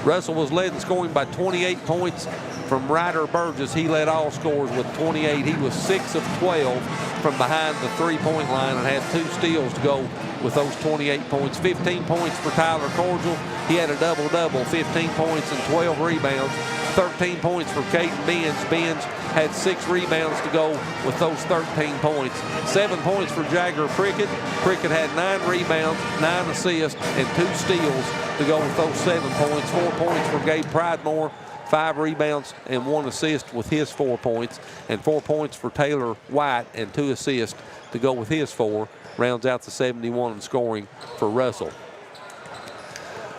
Russell was led in scoring by 28 points from Ryder Burgess. He led all scorers with 28. He was 6 of 12 from behind the three-point line and had 2 steals to go with those 28 points. 15 points for Tyler Cordial. He had a double-double, 15 points and 12 rebounds. 13 points for Caden Benz. Benz had 6 rebounds to go with those 13 points. 7 points for Jagger Prickett. Prickett had 9 rebounds, 9 assists, and 2 steals to go with those 7 points. 4 points for Gabe Pridemore, 5 rebounds and 1 assist with his 4 points, and 4 points for Taylor White and 2 assists to go with his 4. Rounds out the 71 in scoring for Russell.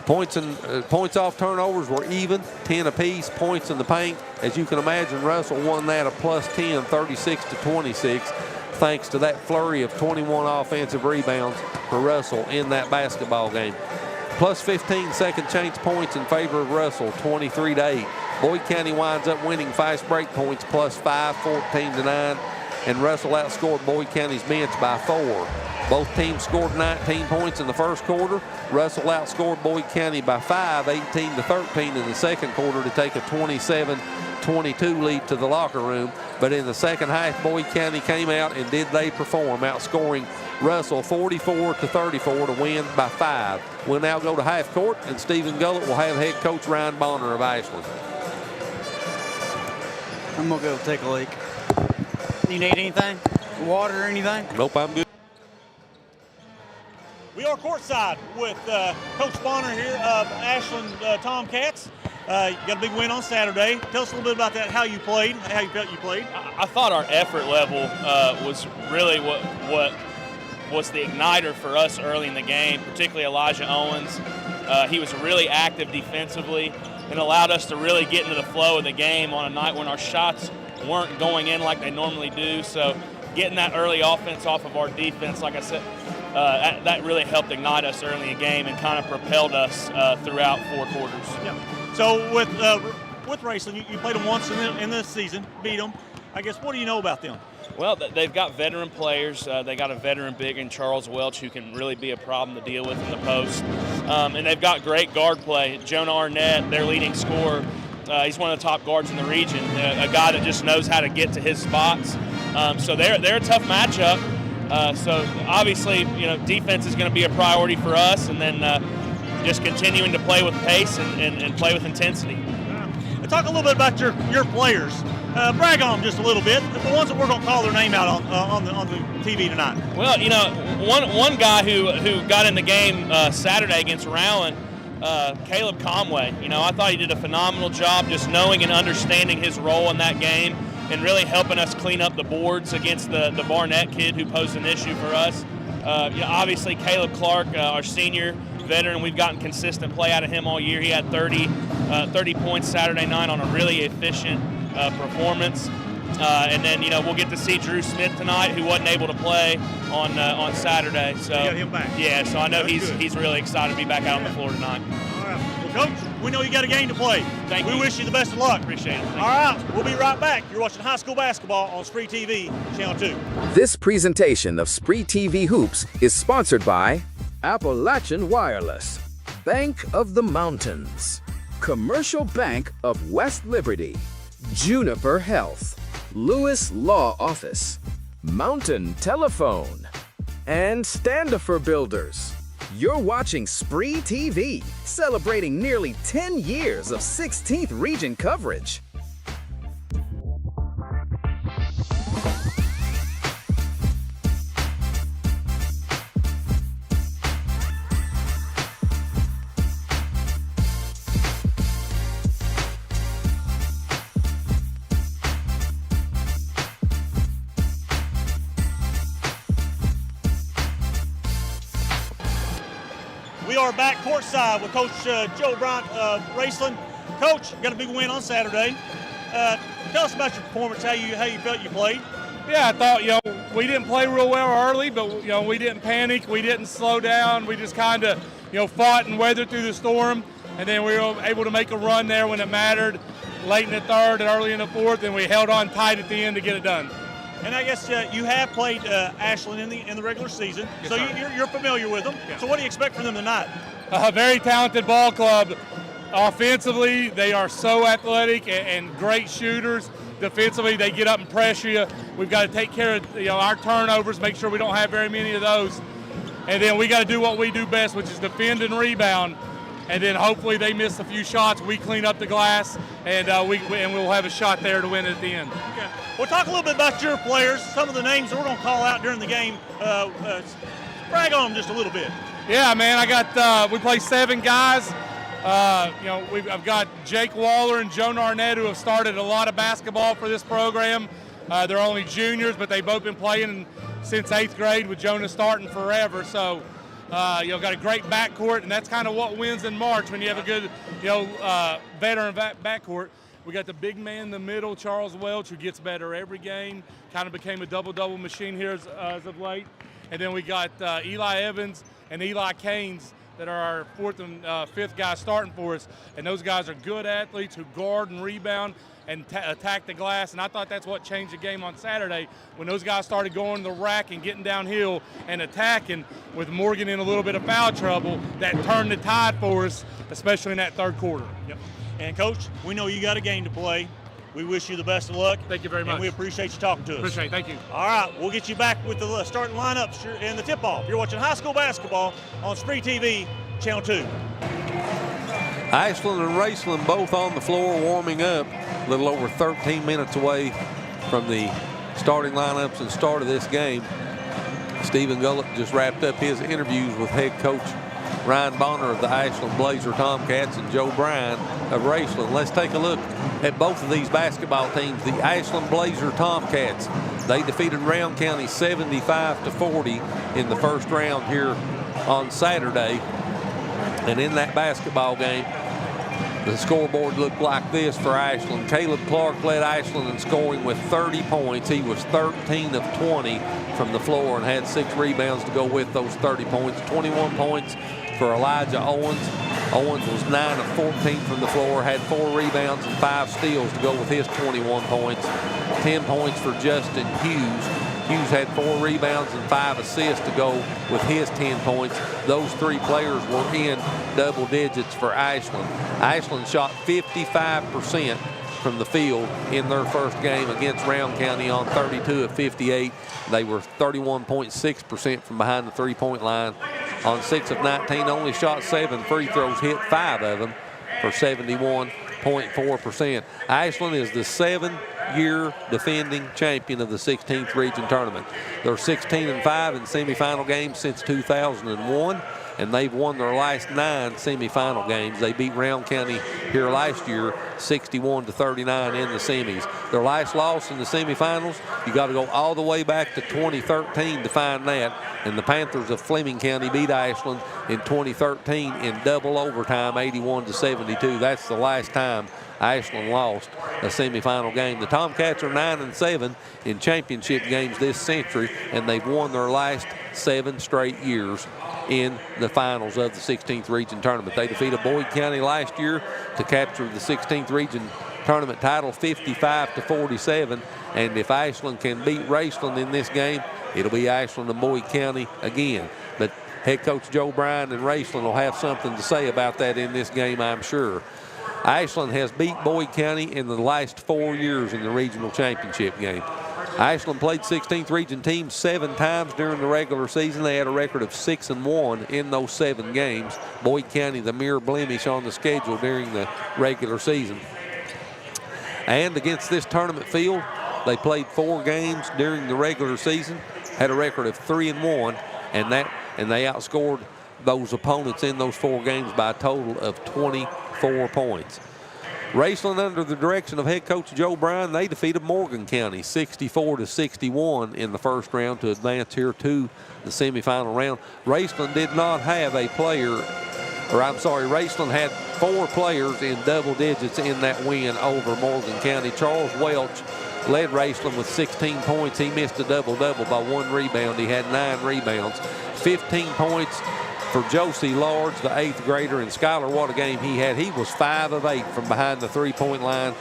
Points off turnovers were even, 10 apiece. Points in the paint, as you can imagine, Russell won that a +10, 36-26, thanks to that flurry of 21 offensive rebounds for Russell in that basketball game. +15 second chance points in favor of Russell, 23-8. Boyd County winds up winning fast break points +5, 14-9, and Russell outscored Boyd County's bench by 4. Both teams scored 19 points in the first quarter. Russell outscored Boyd County by 5, 18-13 in the second quarter to take a 27-22 lead to the locker room. But in the second half, Boyd County came out and did they perform, outscoring Russell 44-34 to win by 5. We'll now go to half court, and Stephen Gullett will have head coach Ryan Bonner of Ashland. I'm going to go take a leak. You need anything? Water or anything? Nope, I'm good. We are courtside with Coach Bonner here of Ashland Tomcats. You got a big win on Saturday. Tell us a little bit about that, how you played, how you felt you played. I thought our effort level was really what was the igniter for us early in the game, particularly Elijah Owens. He was really active defensively and allowed us to really get into the flow of the game on a night when our shots weren't going in like they normally do. So getting that early offense off of our defense, like I said, that really helped ignite us early in the game and kind of propelled us throughout 4 quarters. Yeah. So with Raceland, you played them once in this season, beat them. I guess, what do you know about them? Well, they've got veteran players. They got a veteran big in Charles Welch who can really be a problem to deal with in the post. And they've got great guard play. Jonah Arnett, their leading scorer, he's one of the top guards in the region, a guy that just knows how to get to his spots. So they're a tough matchup. So obviously, defense is going to be a priority for us, and then just continuing to play with pace and play with intensity. Talk a little bit about your players. Brag on them just a little bit. The ones that we're going to call their name out on the TV tonight. Well, one guy who got in the game Saturday against Raceland, Caleb Conway. I thought he did a phenomenal job just knowing and understanding his role in that game and really helping us clean up the boards against the Barnett kid who posed an issue for us. Obviously, Caleb Clark, our senior veteran, we've gotten consistent play out of him all year. He had 30 points Saturday night on a really efficient performance. And then, we'll get to see Drew Smith tonight, who wasn't able to play on Saturday. So you got him back. Yeah, so I know he's really excited to be back out on the floor tonight. All right. Well, Coach, we know you got a game to play. Thank you. We wish you the best of luck. Appreciate it. All right, we'll be right back. You're watching high school basketball on SpreeTV, Channel 2. This presentation of SpreeTV Hoops is sponsored by Appalachian Wireless, Bank of the Mountains, Commercial Bank of West Liberty, Juniper Health, Lewis Law Office, Mountain Telephone, and Standifer Builders. You're watching SpreeTV, celebrating nearly 10 years of 16th region coverage. We are back courtside with Coach Joe Bryant of Raceland. Coach, got a big win on Saturday. Tell us about your performance, how you felt you played. Yeah, I thought, we didn't play real well early, but, we didn't panic. We didn't slow down. We just kind of, fought and weathered through the storm. And then we were able to make a run there when it mattered, late in the third and early in the fourth, and we held on tight at the end to get it done. And I guess you have played Ashland in the regular season, yes, so you're familiar with them. Yeah. So what do you expect from them tonight? A very talented ball club. Offensively, they are so athletic and great shooters. Defensively, they get up and pressure you. We've got to take care of our turnovers, make sure we don't have very many of those. And then we got to do what we do best, which is defend and rebound. And then hopefully they miss a few shots. We clean up the glass, and we'll have a shot there to win at the end. Okay. Well, talk a little bit about your players, some of the names that we're going to call out during the game. Brag on them just a little bit. Yeah, man, we play 7 guys. I've got Jake Waller and Jonah Arnett, who have started a lot of basketball for this program. They're only juniors, but they've both been playing since 8th grade, with Jonah starting forever. So, got a great backcourt, and that's kind of what wins in March when you have a good, veteran backcourt. We got the big man in the middle, Charles Welch, who gets better every game. Kind of became a double-double machine here as of late. And then we got Eli Evans and Eli Canes that are our 4th and 5th guys starting for us. And those guys are good athletes who guard and rebound and attack the glass. And I thought that's what changed the game on Saturday, when those guys started going to the rack and getting downhill and attacking, with Morgan in a little bit of foul trouble. That turned the tide for us, especially in that 3rd quarter. Yep. And, Coach, we know you got a game to play. We wish you the best of luck. Thank you very much. And we appreciate you talking to us. Appreciate it. Thank you. All right, we'll get you back with the starting lineups and the tip-off. You're watching high school basketball on SpreeTV, Channel 2. Ashland and Raceland both on the floor warming up, a little over 13 minutes away from the starting lineups and start of this game. Stephen Gullett just wrapped up his interviews with head coach Ryan Bonner of the Ashland Blazer Tomcats and Joe Bryan of Raceland. Let's take a look at both of these basketball teams. The Ashland Blazer Tomcats, they defeated Round County 75-40 in the first round here on Saturday. And in that basketball game, the scoreboard looked like this for Ashland. Caleb Clark led Ashland in scoring with 30 points. He was 13 of 20 from the floor and had 6 rebounds to go with those 30 points. 21 points for Elijah Owens. Owens was 9 of 14 from the floor, had 4 rebounds and 5 steals to go with his 21 points. 10 points for Justin Hughes. Hughes had 4 rebounds and 5 assists to go with his 10 points. Those 3 players were in double digits for Ashland. Ashland shot 55% from the field in their first game against Round County on 32 of 58. They were 31.6% from behind the three-point line. On 6 of 19, only shot 7 free throws, hit 5 of them for 71.4%. Ashland is the 7-year defending champion of the 16th region tournament. They're 16-5 in semifinal games since 2001, and they've won their last 9 semifinal games. They beat Round County here last year 61-39 in the semis. Their last loss in the semifinals, you got to go all the way back to 2013 to find that, and the Panthers of Fleming County beat Ashland in 2013 in double overtime 81-72. That's the last time Ashland lost a semifinal game. The Tomcats are 9-7 in championship games this century, and they've won their last 7 straight years in the finals of the 16th region tournament. They defeated Boyd County last year to capture the 16th region tournament title 55-47, and if Ashland can beat Raceland in this game, it'll be Ashland and Boyd County again. But head coach Joe Bryan and Raceland will have something to say about that in this game, I'm sure. Ashland has beat Boyd County in the last 4 years in the regional championship game. Ashland played 16th region teams 7 times during the regular season. They had a record of 6-1 in those 7 games. Boyd County, the mere blemish on the schedule during the regular season. And against this tournament field, they played 4 games during the regular season, had a record of 3-1, and they outscored those opponents in those 4 games by a total of 24 points. Raceland, under the direction of head coach Joe Bryan, they defeated Morgan County 64-61 in the first round to advance here to the semifinal round. Raceland did not have a player, Raceland had 4 players in double digits in that win over Morgan County. Charles Welch led Raceland with 16 points. He missed a double-double by 1 rebound. He had 9 rebounds. 15 points for Josie Large, the 8th grader, and Skylar, what a game he had. He was 5 of 8 from behind the three-point line,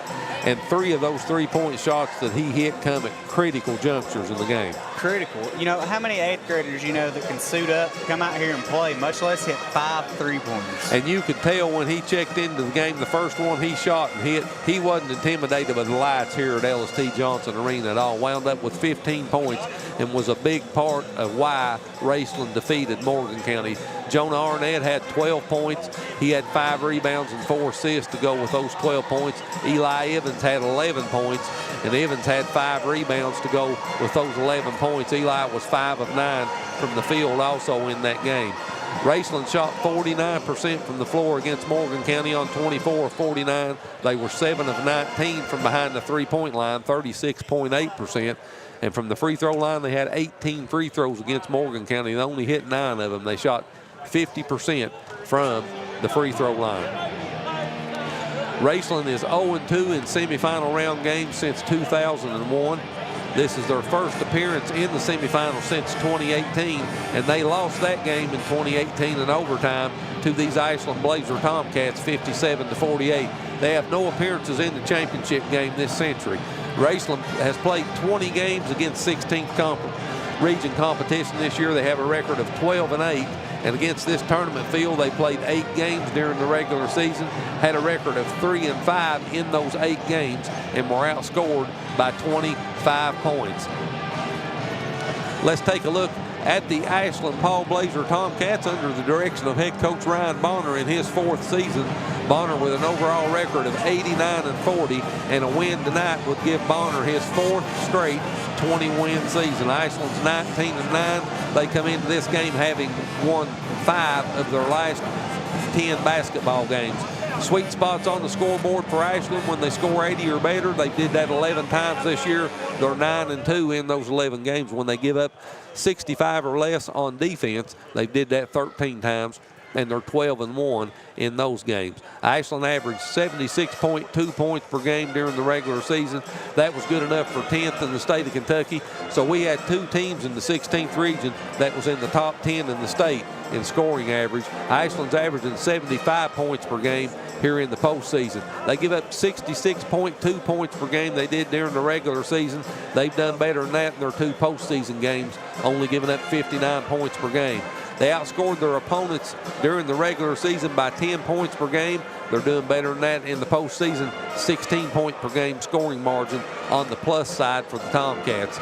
and 3 of those three-point shots that he hit come at critical junctures in the game. Critical. You know, how many 8th graders you know that can suit up, come out here and play, much less hit 5 3-pointers? And you could tell when he checked into the game, the first one he shot and hit, he wasn't intimidated by the lights here at LST Johnson Arena at all. Wound up with 15 points and was a big part of why Raceland defeated Morgan County. Jonah Arnett had 12 points. He had 5 rebounds and 4 assists to go with those 12 points. Eli Evans had 11 points, and Evans had 5 rebounds to go with those 11 points. Eli was 5 of 9 from the field also in that game. Raceland shot 49% from the floor against Morgan County on 24 of 49. They were 7 of 19 from behind the three-point line, 36.8%. And from the free throw line, they had 18 free throws against Morgan County. They only hit 9 of them. They shot 50% from the free throw line. Raceland is 0-2 in semifinal round games since 2001. This is their first appearance in the semifinal since 2018, and they lost that game in 2018 in overtime to these Ashland Blazer Tomcats 57-48. They have no appearances in the championship game this century. Raceland has played 20 games against 16th region competition this year. They have a record of 12-8. And against this tournament field, they played 8 games during the regular season, had a record of 3-5 in those 8 games, and were outscored by 25 points. Let's take a look at the Ashland Paul Blazer Tomcats under the direction of head coach Ryan Bonner in his 4th season. Bonner with an overall record of 89-40, and a win tonight would give Bonner his 4th straight 20-win season. Ashland's 19-9. They come into this game having won 5 of their last 10 basketball games. Sweet spots on the scoreboard for Ashland when they score 80 or better. They did that 11 times this year. They're 9-2 in those 11 games. When they give up 65 or less on defense, they did that 13 times, and they're 12-1 in those games. Ashland averaged 76.2 points per game during the regular season. That was good enough for 10th in the state of Kentucky. So we had 2 teams in the 16th region that was in the top 10 in the state in scoring average. Ashland's averaging 75 points per game here in the postseason. They give up 66.2 points per game they did during the regular season. They've done better than that in their 2 postseason games, only giving up 59 points per game. They outscored their opponents during the regular season by 10 points per game. They're doing better than that in the postseason, 16 point per game scoring margin on the plus side for the Tomcats.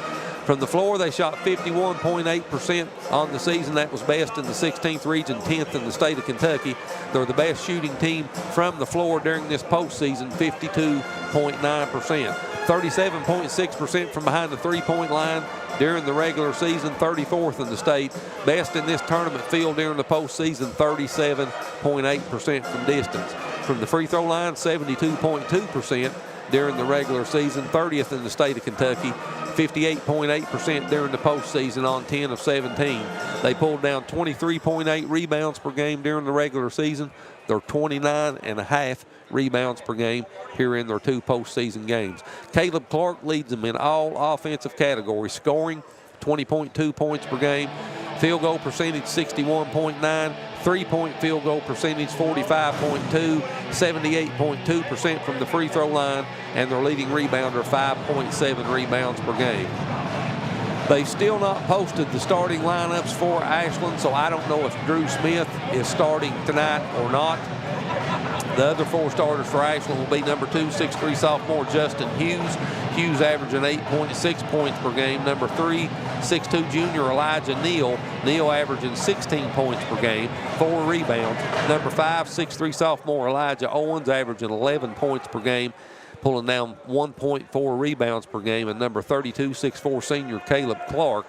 From the floor, they shot 51.8% on the season. That was best in the 16th region, 10th in the state of Kentucky. They're the best shooting team from the floor during this postseason, 52.9%. 37.6% from behind the three-point line during the regular season, 34th in the state. Best in this tournament field during the postseason, 37.8% from distance. From the free throw line, 72.2% during the regular season, 30th in the state of Kentucky. 58.8% during the postseason on 10 of 17. They pulled down 23.8 rebounds per game during the regular season. They're 29.5 rebounds per game here in their 2 postseason games. Caleb Clark leads them in all offensive categories, scoring 20.2 points per game, field goal percentage 61.9, three-point field goal percentage 45.2, 78.2% from the free throw line, and their leading rebounder 5.7 rebounds per game. They've still not posted the starting lineups for Ashland, so I don't know if Drew Smith is starting tonight or not. The other 4 starters for Ashland will be number 2, 6'3" sophomore Justin Hughes. Hughes averaging 8.6 points per game. Number 3, 6'2" junior Elijah Neal. Neal averaging 16 points per game, 4 rebounds. Number 5, 6'3" sophomore Elijah Owens averaging 11 points per game, pulling down 1.4 rebounds per game. And number 32, 6'4" senior Caleb Clark.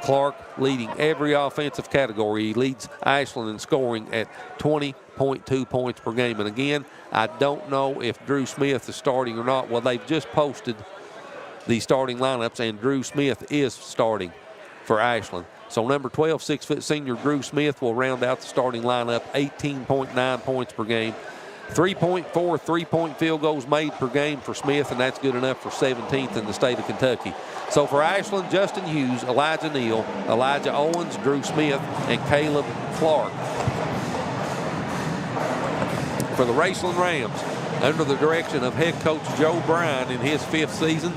Clark leading every offensive category. He leads Ashland in scoring at 20.2 points per game. And again, I don't know if Drew Smith is starting or not. Well, they've just posted the starting lineups, and Drew Smith is starting for Ashland. So number 12, 6-foot senior Drew Smith will round out the starting lineup, 18.9 points per game. 3.4 three-point field goals made per game for Smith, and that's good enough for 17th in the state of Kentucky. So for Ashland, Justin Hughes, Elijah Neal, Elijah Owens, Drew Smith, and Caleb Clark. For the Raceland Rams, under the direction of head coach Joe Bryan in his 5th season,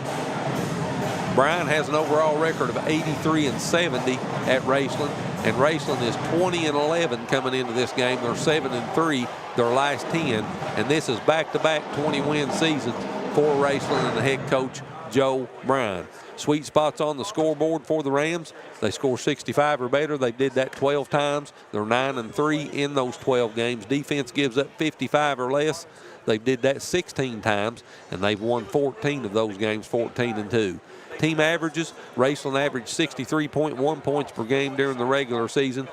Bryan has an overall record of 83-70 at Raceland, and Raceland is 20-11 coming into this game. They're 7-3 their last 10, and this is back-to-back 20-win seasons for Raceland and the head coach Joe Bryan. Sweet spots on the scoreboard for the Rams. They score 65 or better. They did that 12 times. They're 9-3 in those 12 games. Defense gives up 55 or less. They did that 16 times, and they've won 14 of those games, 14-2. Team averages, Raceland averaged 63.1 points per game during the regular season.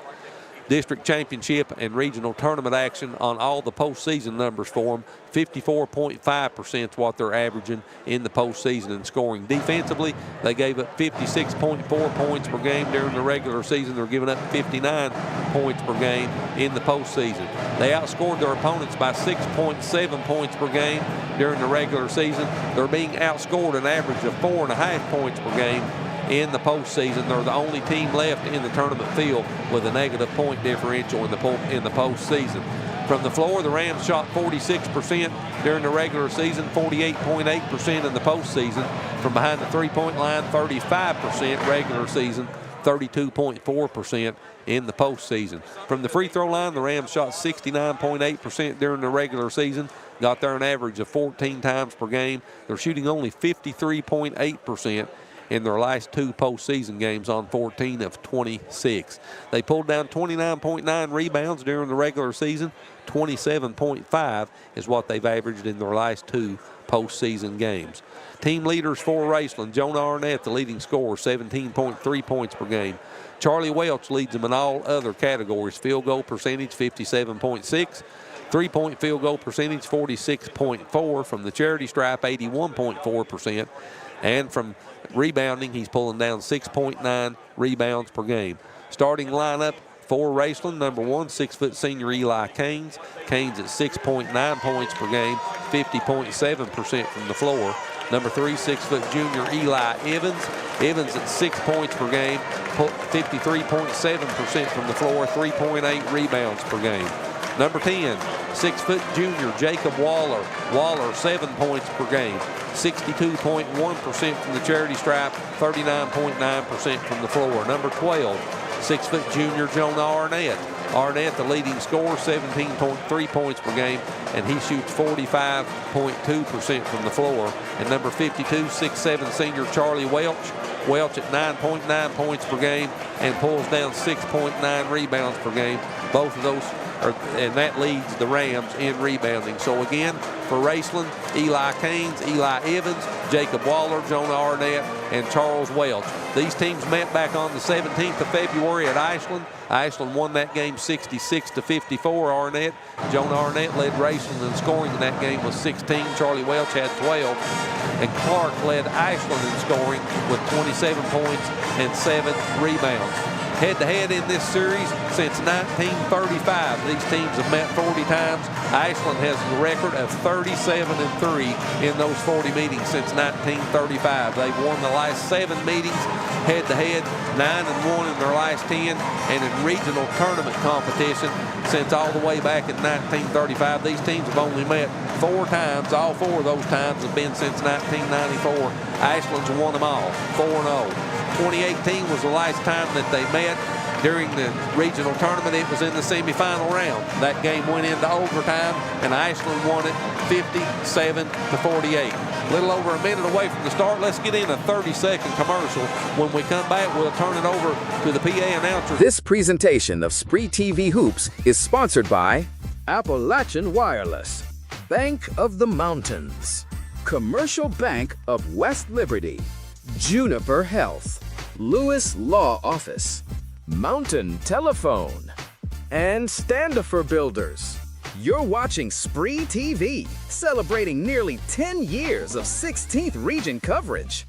District championship and regional tournament action on all the postseason numbers for them. 54.5% is what they're averaging in the postseason in scoring. Defensively, they gave up 56.4 points per game during the regular season. They're giving up 59 points per game in the postseason. They outscored their opponents by 6.7 points per game during the regular season. They're being outscored an average of 4.5 points per game in the postseason. They're the only team left in the tournament field with a negative point differential in the postseason. From the floor, the Rams shot 46% during the regular season, 48.8% in the postseason. From behind the three-point line, 35% regular season, 32.4% in the postseason. From the free throw line, the Rams shot 69.8% during the regular season, got there an average of 14 times per game. They're shooting only 53.8% in their last 2 postseason games on 14 of 26. They pulled down 29.9 rebounds during the regular season. 27.5 is what they've averaged in their last 2 postseason games. Team leaders for Raceland: Jonah Arnett, the leading scorer, 17.3 points per game. Charlie Welch leads them in all other categories. Field goal percentage, 57.6. Three-point field goal percentage, 46.4. From the charity stripe, 81.4%. And from rebounding, he's pulling down 6.9 rebounds per game. Starting lineup for Raceland: number 1, 6-foot senior Eli Caines. Caines at 6.9 points per game, 50.7% from the floor. Number 3, 6-foot junior Eli Evans. Evans at 6 points per game, 53.7% from the floor, 3.8 rebounds per game. Number 10, 6-foot junior Jacob Waller. Waller, 7 points per game, 62.1% from the charity stripe, 39.9% from the floor. Number 12, 6-foot junior Jonah Arnett. Arnett, the leading scorer, 17.3 points per game, and he shoots 45.2% from the floor. And number 52, 6'7" senior Charlie Welch. Welch at 9.9 points per game and pulls down 6.9 rebounds per game. Both of those and that leads the Rams in rebounding. So again, for Raceland, Eli Caines, Eli Evans, Jacob Waller, Jonah Arnett, and Charles Welch. These teams met back on the 17th of February at Ashland. Ashland won that game 66-54. Jonah Arnett led Raceland in scoring in that game with 16. Charlie Welch had 12. And Clark led Ashland in scoring with 27 points and 7 rebounds. Head-to-head in this series since 1935. These teams have met 40 times. Ashland has a record of 37-3 in those 40 meetings since 1935. They've won the last 7 meetings head-to-head, 9-1 in their last 10, and in regional tournament competition since all the way back in 1935. These teams have only met 4 times. All 4 of those times have been since 1994. Ashland's won them all, 4-0. 2018 was the last time that they met during the regional tournament. It was in the semifinal round. That game went into overtime, and Ashland won it 57-48. A little over a minute away from the start. Let's get in a 30-second commercial. When we come back, we'll turn it over to the PA announcer. This presentation of SpreeTV Hoops is sponsored by Appalachian Wireless, Bank of the Mountains, Commercial Bank of West Liberty, Juniper Health, Lewis Law Office, Mountain Telephone, and Standifer Builders. You're watching SpreeTV, celebrating nearly 10 years of 16th region coverage.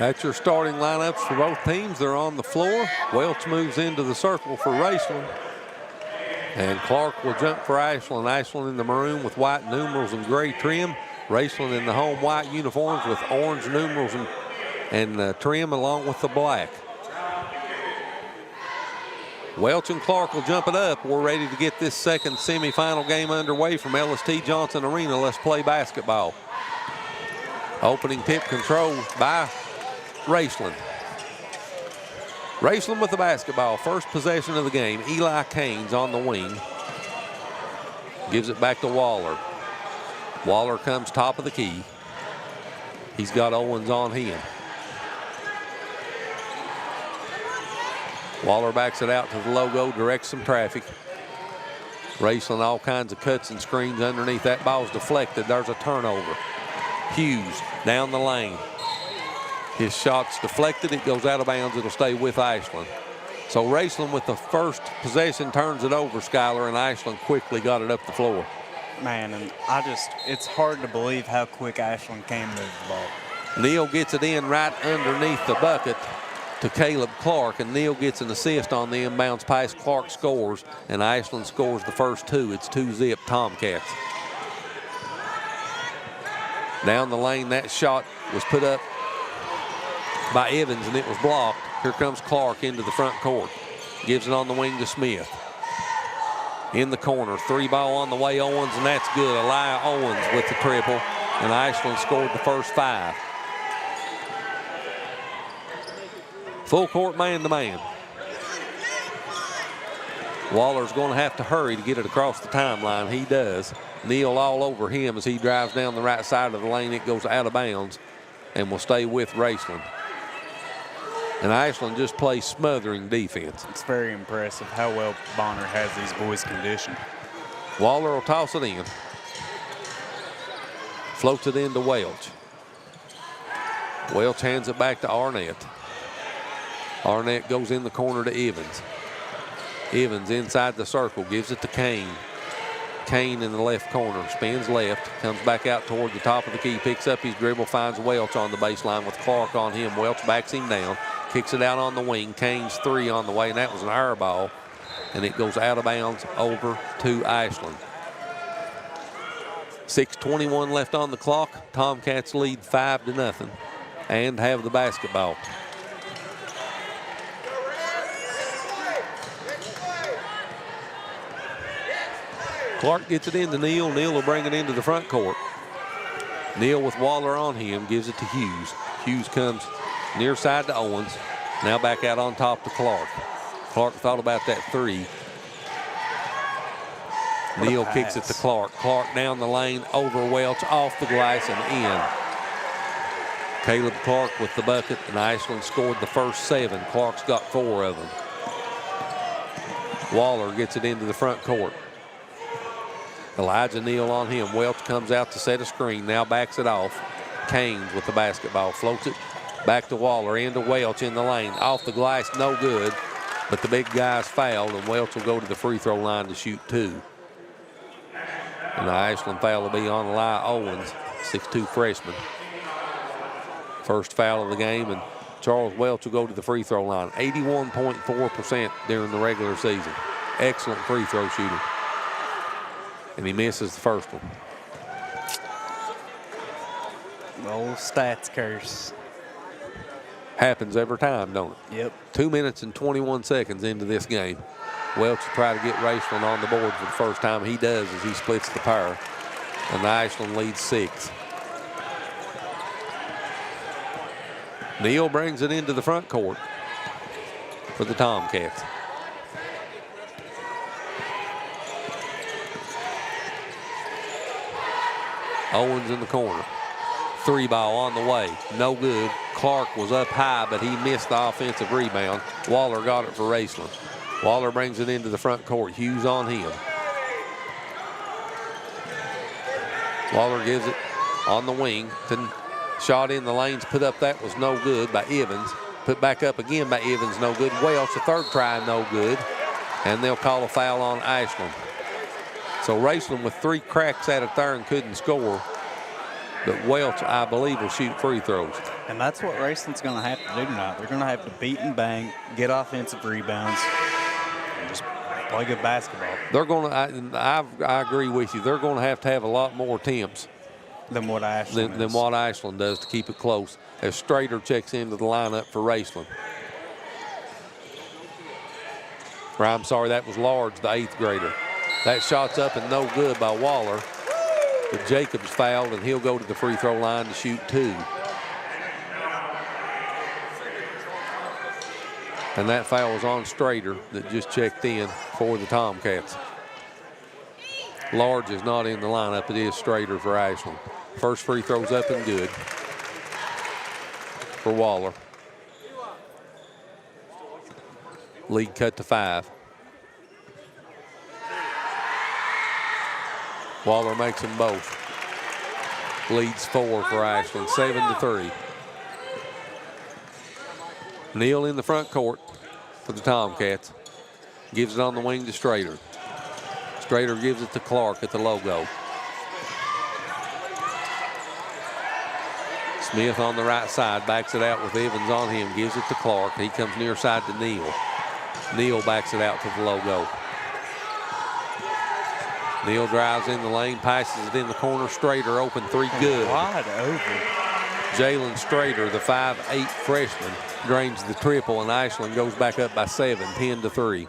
That's your starting lineups for both teams. They're on the floor. Welch moves into the circle for Raceland. And Clark will jump for Ashland. Ashland in the maroon with white numerals and gray trim. Raceland in the home white uniforms with orange numerals and trim along with the black. Welch and Clark will jump it up. We're ready to get this second semifinal game underway from LST Johnson Arena. Let's play basketball. Opening tip control by Raceland. Raceland with the basketball. First possession of the game. Eli Caines on the wing. Gives it back to Waller. Waller comes top of the key. He's got Owens on him. Waller backs it out to the logo, directs some traffic. Raceland all kinds of cuts and screens underneath. That ball's deflected. There's a turnover. Hughes down the lane. His shot's deflected. It goes out of bounds. It'll stay with Ashland. So Raceland with the first possession turns it over, Skyler, and Ashland quickly got it up the floor. Man, and it's hard to believe how quick Ashland can move the ball. Neal gets it in right underneath the bucket to Caleb Clark, and Neal gets an assist on the inbounds pass. Clark scores, and Ashland scores the first two. It's 2-zip Tomcats. Down the lane, that shot was put up by Evans, and it was blocked. Here comes Clark into the front court. Gives it on the wing to Smith. In the corner, 3-ball on the way, Owens, and that's good. Elijah Owens with the triple, and Ashland scored the first 5. Full court man-to-man. Waller's going to have to hurry to get it across the timeline. He does. Neal all over him as he drives down the right side of the lane. It goes out of bounds and will stay with Raceland. And Ashland just plays smothering defense. It's very impressive how well Bonner has these boys conditioned. Waller will toss it in. Floats it into Welch. Welch hands it back to Arnett. Arnett goes in the corner to Evans. Evans inside the circle, gives it to Kane. Kane in the left corner, spins left, comes back out toward the top of the key, picks up his dribble, finds Welch on the baseline with Clark on him. Welch backs him down, kicks it out on the wing. Kane's 3 on the way, and that was an air ball, and it goes out of bounds over to Ashland. 6:21 left on the clock. Tomcats lead 5-0 and have the basketball. Clark gets it into Neal. Neal will bring it into the front court. Neal with Waller on him, gives it to Hughes. Hughes comes near side to Owens. Now back out on top to Clark. Clark thought about that 3. Neal kicks it to Clark. Clark down the lane, over Welch, off the glass and in. Caleb Clark with the bucket, and Ashland scored the first 7. Clark's got 4 of them. Waller gets it into the front court. Elijah Neal on him. Welch comes out to set a screen. Now backs it off. Caines with the basketball. Floats it back to Waller. Into Welch in the lane. Off the glass, no good. But the big guy's fouled, and Welch will go to the free throw line to shoot 2. And the Ashland foul will be on Elijah Owens, 6'2" freshman. First foul of the game, and Charles Welch will go to the free throw line. 81.4% during the regular season. Excellent free throw shooter. And he misses the first one. The old stats curse. Happens every time, don't it? Yep. 2 minutes and 21 seconds into this game. Welch will try to get Raceland on the board for the first time. He does as he splits the pair. And the Ashland leads 6. Neal brings it into the front court for the Tomcats. Owens in the corner. 3-ball on the way. No good. Clark was up high, but he missed the offensive rebound. Waller got it for Raceland. Waller brings it into the front court. Hughes on him. Waller gives it on the wing. Shot in the lanes, put up. That was no good by Evans. Put back up again by Evans, no good. Welch, the third try, no good. And they'll call a foul on Ashland. So Raceland with 3 cracks at it there and couldn't score. But Welch, I believe, will shoot free throws. And that's what Raceland's going to have to do tonight. They're going to have to beat and bang, get offensive rebounds, and just play good basketball. They're going to. I agree with you. They're going to have a lot more attempts than what Ashland than what Ashland does to keep it close. As Strader checks into the lineup for Raceland. Or I'm sorry, that was Large, the 8th grader. That shot's up and no good by Waller. But Jacobs fouled, and he'll go to the free throw line to shoot 2. And that foul was on Strader that just checked in for the Tomcats. Large is not in the lineup. It is Strader for Ashland. First free throw's up and good for Waller. Lead cut to 5. Waller makes them both. Leads 4 for Ashland, 7-3. Neal in the front court for the Tomcats. Gives it on the wing to Strader. Strader gives it to Clark at the logo. Smith on the right side, backs it out with Evans on him, gives it to Clark. He comes near side to Neal. Neal backs it out to the logo. Neal drives in the lane, passes it in the corner. Strader open 3, good. Wide open. Jalen Strader, the 5'8" freshman, drains the triple, and Ashland goes back up by 7, 10-3.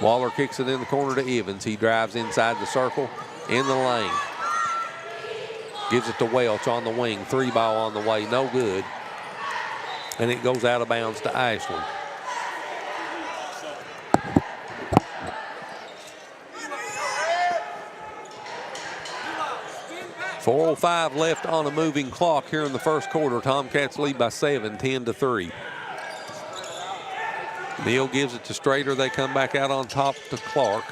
Waller kicks it in the corner to Evans. He drives inside the circle, in the lane. Gives it to Welch on the wing. 3 ball on the way, no good. And it goes out of bounds to Ashland. .405 left on a moving clock here in the first quarter. Tomcats lead by 7, 10-3. Neal gives it to Strader. They come back out on top to Clark.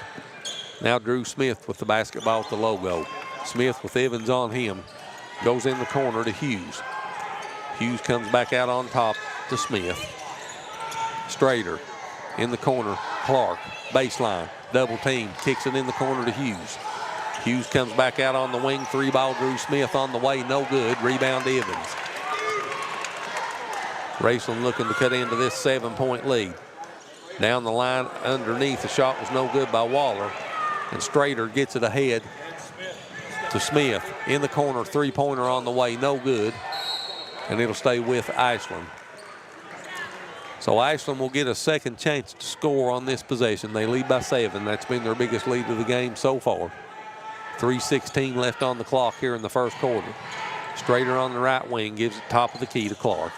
Now Drew Smith with the basketball at the logo. Smith with Evans on him. Goes in the corner to Hughes. Hughes comes back out on top to Smith. Strader in the corner. Clark, baseline, double team. Kicks it in the corner to Hughes. Hughes comes back out on the wing. 3 ball, Drew Smith on the way, no good. Rebound Evans. Raceland looking to cut into this 7-point lead. Down the line underneath, the shot was no good by Waller. And Strader gets it ahead to Smith. In the corner, 3-pointer on the way, no good. And it'll stay with Ashland. So Ashland will get a second chance to score on this possession. They lead by 7. That's been their biggest lead of the game so far. 3:16 left on the clock here in the first quarter. Strader on the right wing gives it top of the key to Clark.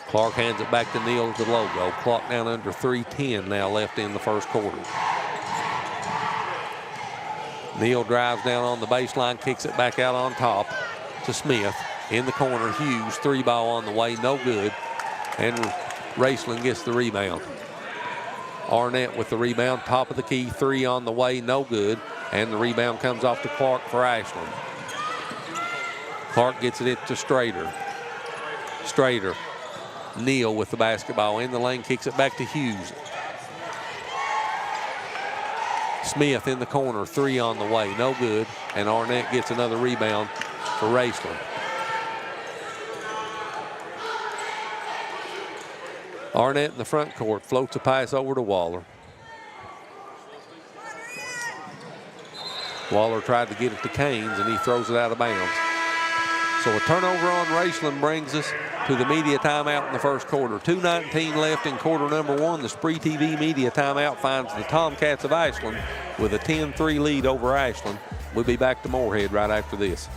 Clark hands it back to Neal at the logo. Clock down under 3:10 now left in the first quarter. Neal drives down on the baseline, kicks it back out on top to Smith. In the corner, Hughes, 3 ball on the way, no good. And Raceland gets the rebound. Arnett with the rebound, top of the key, 3 on the way, no good. And the rebound comes off to Clark for Ashland. Clark gets it to Strader. Strader, Neal with the basketball in the lane, kicks it back to Hughes. Smith in the corner, 3 on the way, no good. And Arnett gets another rebound for Raceland. Arnett in the front court, floats a pass over to Waller. Waller tried to get it to Canes, and he throws it out of bounds. So a turnover on Raceland brings us to the media timeout in the first quarter. 2:19 left in quarter number 1. The SpreeTV media timeout finds the Tomcats of Ashland with a 10-3 lead over Ashland. We'll be back to Moorhead right after this.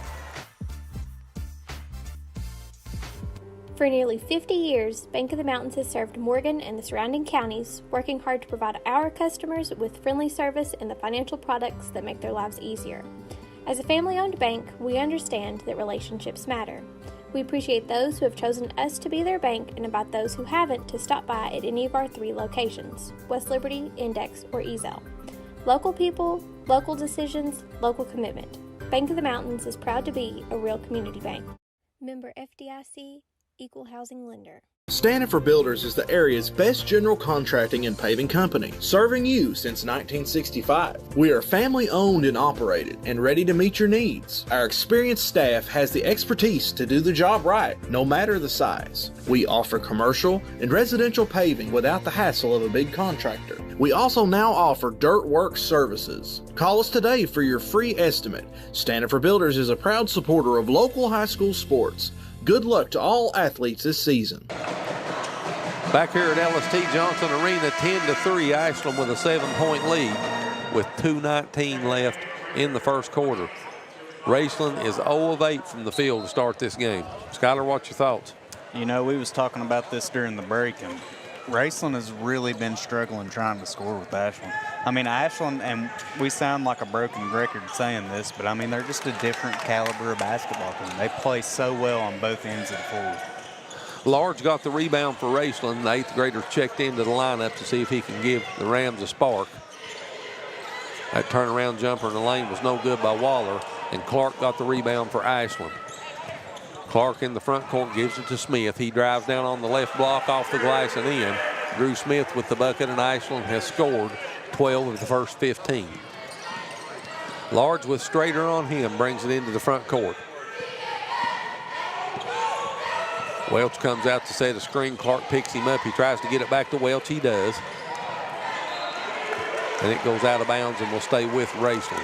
For nearly 50 years, Bank of the Mountains has served Morgan and the surrounding counties, working hard to provide our customers with friendly service and the financial products that make their lives easier. As a family-owned bank, we understand that relationships matter. We appreciate those who have chosen us to be their bank and invite those who haven't to stop by at any of our 3 locations, West Liberty, Index, or Ezel. Local people, local decisions, local commitment. Bank of the Mountains is proud to be a real community bank. Member FDIC, Equal Housing Lender. Stanford Builders is the area's best general contracting and paving company, serving you since 1965. We are family owned and operated and ready to meet your needs. Our experienced staff has the expertise to do the job right, no matter the size. We offer commercial and residential paving without the hassle of a big contractor. We also now offer dirt work services. Call us today for your free estimate. Stanford Builders is a proud supporter of local high school sports. Good luck to all athletes this season. Back here at LST Johnson Arena, 10-3, Ashland with a 7-point lead with 2:19 left in the first quarter. Raceland is 0 of 8 from the field to start this game. Skylar, what's your thoughts? You know, we was talking about this during the break, and Raceland has really been struggling trying to score with Ashland. I mean, Ashland, and we sound like a broken record saying this, but I mean, they're just a different caliber of basketball team. They play so well on both ends of the floor. Large got the rebound for Raceland. The 8th grader checked into the lineup to see if he can give the Rams a spark. That turnaround jumper in the lane was no good by Waller, and Clark got the rebound for Ashland. Clark in the front court gives it to Smith. He drives down on the left block off the glass and in. Drew Smith with the bucket, and Ashland has scored 12 of the first 15. Large with Strader on him brings it into the front court. Welch comes out to set a screen. Clark picks him up. He tries to get it back to Welch. He does. And it goes out of bounds and will stay with Raceland.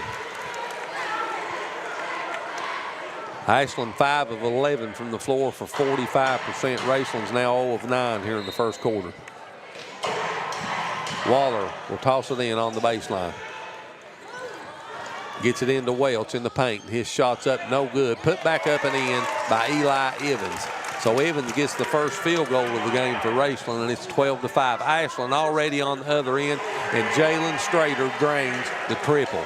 Ashland 5 of 11 from the floor for 45%. Raceland's now 0 of 9 here in the first quarter. Waller will toss it in on the baseline. Gets it into Welch in the paint. His shot's up, no good. Put back up and in by Eli Evans. So Evans gets the first field goal of the game for Raceland, and it's 12-5. Ashland already on the other end, and Jalen Strader drains the triple.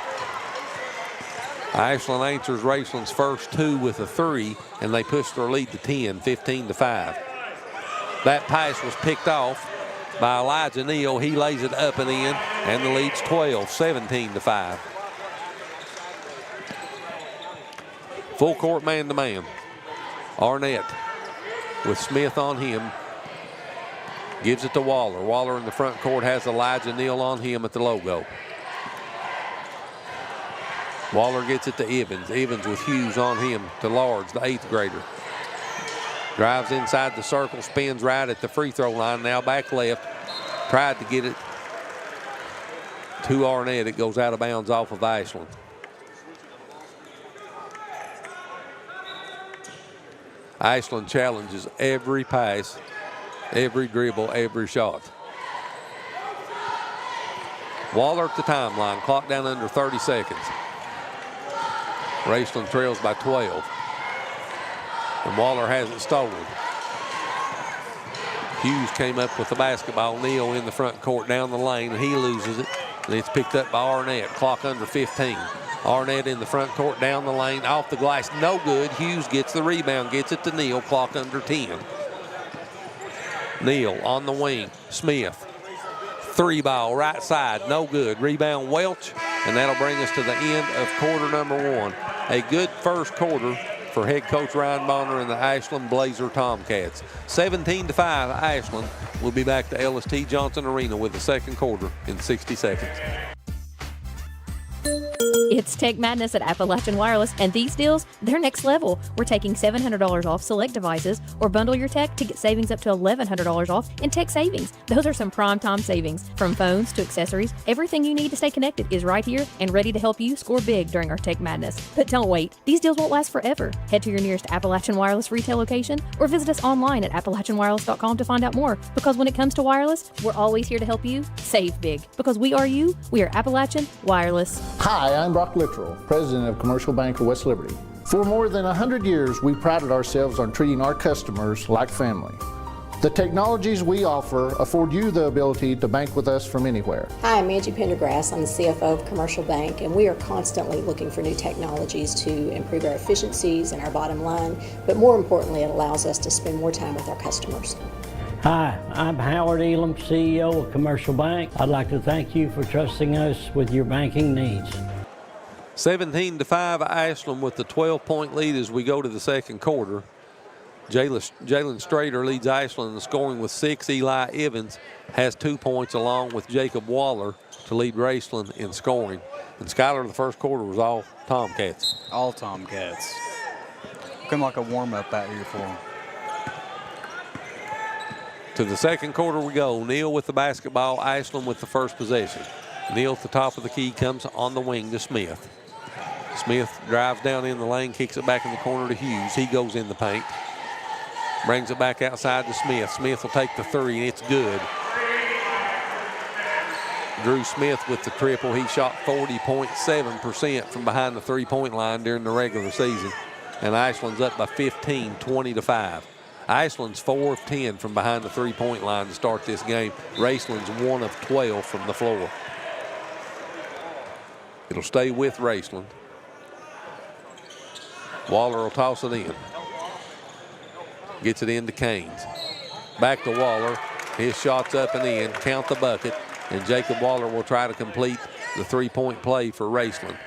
Ashland answers Raceland's first 2 with a 3, and they push their lead to 10, 15-5. That pass was picked off by Elijah Neal. He lays it up and in, and the lead's 12, 17-5. Full court man-to-man. Arnett with Smith on him. Gives it to Waller. Waller in the front court has Elijah Neal on him at the logo. Waller gets it to Evans. Evans with Hughes on him to Large, the 8th grader. Drives inside the circle, spins right at the free throw line. Now back left. Tried to get it to Arnett. It goes out of bounds off of Ashland. Ashland challenges every pass, every dribble, every shot. Waller at the timeline. Clock down under 30 seconds. Raceland trails by 12. And Waller has it stolen. Hughes came up with the basketball. Neal in the front court down the lane, and he loses it. And it's picked up by Arnett. Clock under 15. Arnett in the front court down the lane, off the glass, no good. Hughes gets the rebound, gets it to Neal. Clock under 10. Neal on the wing. Smith. 3 ball, right side, no good. Rebound Welch, and that'll bring us to the end of quarter number 1. A good first quarter for head coach Ryan Bonner and the Ashland Blazer Tomcats. 17-5 Ashland. We'll be back to LST Johnson Arena with the second quarter in 60 seconds. It's Tech Madness at Appalachian Wireless, and these deals, they're next level. We're taking $700 off select devices, or bundle your tech to get savings up to $1,100 off in tech savings. Those are some prime time savings. From phones to accessories, everything you need to stay connected is right here and ready to help you score big during our Tech Madness. But don't wait. These deals won't last forever. Head to your nearest Appalachian Wireless retail location or visit us online at AppalachianWireless.com to find out more. Because when it comes to wireless, we're always here to help you save big. Because we are you, we are Appalachian Wireless. Hi, I'm Brock Littrell, President of Commercial Bank of West Liberty. For more than 100 years, we prided ourselves on treating our customers like family. The technologies we offer afford you the ability to bank with us from anywhere. Hi, I'm Angie Pendergrass. I'm the CFO of Commercial Bank, and we are constantly looking for new technologies to improve our efficiencies and our bottom line, but more importantly, it allows us to spend more time with our customers. Hi, I'm Howard Elam, CEO of Commercial Bank. I'd like to thank you for trusting us with your banking needs. 17-5 Ashland with the 12-point lead as we go to the second quarter. Jalen Strader leads Ashland in scoring with 6. Eli Evans has 2 points along with Jacob Waller to lead Raceland in scoring. And Skyler, the first quarter was all Tomcats. All Tomcats. Looking like a warm-up out here for them. To the second quarter we go. Neal with the basketball, Ashland with the first possession. Neal at the top of the key comes on the wing to Smith. Smith drives down in the lane, kicks it back in the corner to Hughes. He goes in the paint. Brings it back outside to Smith. Smith will take the three, and it's good. Drew Smith with the triple. He shot 40.7% from behind the three-point line during the regular season. And Ashland's up by 15, 20-5. Ashland's 4 of 10 from behind the three-point line to start this game. Raceland's 1 of 12 from the floor. It'll stay with Raceland. Waller will toss it in. Gets it into Canes. Back to Waller. His shot's up and in. Count the bucket. And Jacob Waller will try to complete the three-point play for Raceland.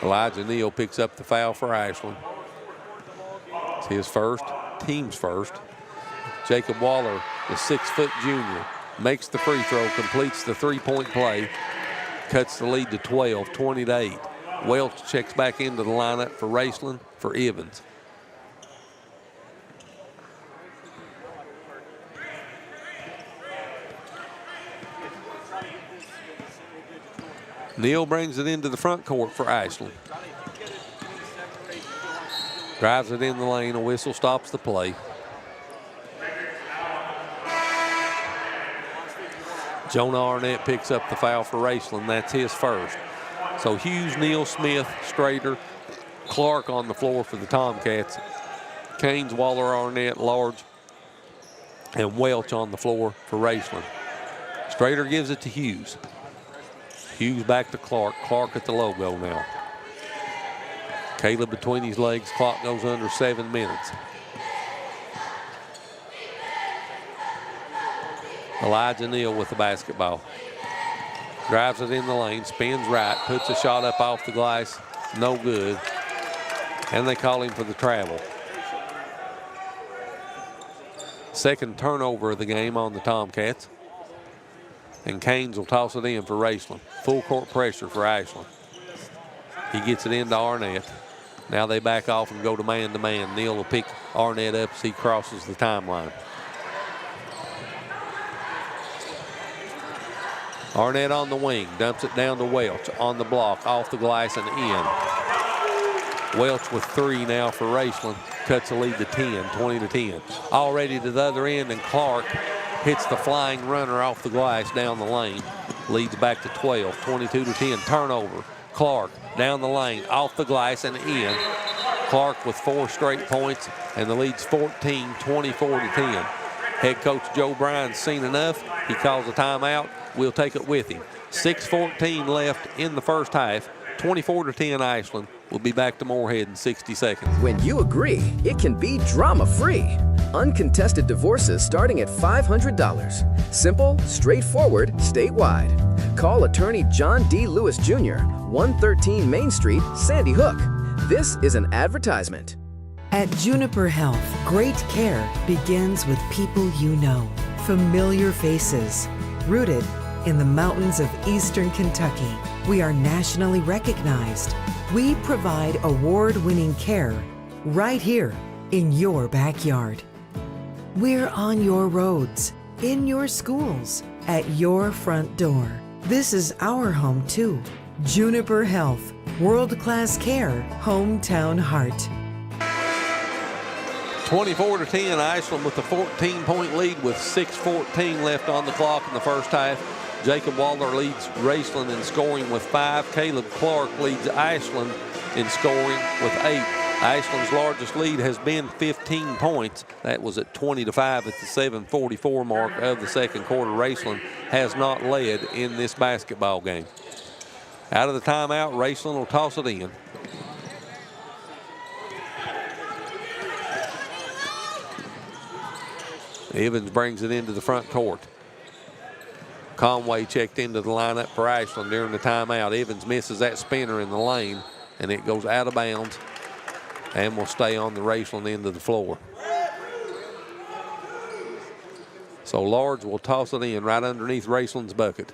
Elijah Neal picks up the foul for Ashland. It's his first, team's first. Jacob Waller, the 6-foot junior, makes the free throw, completes the three-point play, cuts the lead to 12, 20-8. Welch checks back into the lineup for Raceland for Evans. Neal brings it into the front court for Ashland. Drives it in the lane. A whistle stops the play. Jonah Arnett picks up the foul for Raceland. That's his first. So Hughes, Neal, Smith, Strader, Clark on the floor for the Tomcats. Canes, Waller, Arnett, Large, and Welch on the floor for Raceland. Strader gives it to Hughes. Hughes back to Clark. Clark at the logo now. Caleb between his legs. Clock goes under 7 minutes. Elijah Neal with the basketball. Drives it in the lane, spins right, puts a shot up off the glass. No good. And they call him for the travel. Second turnover of the game on the Tomcats. And Canes will toss it in for Raceland. Full court pressure for Ashland. He gets it into Arnett. Now they back off and go to man-to-man. Neal will pick Arnett up as he crosses the timeline. Arnett on the wing, dumps it down to Welch. On the block, off the glass and in. Welch with 3 now for Raceland. Cuts the lead to 10, 20-10. Already to the other end, and Clark hits the flying runner off the glass down the lane. Leads back to 12, 22-10. Turnover. Clark down the lane, off the glass and in. Clark with 4 straight points, and the lead's 14, 24-10. Head coach Joe Bryan's seen enough. He calls a timeout. We'll take it with him. 6:14 left in the first half. 24-10 Ashland. We'll be back to Moorhead in 60 seconds. When you agree, it can be drama-free. Uncontested divorces starting at $500. Simple, straightforward, statewide. Call attorney John D. Lewis Jr., 113 Main Street, Sandy Hook. This is an advertisement. At Juniper Health, great care begins with people you know. Familiar faces. Rooted in the mountains of eastern Kentucky, we are nationally recognized. We provide award-winning care right here in your backyard. We're on your roads, in your schools, at your front door. This is our home too. Juniper Health, world-class care, hometown heart. 24-10, Ashland with a 14-point lead with 6:14 left on the clock in the first half. Jacob Waller leads Raceland in scoring with 5. Caleb Clark leads Ashland in scoring with 8. Ashland's largest lead has been 15 points. That was at 20-5 at the 7:44 mark of the second quarter. Raceland has not led in this basketball game. Out of the timeout, Raceland will toss it in. Evans brings it into the front court. Conway checked into the lineup for Ashland during the timeout. Evans misses that spinner in the lane. and it goes out of bounds and will stay on the Raceland end of the floor. So Large will toss it in right underneath Raceland's bucket.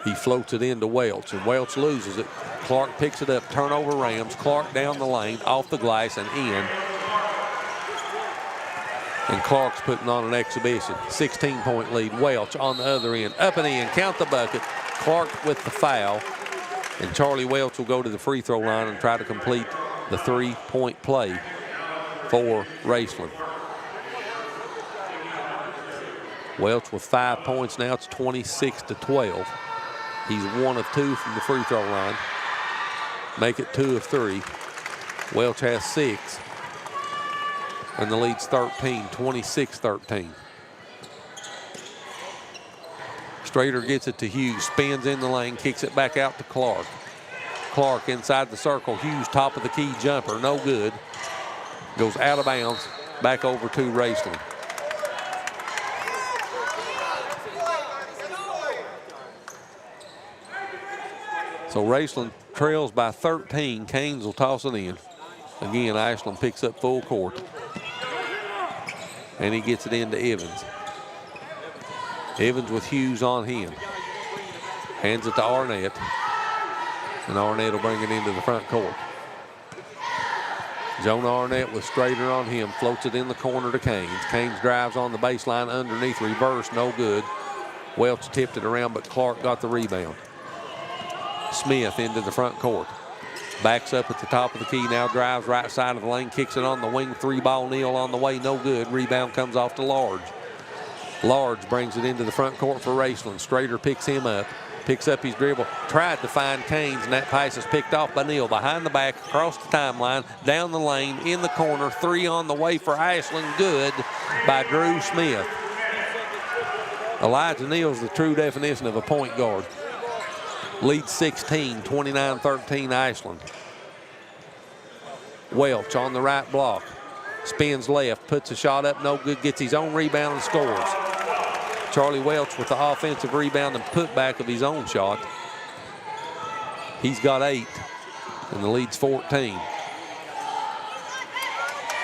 He floats it into Welch, and Welch loses it. Clark picks it up, turnover Rams. Clark down the lane, off the glass, and in. And Clark's putting on an exhibition. 16-point lead. Welch on the other end, up and in, count the bucket. Clark with the foul, and Charlie Welch will go to the free throw line and try to complete the 3-point play for Raceland. Welch with 5 points now. It's 26-12. He's 1 of 2 from the free throw line. Make it 2 of 3. Welch has 6. And the lead's 13, 26-13. Strader gets it to Hughes, spins in the lane, kicks it back out to Clark. Clark inside the circle. Hughes top of the key jumper, no good. Goes out of bounds, back over to Raceland. So Raceland trails by 13. Canes will toss it in. Again, Ashland picks up full court. And he gets it into Evans. Evans with Hughes on him. Hands it to Arnett. And Arnett will bring it into the front court. Jonah Arnett with Strader on him. Floats it in the corner to Canes. Canes drives on the baseline underneath. Reverse, no good. Welch tipped it around, but Clark got the rebound. Smith into the front court. Backs up at the top of the key, now drives right side of the lane, kicks it on the wing, 3-ball Neal on the way, no good. Rebound comes off to Large. Large brings it into the front court for Raceland. Strader picks him up, picks up his dribble, tried to find Canes, and that pass is picked off by Neal. Behind the back, across the timeline, down the lane, in the corner, 3 on the way for Ashland, good by Drew Smith. Elijah Neal's the true definition of a point guard. Lead 16, 29-13 Ashland. Welch on the right block. Spins left, puts a shot up, no good, gets his own rebound and scores. Charlie Welch with the offensive rebound and putback of his own shot. He's got 8, and the lead's 14.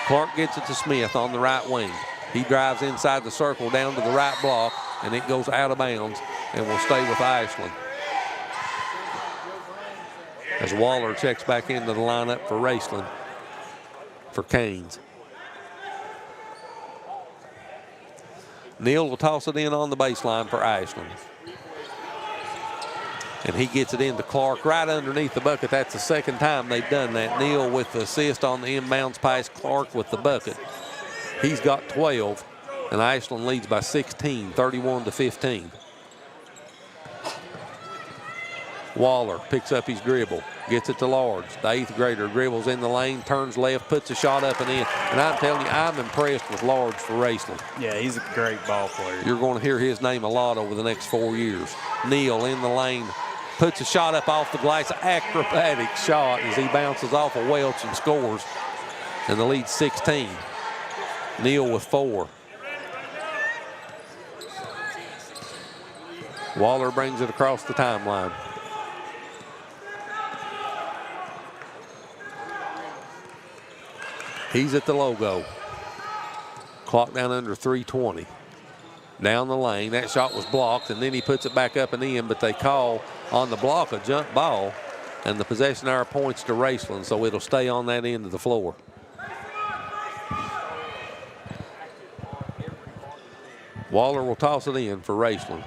Clark gets it to Smith on the right wing. He drives inside the circle down to the right block, and it goes out of bounds and will stay with Ashland. As Waller checks back into the lineup for Raceland for Canes. Neal will toss it in on the baseline for Ashland. And he gets it into Clark right underneath the bucket. That's the second time they've done that. Neal with the assist on the inbounds pass, Clark with the bucket. He's got 12, and Ashland leads by 16, 31-15. Waller picks up his dribble, gets it to Large. The 8th grader dribbles in the lane, turns left, puts a shot up and in. And I'm telling you, I'm impressed with Large for Raceland. Yeah, he's a great ball player. You're going to hear his name a lot over the next 4 years. Neal in the lane, puts a shot up off the glass, acrobatic shot as he bounces off of Welch and scores. And the lead's 16. Neal with 4. Waller brings it across the timeline. He's at the logo. Clock down under 3:20. Down the lane, that shot was blocked, and then he puts it back up and in, but they call on the block a jump ball, and the possession arrow points to Raceland, so it'll stay on that end of the floor. Waller will toss it in for Raceland.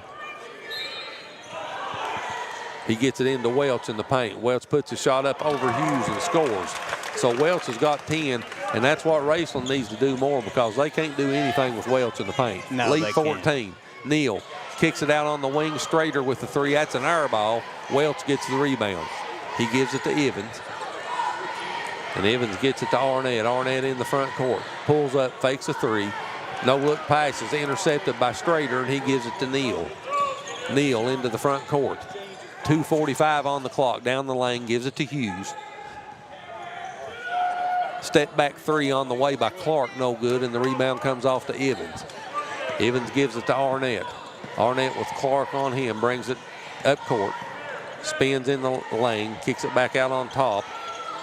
He gets it into Welch in the paint. Welch puts a shot up over Hughes and scores. So Welch has got 10, and that's what Raceland needs to do more because they can't do anything with Welch in the paint. No, Lead they 14. can't. Neal kicks it out on the wing. Strader with the 3. That's an air ball. Welch gets the rebound. He gives it to Evans. And Evans gets it to Arnett. Arnett in the front court. Pulls up, fakes a 3. No look pass is intercepted by Strader, and he gives it to Neal. Neal into the front court. 2:45 on the clock. Down the lane, gives it to Hughes. Step back 3 on the way by Clark, no good, and the rebound comes off to Evans. Evans gives it to Arnett. Arnett with Clark on him, brings it up court. Spins in the lane, kicks it back out on top.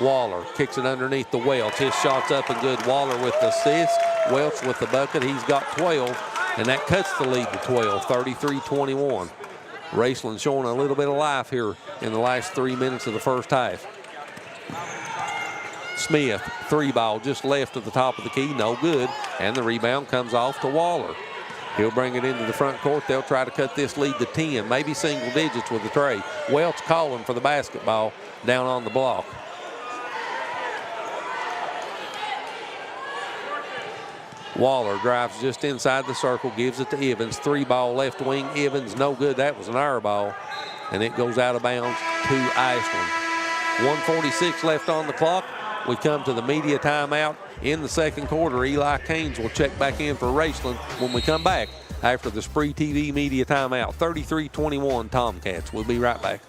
Waller kicks it underneath the Welch. His shot's up and good. Waller with the assist. Welch with the bucket. He's got 12, and that cuts the lead to 12, 33-21. Raceland showing a little bit of life here in the last 3 minutes of the first half. Smith, 3-ball just left of the top of the key, no good, and the rebound comes off to Waller. He'll bring it into the front court. They'll try to cut this lead to 10, maybe single digits with the tray. Welch calling for the basketball down on the block. Waller drives just inside the circle, gives it to Evans. 3-ball left wing, Evans, no good. That was an air ball, and it goes out of bounds to Ashland. 1:46 left on the clock. We come to the media timeout in the second quarter. Eli Caines will check back in for Raceland when we come back after the SpreeTV media timeout. 33-21 Tomcats. We'll be right back.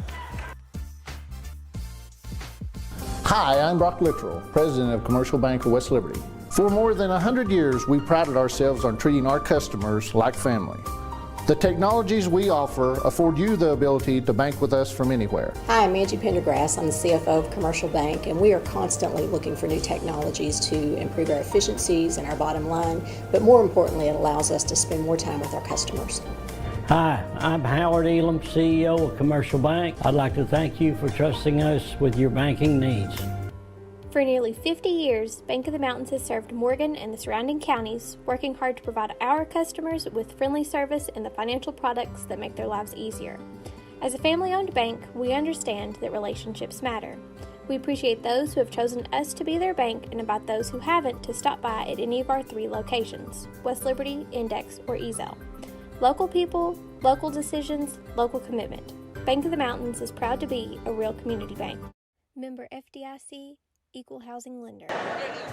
Hi, I'm Brock Littrell, President of Commercial Bank of West Liberty. For more than 100 years, we prided ourselves on treating our customers like family. The technologies we offer afford you the ability to bank with us from anywhere. Hi, I'm Angie Pendergrass. I'm the CFO of Commercial Bank, and we are constantly looking for new technologies to improve our efficiencies and our bottom line, but more importantly, it allows us to spend more time with our customers. Hi, I'm Howard Elam, CEO of Commercial Bank. I'd like to thank you for trusting us with your banking needs. For nearly 50 years, Bank of the Mountains has served Morgan and the surrounding counties, working hard to provide our customers with friendly service and the financial products that make their lives easier. As a family-owned bank, we understand that relationships matter. We appreciate those who have chosen us to be their bank and invite those who haven't to stop by at any of our 3 locations, West Liberty, Index, or Ezel. Local people, local decisions, local commitment. Bank of the Mountains is proud to be a real community bank. Member FDIC, Equal Housing Lender.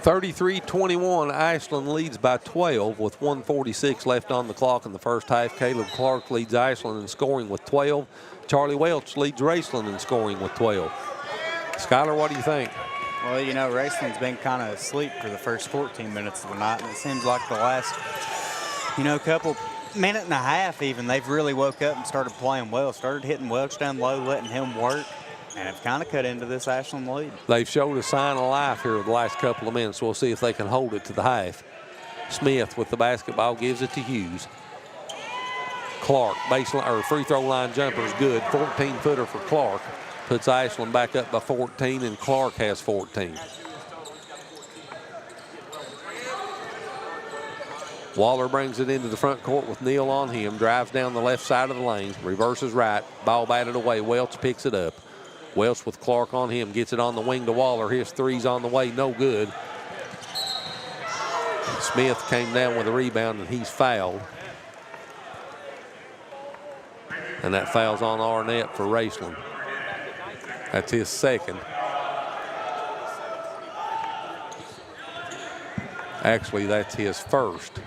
33-21, Ashland leads by 12 with 1:46 left on the clock in the first half. Caleb Clark leads Ashland in scoring with 12. Charlie Welch leads Raceland in scoring with 12. Skylar, what do you think? Well, you know, Raceland's been kind of asleep for the first 14 minutes of the night, and it seems like the last, couple minute and a half even, they've really woke up and started playing well, started hitting Welch down low, letting him work. And have kind of cut into this Ashland lead. They've showed a sign of life here the last couple of minutes. We'll see if they can hold it to the half. Smith with the basketball gives it to Hughes. Clark, baseline or free throw line jumper is good. 14-footer for Clark. Puts Ashland back up by 14, and Clark has 14. Waller brings it into the front court with Neal on him. Drives down the left side of the lane. Reverses right. Ball batted away. Welch picks it up. Welch with Clark on him, gets it on the wing to Waller. His three's on the way, no good. Smith came down with a rebound, and he's fouled. And that foul's on Arnett for Raceland. That's his second. Actually, that's his first.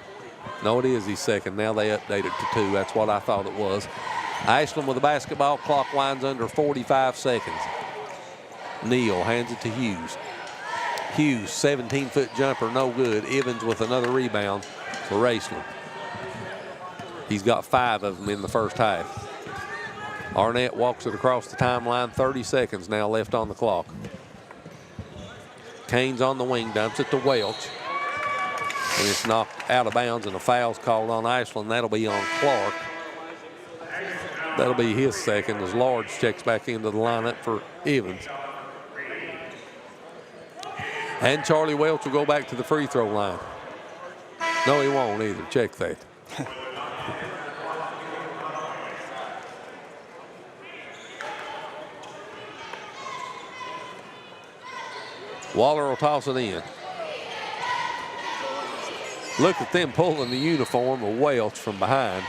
No, it is his second. Now they updated it to 2. That's what I thought it was. Ashland with the basketball. Clock winds under 45 seconds. Neal hands it to Hughes. Hughes, 17-foot jumper, no good. Evans with another rebound for Raceland. He's got 5 of them in the first half. Arnett walks it across the timeline. 30 seconds now left on the clock. Caines on the wing, dumps it to Welch. And it's knocked out of bounds, and a foul's called on Ashland. That'll be on Clark. That'll be his second as Large checks back into the lineup for Evans. And Charlie Welch will go back to the free throw line. No, he won't either. Check that. Waller will toss it in. Look at them pulling the uniform of Welch from behind.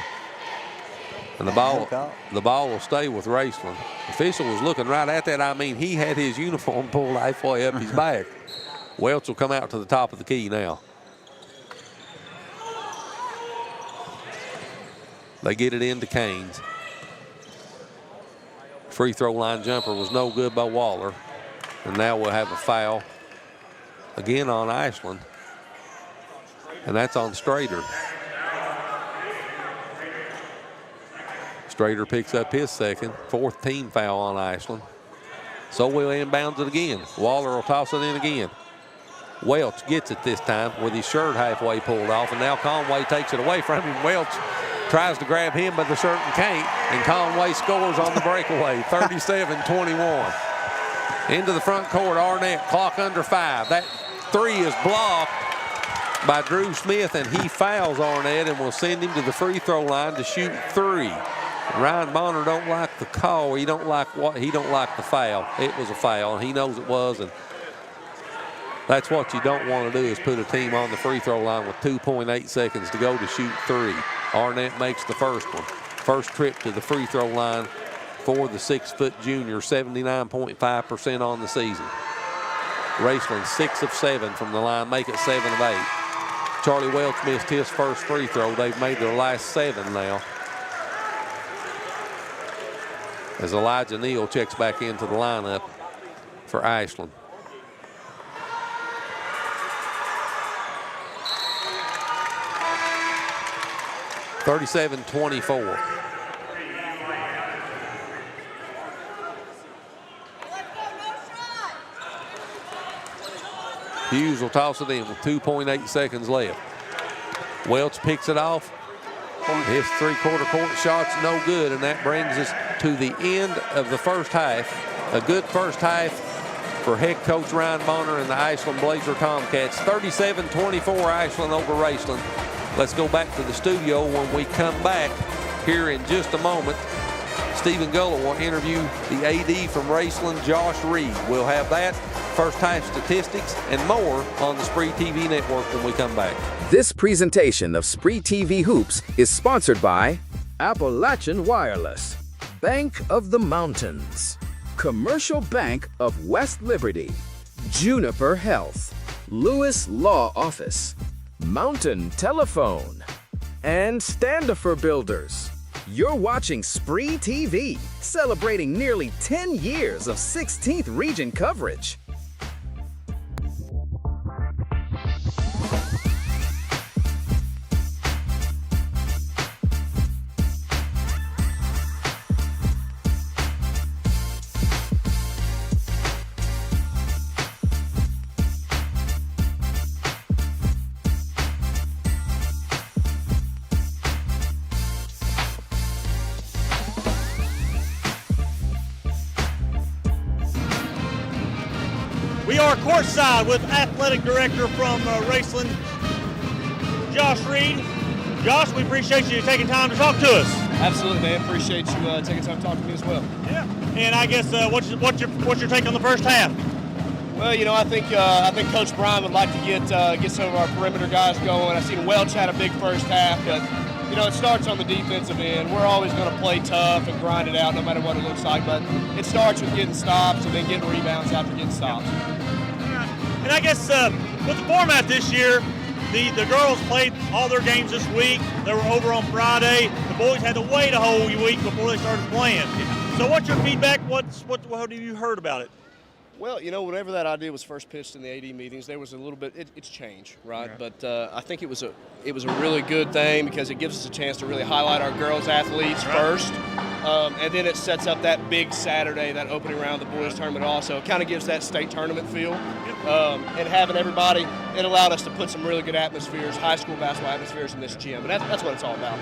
And the ball will stay with Raceland. The official was looking right at that. I mean, he had his uniform pulled halfway up his back. Welch will come out to the top of the key now. They get it into Caines. Free throw line jumper was no good by Waller. And now we'll have a foul again on Ashland. And that's on Strader. Strader picks up his second, 4th team foul on Ashland. So we'll inbounds it again. Waller will toss it in again. Welch gets it this time with his shirt halfway pulled off, and now Conway takes it away from him. Welch tries to grab him, but the shirt can't, and Conway scores on the breakaway, 37-21. Into the front court, Arnett, clock under 5. That 3 is blocked by Drew Smith, and he fouls Arnett and will send him to the free throw line to shoot 3. Ryan Bonner don't like the call. He don't like the foul. It was a foul, and he knows it was, and that's what you don't want to do, is put a team on the free throw line with 2.8 seconds to go to shoot 3. Arnett makes the first one. First trip to the free throw line for the 6-foot junior, 79.5% on the season. Raceland 6 of 7 from the line, make it 7 of 8. Charlie Welch missed his first free throw. They've made their last 7 now. As Elijah Neal checks back into the lineup for Ashland. (37-24). Hughes will toss it in with 2.8 seconds left. Welch picks it off. His three-quarter court shot's no good, and that brings us to the end of the first half. A good first half for head coach Ryan Bonner and the Ashland Blazer Tomcats. 37-24 Ashland over Raceland. Let's go back to the studio. When we come back here in just a moment, Stephen Guller will interview the AD from Raceland, Josh Reed. We'll have that, first half statistics, and more on the SpreeTV network when we come back. This presentation of SpreeTV Hoops is sponsored by Appalachian Wireless, Bank of the Mountains, Commercial Bank of West Liberty, Juniper Health, Lewis Law Office, Mountain Telephone, and Standifer Builders. You're watching SpreeTV, celebrating nearly 10 years of 16th region coverage. We are courtside with athletic director from Raceland, Josh Reed. Josh, we appreciate you taking time to talk to us. Absolutely, man. Appreciate you taking time to talk to me as well. Yeah. And I guess what's your take on the first half? Well, you know, I think Coach Bryan would like to get some of our perimeter guys going. I seen Welch had a big first half, but you know, it starts on the defensive end. We're always going to play tough and grind it out no matter what it looks like, but it starts with getting stops and then getting rebounds after getting stops. And I guess with the format this year, the girls played all their games this week. They were over on Friday. The boys had to wait a whole week before they started playing. So what's your feedback? What have you heard about it? Well, you know, whenever that idea was first pitched in the AD meetings, there was a little bit. It's changed, right? Yeah. But I think it was a really good thing because it gives us a chance to really highlight our girls athletes first, and then it sets up that big Saturday, that opening round of the boys tournament. Also, it kind of gives that state tournament feel, and having everybody. It allowed us to put some really good atmospheres, high school basketball atmospheres in this gym, and that's what it's all about.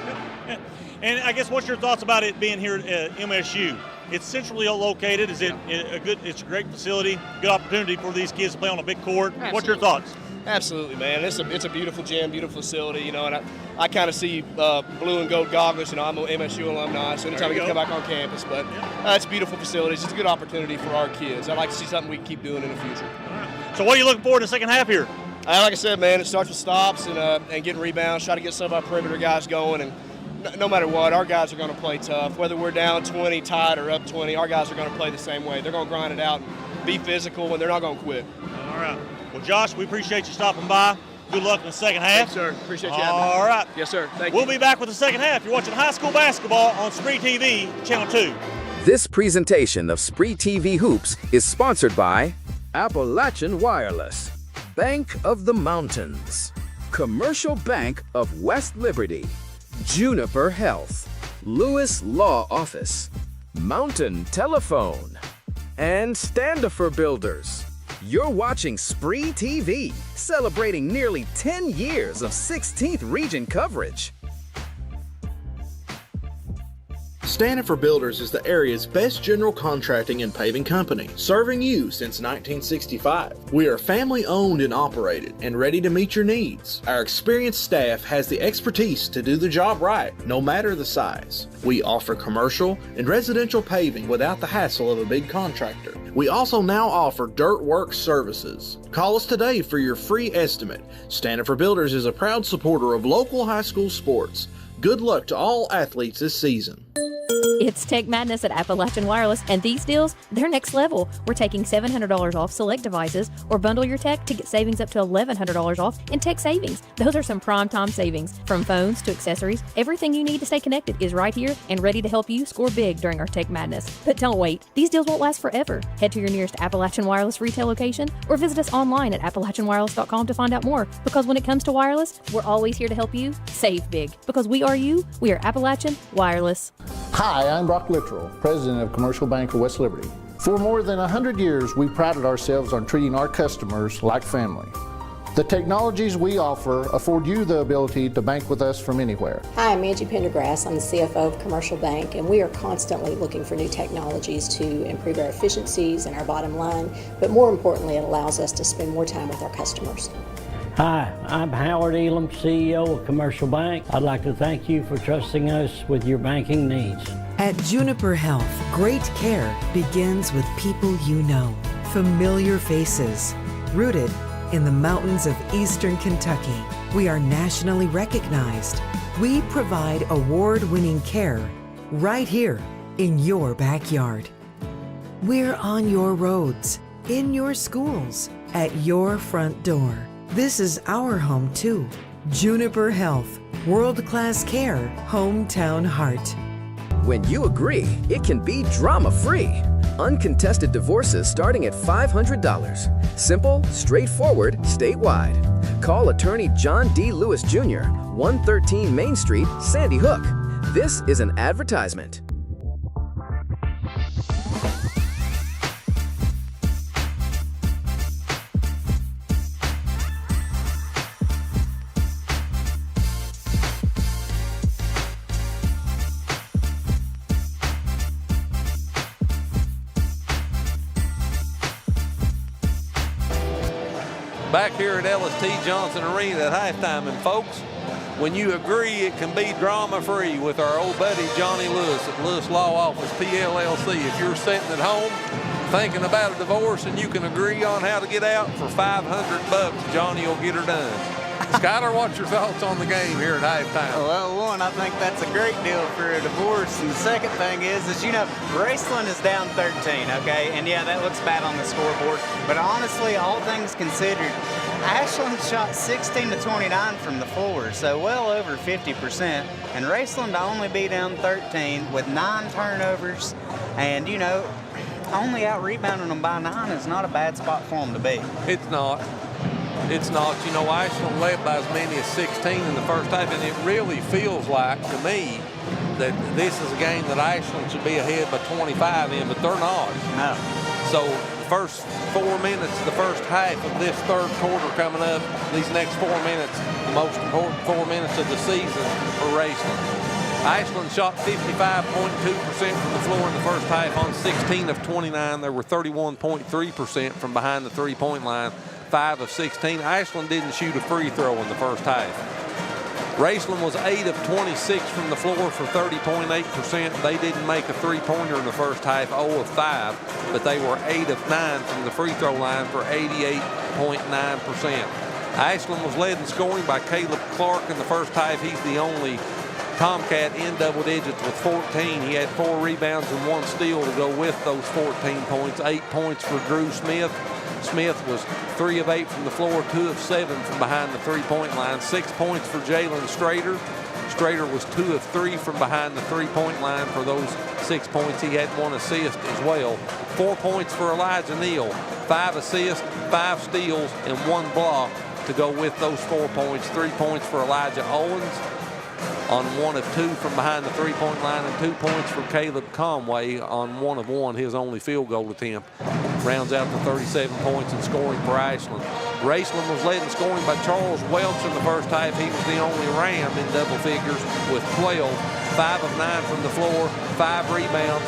Yeah. And I guess what's your thoughts about it being here at MSU? It's centrally located. Is it It's a great facility, good opportunity for these kids to play on a big court. Absolutely. What's your thoughts? Absolutely, man. It's a beautiful gym, beautiful facility, you know, and I kind of see blue and gold goggles. You know, I'm an MSU alumni, so anytime we can come back on campus, but it's a beautiful facility. It's a good opportunity for our kids. I'd like to see something we can keep doing in the future. So what are you looking forward to the second half here? Like I said, man, it starts with stops and getting rebounds, try to get some of our perimeter guys going, and no matter what, our guys are going to play tough. Whether we're down 20, tied, or up 20, our guys are going to play the same way. They're going to grind it out and be physical, and they're not going to quit. All right. Well, Josh, we appreciate you stopping by. Good luck in the second half. Thanks, sir. Appreciate you having me. All right. Yes, sir. Thank you. We'll be back with the second half. You're watching high school basketball on SpreeTV, Channel 2. This presentation of SpreeTV Hoops is sponsored by Appalachian Wireless, Bank of the Mountains, Commercial Bank of West Liberty, Juniper Health, Lewis Law Office, Mountain Telephone, and Standifer Builders. You're watching SpreeTV, celebrating nearly 10 years of 16th region coverage. Standifer Builders is the area's best general contracting and paving company, serving you since 1965. We are family owned and operated and ready to meet your needs. Our experienced staff has the expertise to do the job right, no matter the size. We offer commercial and residential paving without the hassle of a big contractor. We also now offer dirt work services. Call us today for your free estimate. Standifer Builders is a proud supporter of local high school sports. Good luck to all athletes this season. It's Tech Madness at Appalachian Wireless, and these deals, they're next level. We're taking $700 off select devices, or bundle your tech to get savings up to $1,100 off in tech savings. Those are some prime time savings. From phones to accessories, everything you need to stay connected is right here and ready to help you score big during our Tech Madness. But don't wait. These deals won't last forever. Head to your nearest Appalachian Wireless retail location or visit us online at AppalachianWireless.com to find out more. Because when it comes to wireless, we're always here to help you save big. Because we are you, we are Appalachian Wireless. Hi, I'm Brock Littrell, President of Commercial Bank of West Liberty. For more than 100 years, we've prided ourselves on treating our customers like family. The technologies we offer afford you the ability to bank with us from anywhere. Hi, I'm Angie Pendergrass. I'm the CFO of Commercial Bank, and we are constantly looking for new technologies to improve our efficiencies and our bottom line, but more importantly, it allows us to spend more time with our customers. Hi, I'm Howard Elam, CEO of Commercial Bank. I'd like to thank you for trusting us with your banking needs. At Juniper Health, great care begins with people you know, familiar faces, rooted in the mountains of eastern Kentucky. We are nationally recognized. We provide award-winning care right here in your backyard. We're on your roads, in your schools, at your front door. This is our home too. Juniper Health, world-class care, hometown heart. When you agree, it can be drama-free. Uncontested divorces starting at $500. Simple, straightforward, statewide. Call attorney John D. Lewis Jr., 113 Main Street, Sandy Hook. This is an advertisement. Back here at LST Johnson Arena at halftime, and folks, when you agree, it can be drama-free with our old buddy Johnny Lewis at Lewis Law Office, PLLC. If you're sitting at home thinking about a divorce and you can agree on how to get out, for $500, Johnny will get her done. Skyler, what's your thoughts on the game here at halftime? Well, one, I think that's a great deal for a divorce. And the second thing is you know, Raceland is down 13, okay? And yeah, that looks bad on the scoreboard. But honestly, all things considered, Ashland shot 16 to 29 from the floor, so well over 50%. And Raceland to only be down 13 with 9 turnovers. And, you know, only out-rebounding them by 9 is not a bad spot for them to be. It's not. It's not. You know, Ashland led by as many as 16 in the first half, and it really feels like, to me, that this is a game that Ashland should be ahead by 25 in, but they're not. No. So the first 4 minutes, the first half of this third quarter coming up, these next 4 minutes, the most important 4 minutes of the season for Raceland. Ashland shot 55.2% from the floor in the first half on 16 of 29. They were 31.3% from behind the three-point line. 5 of 16. Ashland didn't shoot a free throw in the first half. Raceland was 8 of 26 from the floor for 30.8%. They didn't make a three-pointer in the first half, 0 of 5, but they were 8 of 9 from the free throw line for 88.9%. Ashland was led in scoring by Caleb Clark in the first half. He's the only Tomcat in double digits with 14. He had 4 rebounds and 1 steal to go with those 14 points. 8 points for Drew Smith. Smith was 3 of 8 from the floor, 2 of 7 from behind the three-point line. 6 points for Jalen Strader. Strader was 2 of 3 from behind the three-point line for those 6 points. He had 1 assist as well. 4 points for Elijah Neal. 5 assists, 5 steals, and 1 block to go with those 4 points. 3 points for Elijah Owens. on 1 of 2 from behind the three-point line, and 2 points for Caleb Conway on 1 of 1, his only field goal attempt. Rounds out to 37 points in scoring for Ashland. Raceland was led in scoring by Charles Welch in the first half. He was the only Ram in double figures with 12, 5 of 9 from the floor, 5 rebounds,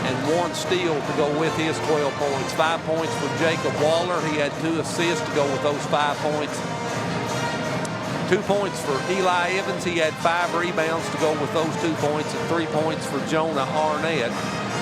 and 1 steal to go with his 12 points. 5 points for Jacob Waller. He had 2 assists to go with those 5 points. 2 points for Eli Evans. He had 5 rebounds to go with those 2 points, and 3 points for Jonah Arnett.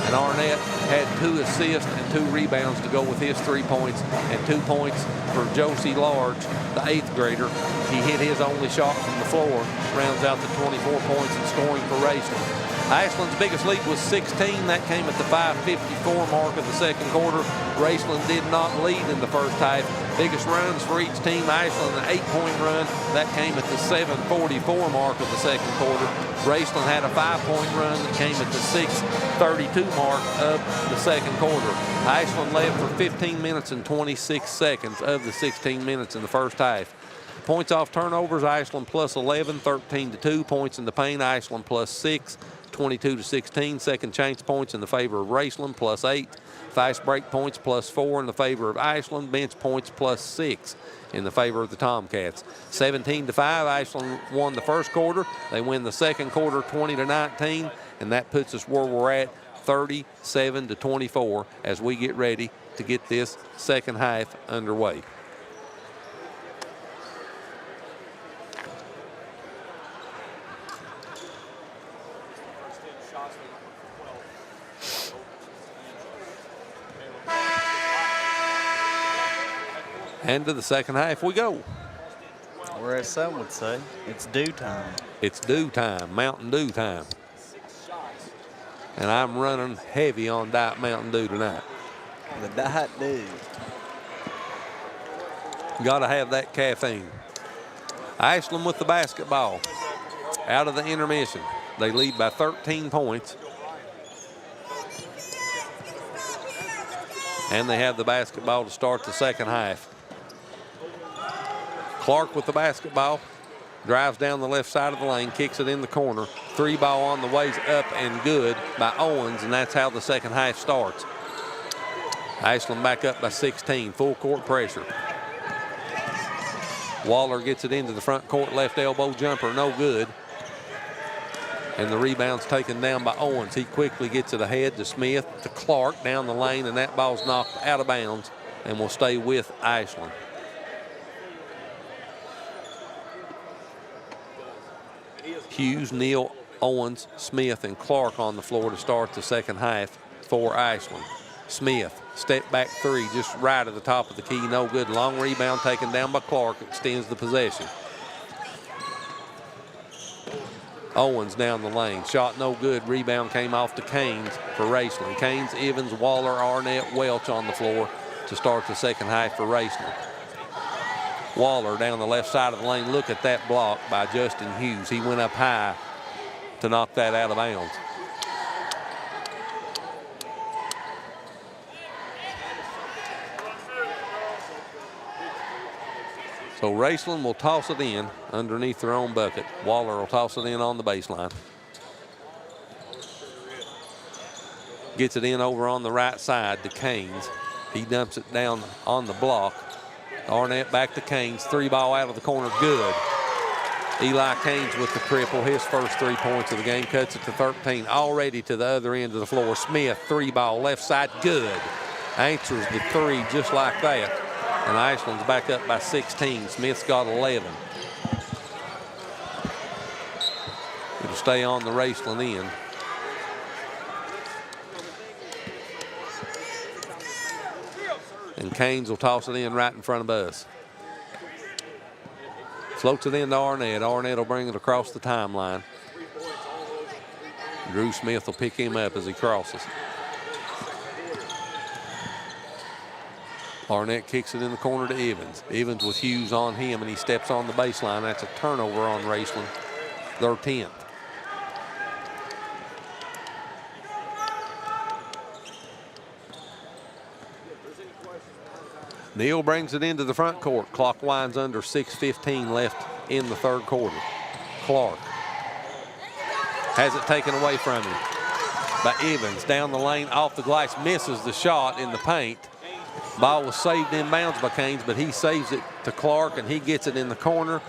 And Arnett had 2 assists and 2 rebounds to go with his 3 points, and 2 points for Josie Large, the 8th grader. He hit his only shot from the floor. Rounds out to 24 points in scoring for Raceland. Ashland's biggest lead was 16. That came at the 5:54 mark of the second quarter. Raceland did not lead in the first half. Biggest runs for each team. Ashland, an 8-point run. That came at the 7:44 mark of the second quarter. Raceland had a 5-point run that came at the 6:32 mark of the second quarter. Ashland led for 15 minutes and 26 seconds of the 16 minutes in the first half. Points off turnovers, Ashland plus 11, 13-2. Points in the paint, Ashland plus 6, 22-16. Second chance points in the favor of Raceland plus 8. Fast break points plus 4 in the favor of Ashland. Bench points plus 6 in the favor of the Tomcats. 17-5, Ashland won the first quarter. They win the second quarter 20-19, and that puts us where we're at, 37-24, as we get ready to get this second half underway. And to the second half we go. Or as some would say, it's dew time. It's dew time, Mountain Dew time. And I'm running heavy on Diet Mountain Dew tonight. The Diet Dew. Got to have that caffeine. Ashland with the basketball. Out of the intermission. They lead by 13 points. And they have the basketball to start the second half. Clark with the basketball, drives down the left side of the lane, kicks it in the corner. 3 ball on the ways up and good by Owens, and that's how the second half starts. Ashland back up by 16, full court pressure. Waller gets it into the front court, left elbow jumper, no good. And the rebound's taken down by Owens. He quickly gets it ahead to Smith, to Clark down the lane, and that ball's knocked out of bounds and will stay with Ashland. Hughes, Neal, Owens, Smith, and Clark on the floor to start the second half for Ashland. Smith, step back 3, just right at the top of the key, no good. Long rebound taken down by Clark, extends the possession. Owens down the lane, shot no good. Rebound came off to Canes for Raceland. Canes, Evans, Waller, Arnett, Welch on the floor to start the second half for Raceland. Waller down the left side of the lane. Look at that block by Justin Hughes. He went up high to knock that out of bounds. So Raceland will toss it in underneath their own bucket. Waller will toss it in on the baseline. Gets it in over on the right side to Canes. He dumps it down on the block. Arnett back to Canes. 3 ball out of the corner, good. Eli Canes with the triple, his first 3 points of the game, cuts it to 13. Already to the other end of the floor. Smith, 3 ball left side, good. Answers the 3 just like that. And Ashland's back up by 16. Smith's got 11. It'll stay on the Raceland end. And Canes will toss it in right in front of us. Floats it into Arnett. Arnett will bring it across the timeline. Drew Smith will pick him up as he crosses. Arnett kicks it in the corner to Evans. Evans with Hughes on him, and he steps on the baseline. That's a turnover on Raceland, their 10th. Neal brings it into the front court. Clock winds under, 6:15 left in the third quarter. Clark Has it taken away from him by Evans. Down the lane, off the glass, misses the shot in the paint. Ball was saved inbounds by Canes, but he saves it to Clark, and he gets it in the corner.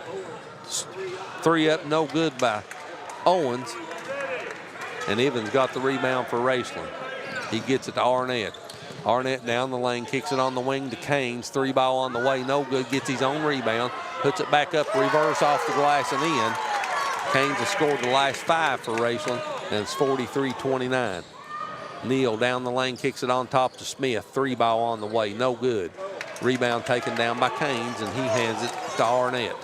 3 up, no good by Owens. And Evans got the rebound for Raceland. He gets it to Arnett. Arnett down the lane, kicks it on the wing to Canes. 3 ball on the way, no good. Gets his own rebound, puts it back up, reverse off the glass and in. Canes has scored the last 5 for Raceland, and it's 43-29. Neal down the lane, kicks it on top to Smith. 3 ball on the way, no good. Rebound taken down by Canes, and he hands it to Arnett.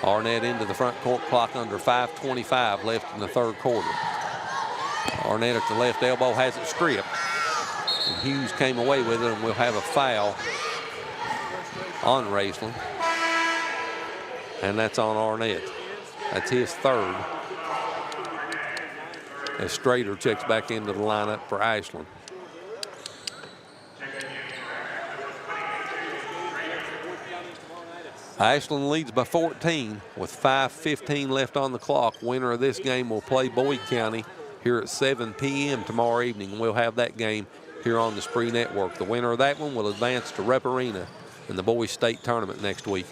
Arnett into the front court, clock under 5:25 left in the 3rd quarter. Arnett at the left elbow has it stripped. And Hughes came away with it, and we'll have a foul on Raceland. And that's on Arnett. That's his 3rd. As Strader checks back into the lineup for Ashland. Ashland leads by 14 with 5:15 left on the clock. Winner of this game will play Boyd County here at 7 p.m. tomorrow evening. We'll have that game here on the Spree Network. The winner of that one will advance to Rep Arena in the boys state tournament next week.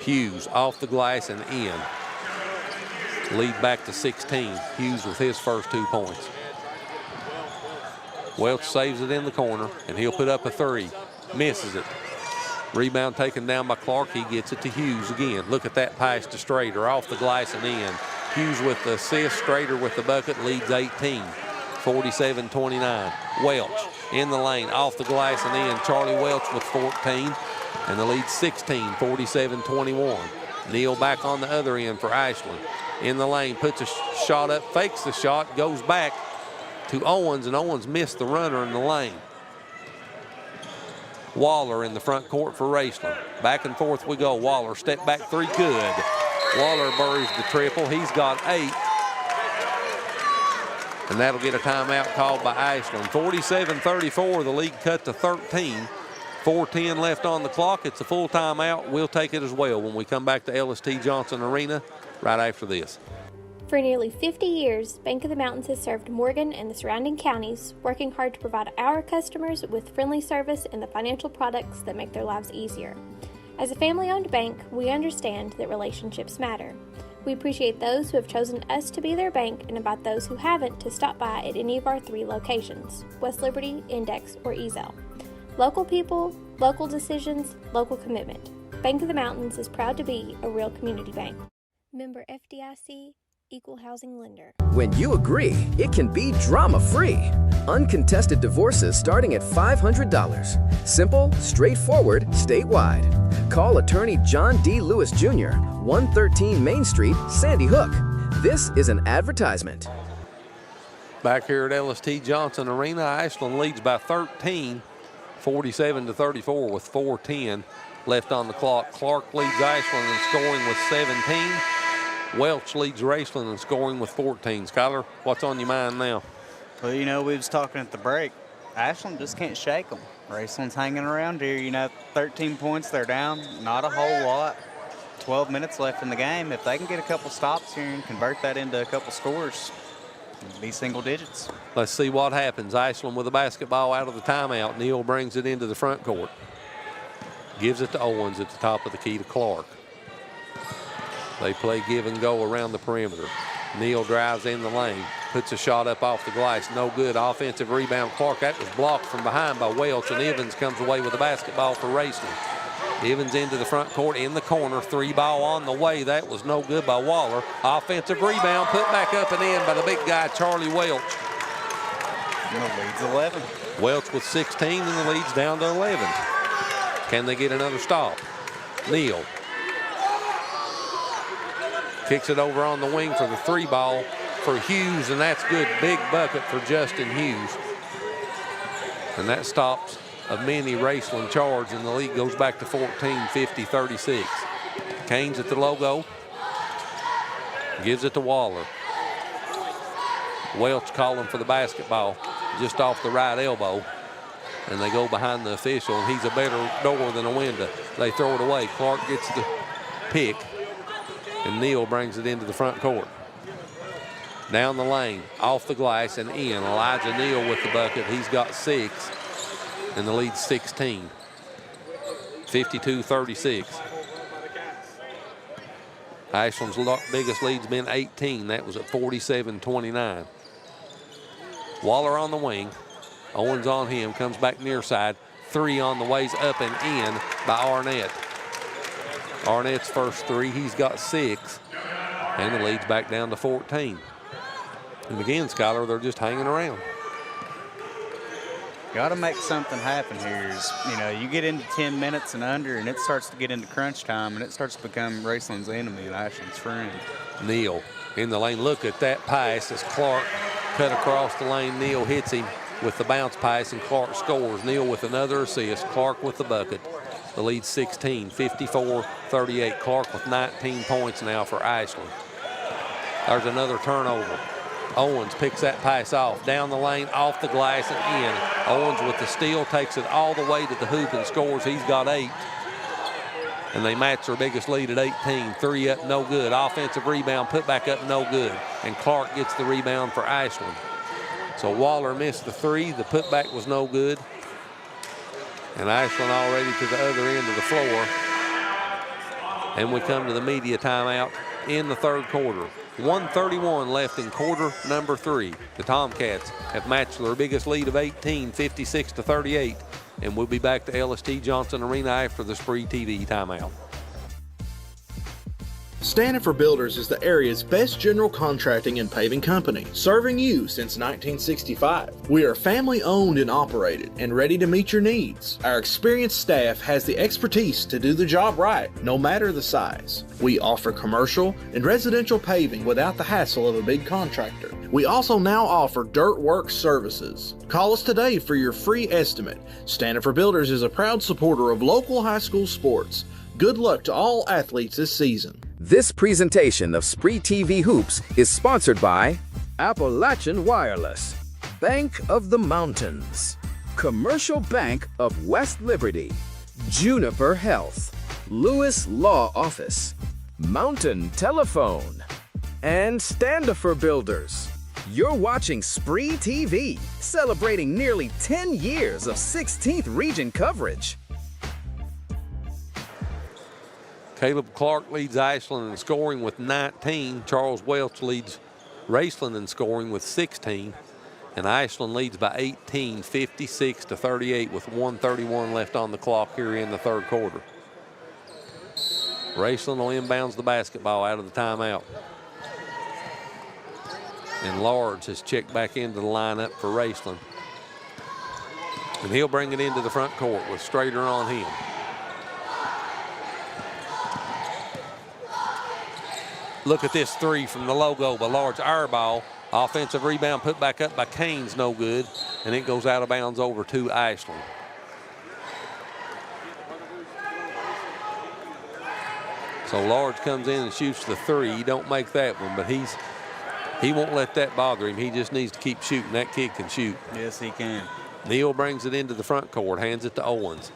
Hughes off the glass and in. Lead back to 16. Hughes with his first 2 points. Welch saves it in the corner, and he'll put up a 3. Misses it. Rebound taken down by Clark. He gets it to Hughes again. Look at that pass to Strader off the glass and in. Hughes with the assist. Strader with the bucket, leads 18. 47-29. Welch in the lane, off the glass and in. Charlie Welch with 14, and the lead 16, 47-21. Neal back on the other end for Ashland. In the lane, puts a shot up, fakes the shot, goes back to Owens, and Owens missed the runner in the lane. Waller in the front court for Raceland. Back and forth we go. Waller, step back 3, good. Waller buries the triple. He's got 8. And that'll get a timeout called by Ashland. 47-34, the lead cut to 13. 4:10 left on the clock. It's a full timeout. We'll take it as well when we come back to LST Johnson Arena right after this. For nearly 50 years, Bank of the Mountains has served Morgan and the surrounding counties, working hard to provide our customers with friendly service and the financial products that make their lives easier. As a family-owned bank, we understand that relationships matter. We appreciate those who have chosen us to be their bank and invite those who haven't to stop by at any of our 3 locations, West Liberty, Index, or Ezel. Local people, local decisions, local commitment. Bank of the Mountains is proud to be a real community bank. Member FDIC, Equal Housing Lender. When you agree, it can be drama-free. Uncontested divorces starting at $500. Simple, straightforward, statewide. Call attorney John D. Lewis Jr., 113 Main Street, Sandy Hook. This is an advertisement. Back here at LST Johnson Arena, Ashland leads by 13, 47-34 with 4:10 left on the clock. Clark leads Ashland in scoring with 17. Welch leads Raceland in scoring with 14. Skyler, what's on your mind now? Well, you know, we was talking at the break. Ashland just can't shake them. Raceland's hanging around here. You know, 13 points, they're down. Not a whole lot. 12 minutes left in the game. If they can get a couple stops here and convert that into a couple scores, it'll be single digits. Let's see what happens. Ashland with the basketball out of the timeout. Neal brings it into the front court. Gives it to Owens at the top of the key to Clark. They play give and go around the perimeter. Neal drives in the lane, puts a shot up off the glass, no good. Offensive rebound, Clark. That was blocked from behind by Welch, and Evans comes away with the basketball for Raceland. Evans into the front court, in the corner, 3 ball on the way. That was no good by Waller. Offensive rebound, put back up and in by the big guy, Charlie Welch. And the lead's 11. Welch with 16, and the lead's down to 11. Can they get another stop? Neal kicks it over on the wing for the 3 ball for Hughes, and that's good. Big bucket for Justin Hughes. And that stops a mini Raceland charge, and the lead goes back to 14, 50-36. Canes at the logo. Gives it to Waller. Welch calling for the basketball just off the right elbow. and they go behind the official, and he's a better door than a window. They throw it away. Clark gets the pick, and Neal brings it into the front court. Down the lane, off the glass and in. Elijah Neal with the bucket. He's got 6, and the lead's 16. 52-36. Ashland's biggest lead's been 18. That was at 47-29. Waller on the wing. Owens on him, comes back near side. 3 on the ways up and in by Arnett. Arnett's first 3, he's got 6, and the lead's back down to 14. And again, Skylar, they're just hanging around. Got to make something happen here. You get into 10 minutes and under, and it starts to get into crunch time, and it starts to become Raceland's enemy and Ashland's friend. Neal in the lane. Look at that pass as Clark cut across the lane. Neal hits him with the bounce pass, and Clark scores. Neal with another assist. Clark with the bucket. The lead 16, 54-38. Clark with 19 points now for Ashland. There's another turnover. Owens picks that pass off. Down the lane, off the glass and in. Owens with the steal, takes it all the way to the hoop and scores. He's got 8. And they match their biggest lead at 18. 3 up, no good. Offensive rebound, put back up, no good. And Clark gets the rebound for Ashland. So Waller missed the 3. The putback was no good. And Ashland already to the other end of the floor. And we come to the media timeout in the third quarter. 1:31 left in quarter number 3. The Tomcats have matched their biggest lead of 18, 56-38. And we'll be back to LST Johnson Arena after the SpreeTV timeout. Standifer Builders is the area's best general contracting and paving company, serving you since 1965. We are family owned and operated and ready to meet your needs. Our experienced staff has the expertise to do the job right, no matter the size. We offer commercial and residential paving without the hassle of a big contractor. We also now offer dirt work services. Call us today for your free estimate. Standifer Builders is a proud supporter of local high school sports. Good luck to all athletes this season. This presentation of SpreeTV Hoops is sponsored by Appalachian Wireless, Bank of the Mountains, Commercial Bank of West Liberty, Juniper Health, Lewis Law Office, Mountain Telephone, and Standifer Builders. You're watching SpreeTV, celebrating nearly 10 years of 16th region coverage. Caleb Clark leads Ashland in scoring with 19. Charles Welch leads Raceland in scoring with 16. And Ashland leads by 18, 56-38 with 1:31 left on the clock here in the third quarter. Raceland will inbounds the basketball out of the timeout. And Large has checked back into the lineup for Raceland. And he'll bring it into the front court with Strader on him. Look at this 3 from the logo by Large. Our ball. Offensive rebound put back up by Canes, no good. And it goes out of bounds over to Ashland. So Large comes in and shoots the 3. He don't make that one, but he won't let that bother him. He just needs to keep shooting. That kid can shoot. Yes, he can. Neal brings it into the front court, hands it to Owens.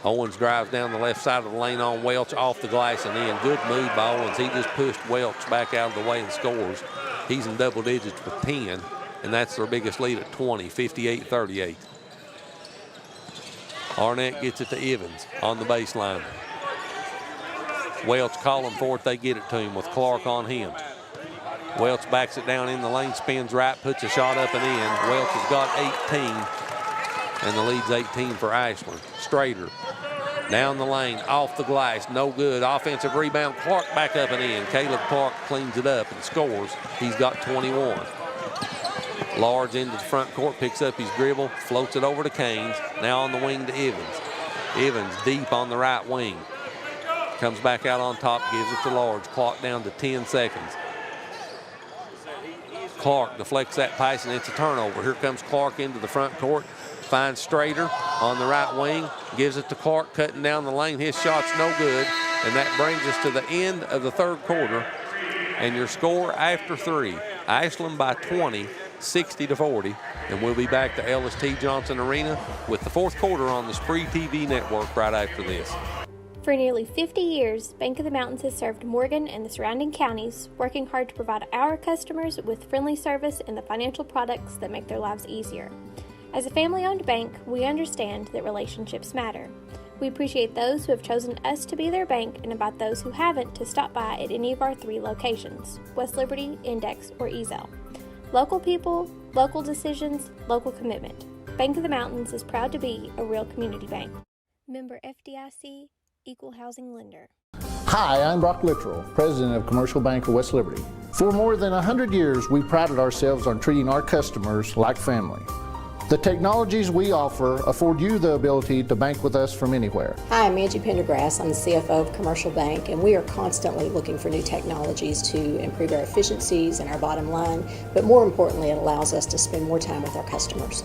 Owens drives down the left side of the lane on Welch, off the glass and in. Good move by Owens. He just pushed Welch back out of the way and scores. He's in double digits with 10, and that's their biggest lead at 20, 58-38. Arnett gets it to Evans on the baseline. Welch calling for it. They get it to him with Clark on him. Welch backs it down in the lane, spins right, puts a shot up and in. Welch has got 18, and the lead's 18 for Ashland. Strader down the lane, off the glass, no good. Offensive rebound, Clark back up and in. Caleb Clark cleans it up and scores. He's got 21. Large into the front court, picks up his dribble, floats it over to Canes. Now on the wing to Evans. Evans deep on the right wing. Comes back out on top, gives it to Large. Clock down to 10 seconds. Clark deflects that pass, and it's a turnover. Here comes Clark into the front court. Finds Strader on the right wing. Gives it to Clark, cutting down the lane. His shot's no good. And that brings us to the end of the third quarter. And your score after 3. Ashland by 20, 60-40. And we'll be back to Ellis T. Johnson Arena with the fourth quarter on the SpreeTV network right after this. For nearly 50 years, Bank of the Mountains has served Morgan and the surrounding counties, working hard to provide our customers with friendly service and the financial products that make their lives easier. As a family-owned bank, we understand that relationships matter. We appreciate those who have chosen us to be their bank and invite those who haven't to stop by at any of our 3 locations, West Liberty, Index, or Ezel. Local people, local decisions, local commitment. Bank of the Mountains is proud to be a real community bank. Member FDIC, Equal Housing Lender. Hi, I'm Brock Littrell, President of Commercial Bank of West Liberty. For more than 100 years, we prided ourselves on treating our customers like family. The technologies we offer afford you the ability to bank with us from anywhere. Hi, I'm Angie Pendergrass. I'm the CFO of Commercial Bank, and we are constantly looking for new technologies to improve our efficiencies and our bottom line, but more importantly, it allows us to spend more time with our customers.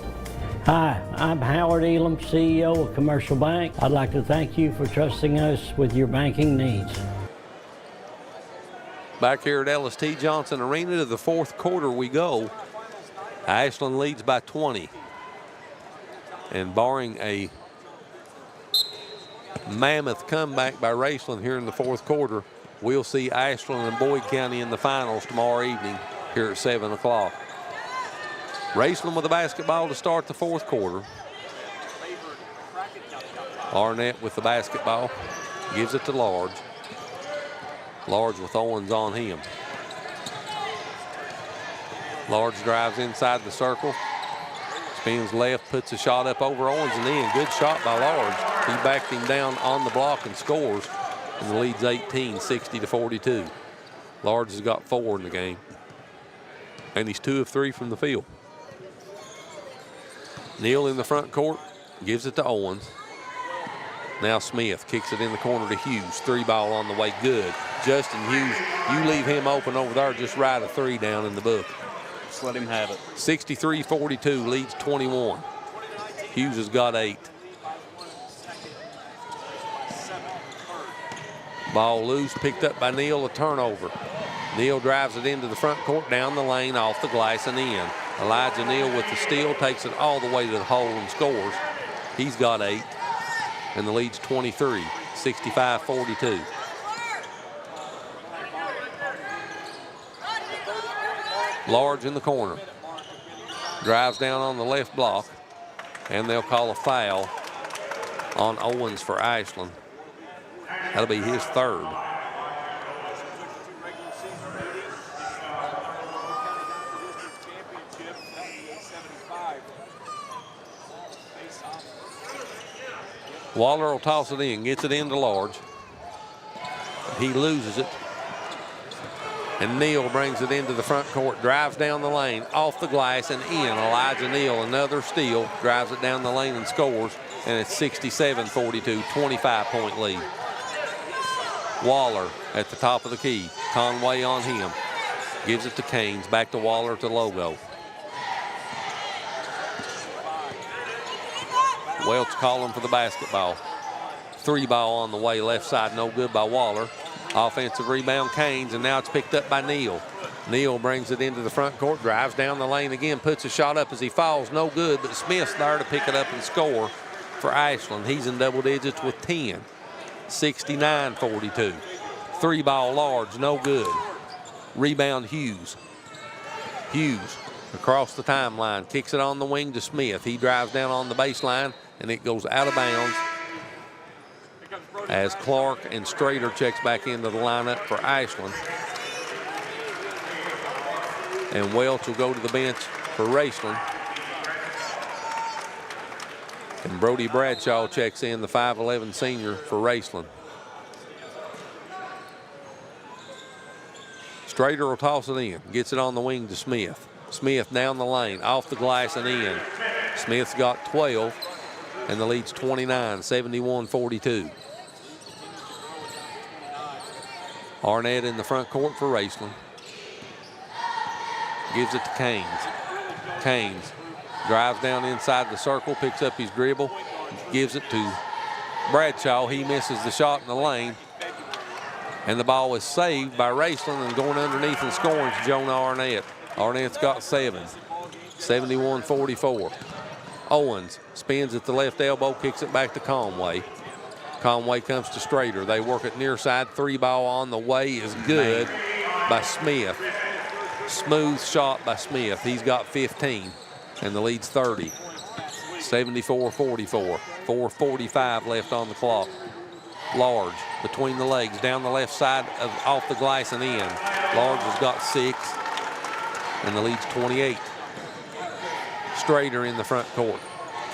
Hi, I'm Howard Elam, CEO of Commercial Bank. I'd like to thank you for trusting us with your banking needs. Back here at Ellis T. Johnson Arena to the fourth quarter we go. Ashland leads by 20. And barring a mammoth comeback by Raceland here in the fourth quarter, we'll see Ashland and Boyd County in the finals tomorrow evening here at 7 o'clock. Raceland with the basketball to start the fourth quarter. Arnett with the basketball, gives it to Large. Large with Owens on him. Large drives inside the circle. Spins left, puts a shot up over Owens and in. Good shot by Large. He backed him down on the block and scores. And the lead's 18, 60-42. Large has got 4 in the game. And he's 2 of 3 from the field. Neal in the front court, gives it to Owens. Now Smith kicks it in the corner to Hughes. 3 ball on the way, good. Justin Hughes, you leave him open over there, just right a 3 down in the book. Just let him have it. 63-42, leads 21. Hughes has got 8. Ball loose, picked up by Neal, a turnover. Neal drives it into the front court, down the lane, off the glass and in. Elijah Neal with the steal, takes it all the way to the hole and scores. He's got 8, and the lead's 23, 65-42. Large in the corner. Drives down on the left block, and they'll call a foul on Owens for Ashland. That'll be his 3rd. Waller will toss it in, gets it into Large. He loses it. And Neal brings it into the front court, drives down the lane, off the glass and in. Elijah Neal, another steal, drives it down the lane and scores. And it's 67-42, 25-point lead. Waller at the top of the key. Conway on him. Gives it to Canes, back to Waller to Logo. Welch calling for the basketball. 3 ball on the way, left side, no good by Waller. Offensive rebound, Canes, and now it's picked up by Neal. Neal brings it into the front court, drives down the lane again, puts a shot up as he falls, no good, but Smith's there to pick it up and score for Ashland. He's in double digits with 10. 69-42. 3 ball Large, no good. Rebound Hughes. Hughes across the timeline, kicks it on the wing to Smith. He drives down on the baseline, and it goes out of bounds as Clark and Strader checks back into the lineup for Ashland. And Welch will go to the bench for Raceland. And Brody Bradshaw checks in, the 5'11 senior for Raceland. Strader will toss it in, gets it on the wing to Smith. Smith down the lane, off the glass and in. Smith's got 12, and the lead's 29, 71-42. Arnett in the front court for Raceland. Gives it to Canes. Canes drives down inside the circle, picks up his dribble, gives it to Bradshaw. He misses the shot in the lane. And the ball is saved by Raceland, and going underneath and scoring to Jonah Arnett. Arnett's got 7. 71-44. Owens spins at the left elbow, kicks it back to Conway. Conway comes to Strader. They work it near side. 3-ball on the way is good by Smith. Smooth shot by Smith. He's got 15, and the lead's 30. 74-44. 4:45 left on the clock. Large between the legs, down the left side, off the glass and in. Large has got 6, and the lead's 28. Strader in the front court.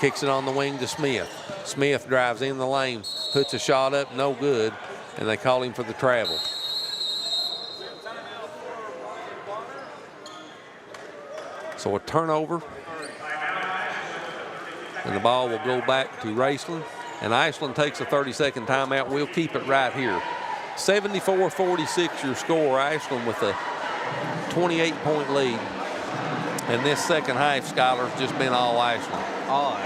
Kicks it on the wing to Smith. Smith drives in the lane, puts a shot up, no good, and they call him for the travel. So a turnover, and the ball will go back to Raceland, and Ashland takes a 30-second timeout. We'll keep it right here. 74-46 your score. Ashland with a 28-point lead. And this second half, Skylar's just been all Ashland. All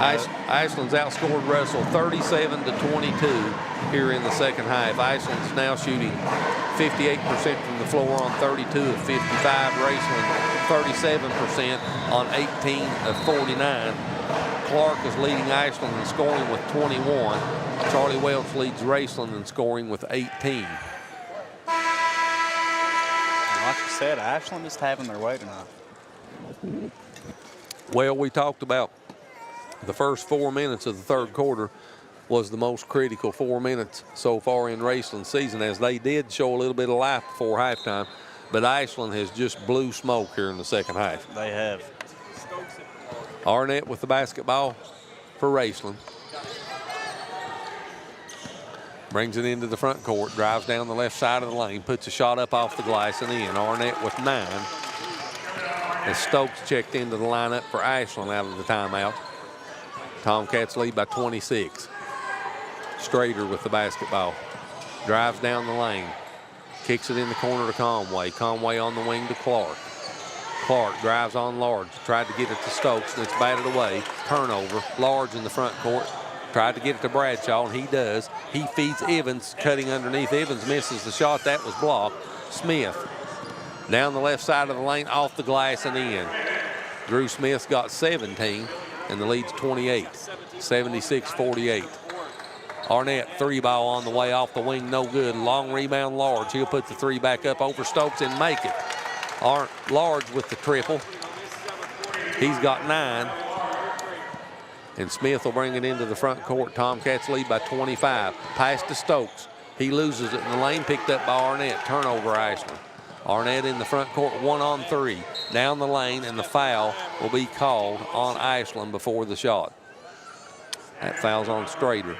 Ashland. Ashland's outscored Russell 37-22 here in the second half. Ashland's now shooting 58% from the floor on 32 of 55. Raceland 37% on 18 of 49. Clark is leading Ashland in scoring with 21. Charlie Welch leads Raceland in scoring with 18. Like you said, Ashland is having their way tonight. Well, we talked about the first 4 minutes of the third quarter was the most critical 4 minutes so far in Raceland's season, as they did show a little bit of life before halftime, but Ashland has just blew smoke here in the second half. They have. Arnett with the basketball for Raceland. Brings it into the front court, drives down the left side of the lane, puts a shot up off the glass and in. Arnett with 9. As Stokes checked into the lineup for Ashland out of the timeout. Tomcats lead by 26. Strader with the basketball. Drives down the lane. Kicks it in the corner to Conway. Conway on the wing to Clark. Clark drives on Large. Tried to get it to Stokes, and it's batted away. Turnover. Large in the front court. Tried to get it to Bradshaw, and he does. He feeds Evans, cutting underneath. Evans misses the shot. That was blocked. Smith down the left side of the lane, off the glass and in. Drew Smith's got 17, and the lead's 28. 76-48. Arnett 3-ball on the way off the wing, no good. Long rebound, Large. He'll put the 3 back up over Stokes and make it. Large with the triple. He's got 9. And Smith will bring it into the front court. Tomcats lead by 25. Pass to Stokes. He loses it in the lane, picked up by Arnett. Turnover, Ashland. Arnett in the front court, 1-on-3. Down the lane, and the foul will be called on Ashland before the shot. That foul's on Strader.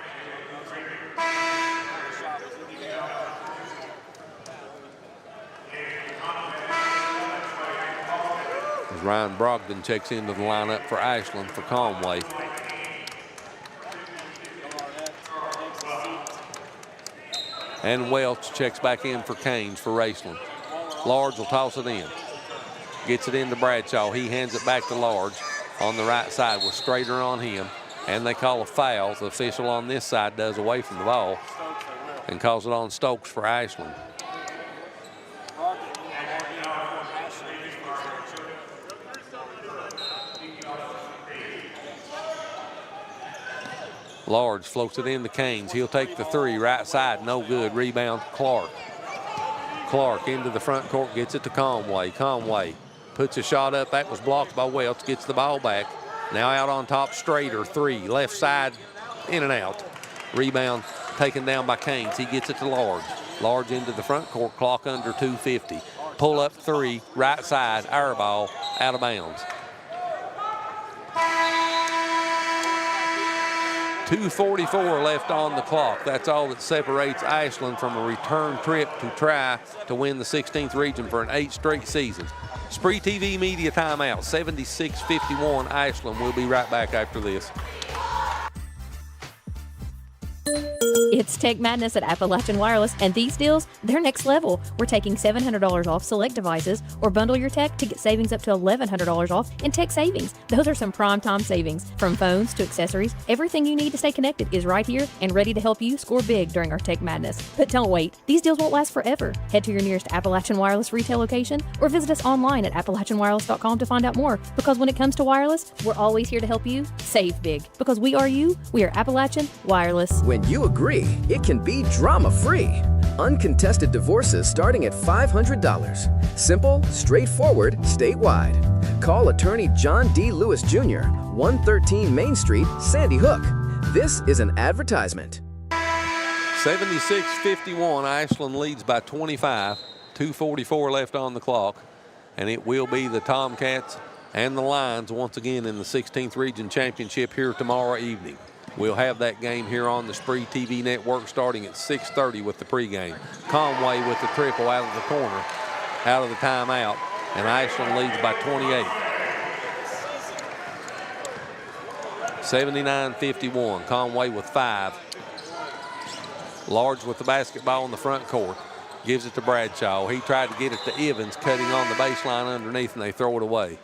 As Ryan Brogdon checks into the lineup for Ashland for Conway. And Welch checks back in for Canes for Raceland. Large will toss it in. Gets it into Bradshaw. He hands it back to Large on the right side with Strader on him. And they call a foul. The official on this side does away from the ball and calls it on Stokes for Ashland. Large floats it into Canes. He'll take the 3, right side, no good. Rebound, Clark. Clark into the front court, gets it to Conway. Conway puts a shot up. That was blocked by Welch, gets the ball back. Now out on top, Strader, 3, left side, in and out. Rebound taken down by Canes. He gets it to Large. Large into the front court, clock under 2:50. Pull up 3, right side, air ball, out of bounds. 2:44 left on the clock. That's all that separates Ashland from a return trip to try to win the 16th region for an 8th straight season. SpreeTV media timeout, 76-51 Ashland. We'll be right back after this. It's Tech Madness at Appalachian Wireless, and these deals, they're next level. We're taking $700 off select devices, or bundle your tech to get savings up to $1,100 off in tech savings. Those are some prime time savings. From phones to accessories, everything you need to stay connected is right here and ready to help you score big during our Tech Madness. But don't wait. These deals won't last forever. Head to your nearest Appalachian Wireless retail location or visit us online at AppalachianWireless.com to find out more. Because when it comes to wireless, we're always here to help you save big. Because we are you, we are Appalachian Wireless. When you agree, it can be drama-free. Uncontested divorces starting at $500. Simple, straightforward, statewide. Call attorney John D. Lewis Jr., 113 Main Street, Sandy Hook. This is an advertisement. 76-51, Ashland leads by 25. 2:44 left on the clock. And it will be the Tomcats and the Lions once again in the 16th Region Championship here tomorrow evening. We'll have that game here on the SpreeTV network starting at 6:30 with the pregame. Conway with the triple out of the corner, out of the timeout, and Ashland leads by 28. 79-51, Conway with 5. Large with the basketball in the front court. Gives it to Bradshaw. He tried to get it to Evans, cutting on the baseline underneath, and they throw it away.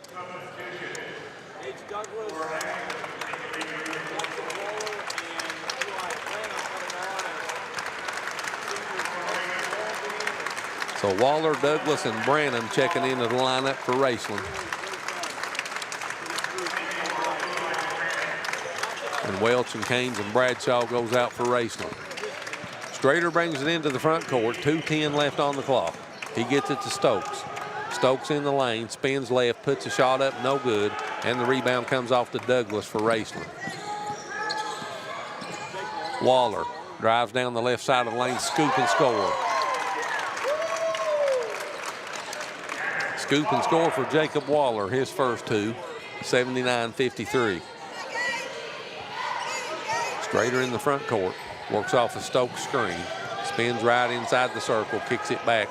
So Waller, Douglas, and Branham checking into the lineup for Raceland. And Welch and Canes and Bradshaw goes out for Raceland. Strader brings it into the front court. 2:10 left on the clock. He gets it to Stokes. Stokes in the lane, spins left, puts a shot up, no good, and the rebound comes off to Douglas for Raceland. Waller drives down the left side of the lane, scoop and score. Scoop and score for Jacob Waller, his first two, 79-53. Strader in the front court, works off a Stokes screen, spins right inside the circle, kicks it back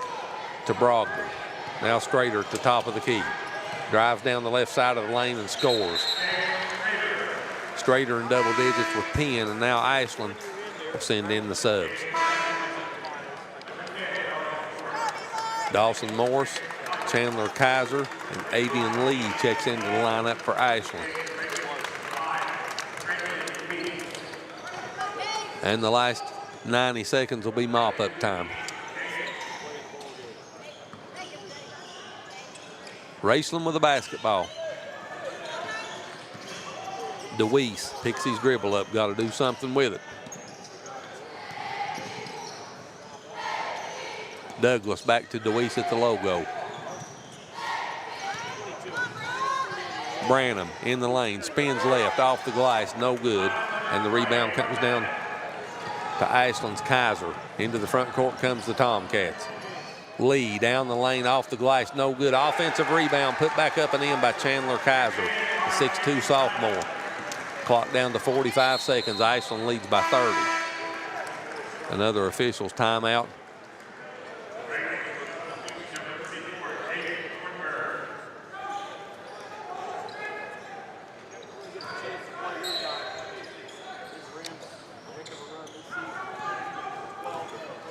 to Brogdon. Now Strader at the top of the key. Drives down the left side of the lane and scores. Strader in double digits with 10, and now Ashland will send in the subs. Dawson Morris, Chandler Kaiser, and Avian Lee checks into the lineup for Ashland. And the last 90 seconds will be mop-up time. Raceland with the basketball. DeWeese picks his dribble up, got to do something with it. Douglas back to DeWeese at the logo. Branham in the lane, spins left, off the glass, no good. And the rebound comes down to Ashland's Kaiser. Into the front court comes the Tomcats. Lee down the lane, off the glass, no good. Offensive rebound put back up and in by Chandler Kaiser, the 6'2 sophomore. Clock down to 45 seconds. Ashland leads by 30. Another official's timeout.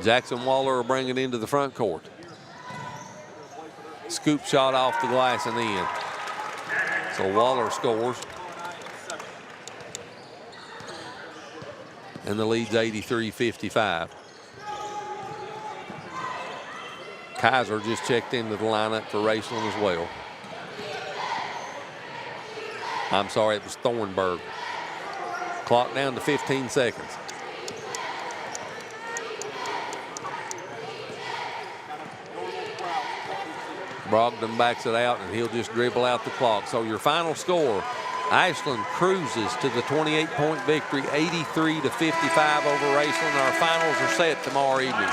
Jackson Waller will bring it into the front court. Scoop shot off the glass and in. So Waller scores. And the lead's 83-55. Kaiser just checked into the lineup for Raceland as well. I'm sorry, it was Thornburg. Clock down to 15 seconds. Brogdon backs it out, and he'll just dribble out the clock. So your final score, Ashland cruises to the 28-point victory, 83-55 over Raceland. Our finals are set tomorrow evening.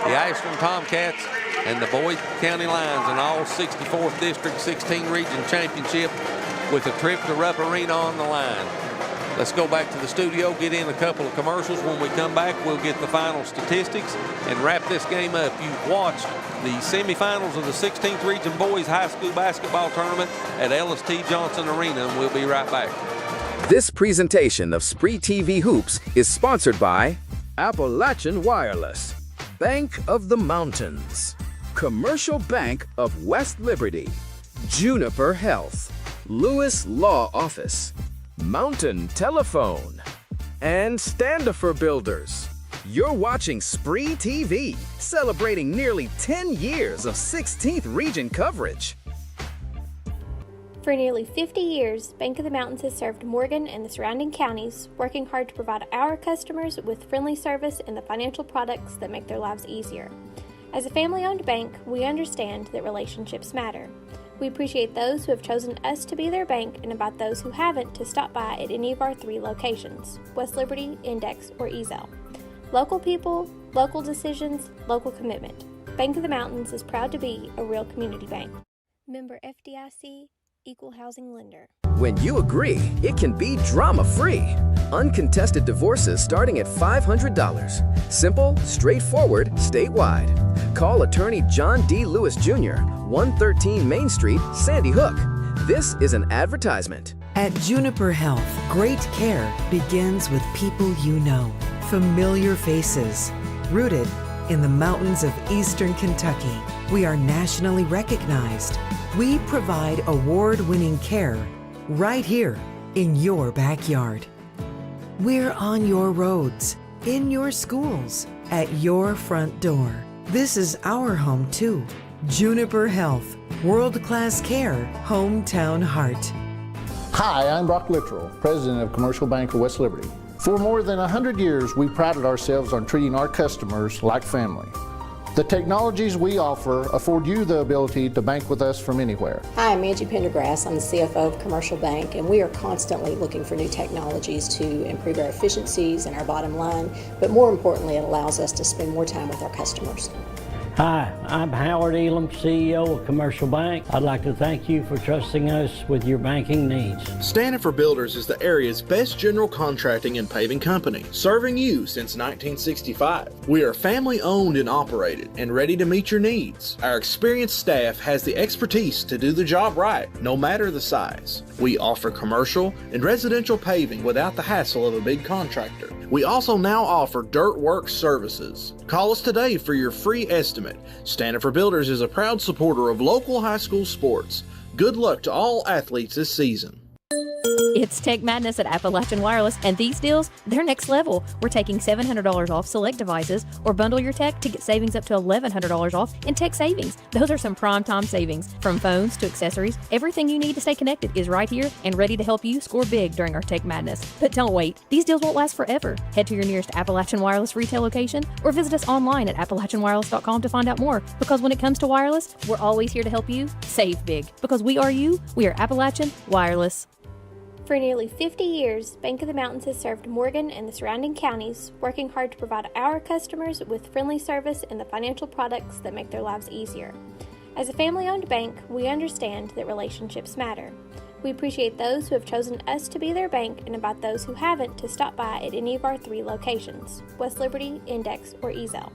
The Ashland Tomcats and the Boyd County Lions in all 64th District 16 Region Championship with a trip to Rupp Arena on the line. Let's go back to the studio, get in a couple of commercials. When we come back, we'll get the final statistics and wrap this game up. You've watched the semifinals of the 16th Region Boys High School Basketball Tournament at L.S.T. Johnson Arena, and we'll be right back. This presentation of SpreeTV Hoops is sponsored by Appalachian Wireless, Bank of the Mountains, Commercial Bank of West Liberty, Juniper Health, Lewis Law Office, Mountain Telephone, and Standifer Builders. You're watching SpreeTV, celebrating nearly 10 years of 16th region coverage. For nearly 50 years, Bank of the Mountains has served Morgan and the surrounding counties, working hard to provide our customers with friendly service and the financial products that make their lives easier. As a family-owned bank, we understand that relationships matter. We appreciate those who have chosen us to be their bank and invite those who haven't to stop by at any of our 3 locations, West Liberty, Index, or Ezel. Local people, local decisions, local commitment. Bank of the Mountains is proud to be a real community bank. Member FDIC, Equal Housing Lender. When you agree, it can be drama-free. Uncontested divorces starting at $500. Simple, straightforward, statewide. Call attorney John D. Lewis Jr., 113 Main Street, Sandy Hook. This is an advertisement. At Juniper Health, great care begins with people you know. Familiar faces. Rooted in the mountains of eastern Kentucky, we are nationally recognized. We provide award-winning care right here in your backyard. We're on your roads, in your schools, at your front door. This is our home too. Juniper Health, world-class care, hometown heart. Hi, I'm Brock Littrell, President of Commercial Bank of West Liberty. For more than 100 years, we prided ourselves on treating our customers like family. The technologies we offer afford you the ability to bank with us from anywhere. Hi, I'm Angie Pendergrass. I'm the CFO of Commercial Bank, and we are constantly looking for new technologies to improve our efficiencies and our bottom line, but more importantly, it allows us to spend more time with our customers. Hi, I'm Howard Elam, CEO of Commercial Bank. I'd like to thank you for trusting us with your banking needs. Standifer Builders is the area's best general contracting and paving company, serving you since 1965. We are family owned and operated and ready to meet your needs. Our experienced staff has the expertise to do the job right, no matter the size. We offer commercial and residential paving without the hassle of a big contractor. We also now offer dirt work services. Call us today for your free estimate. Standifer Builders is a proud supporter of local high school sports. Good luck to all athletes this season. It's Tech Madness at Appalachian Wireless, and these deals, they're next level. We're taking $700 off select devices, or bundle your tech to get savings up to $1,100 off in tech savings. Those are some prime time savings. From phones to accessories, everything you need to stay connected is right here and ready to help you score big during our Tech Madness. But don't wait. These deals won't last forever. Head to your nearest Appalachian Wireless retail location or visit us online at appalachianwireless.com to find out more. Because when it comes to wireless, we're always here to help you save big. Because we are you, we are Appalachian Wireless. For nearly 50 years, Bank of the Mountains has served Morgan and the surrounding counties, working hard to provide our customers with friendly service and the financial products that make their lives easier. As a family-owned bank, we understand that relationships matter. We appreciate those who have chosen us to be their bank and invite those who haven't to stop by at any of our 3 locations, West Liberty, Index, or Ezel.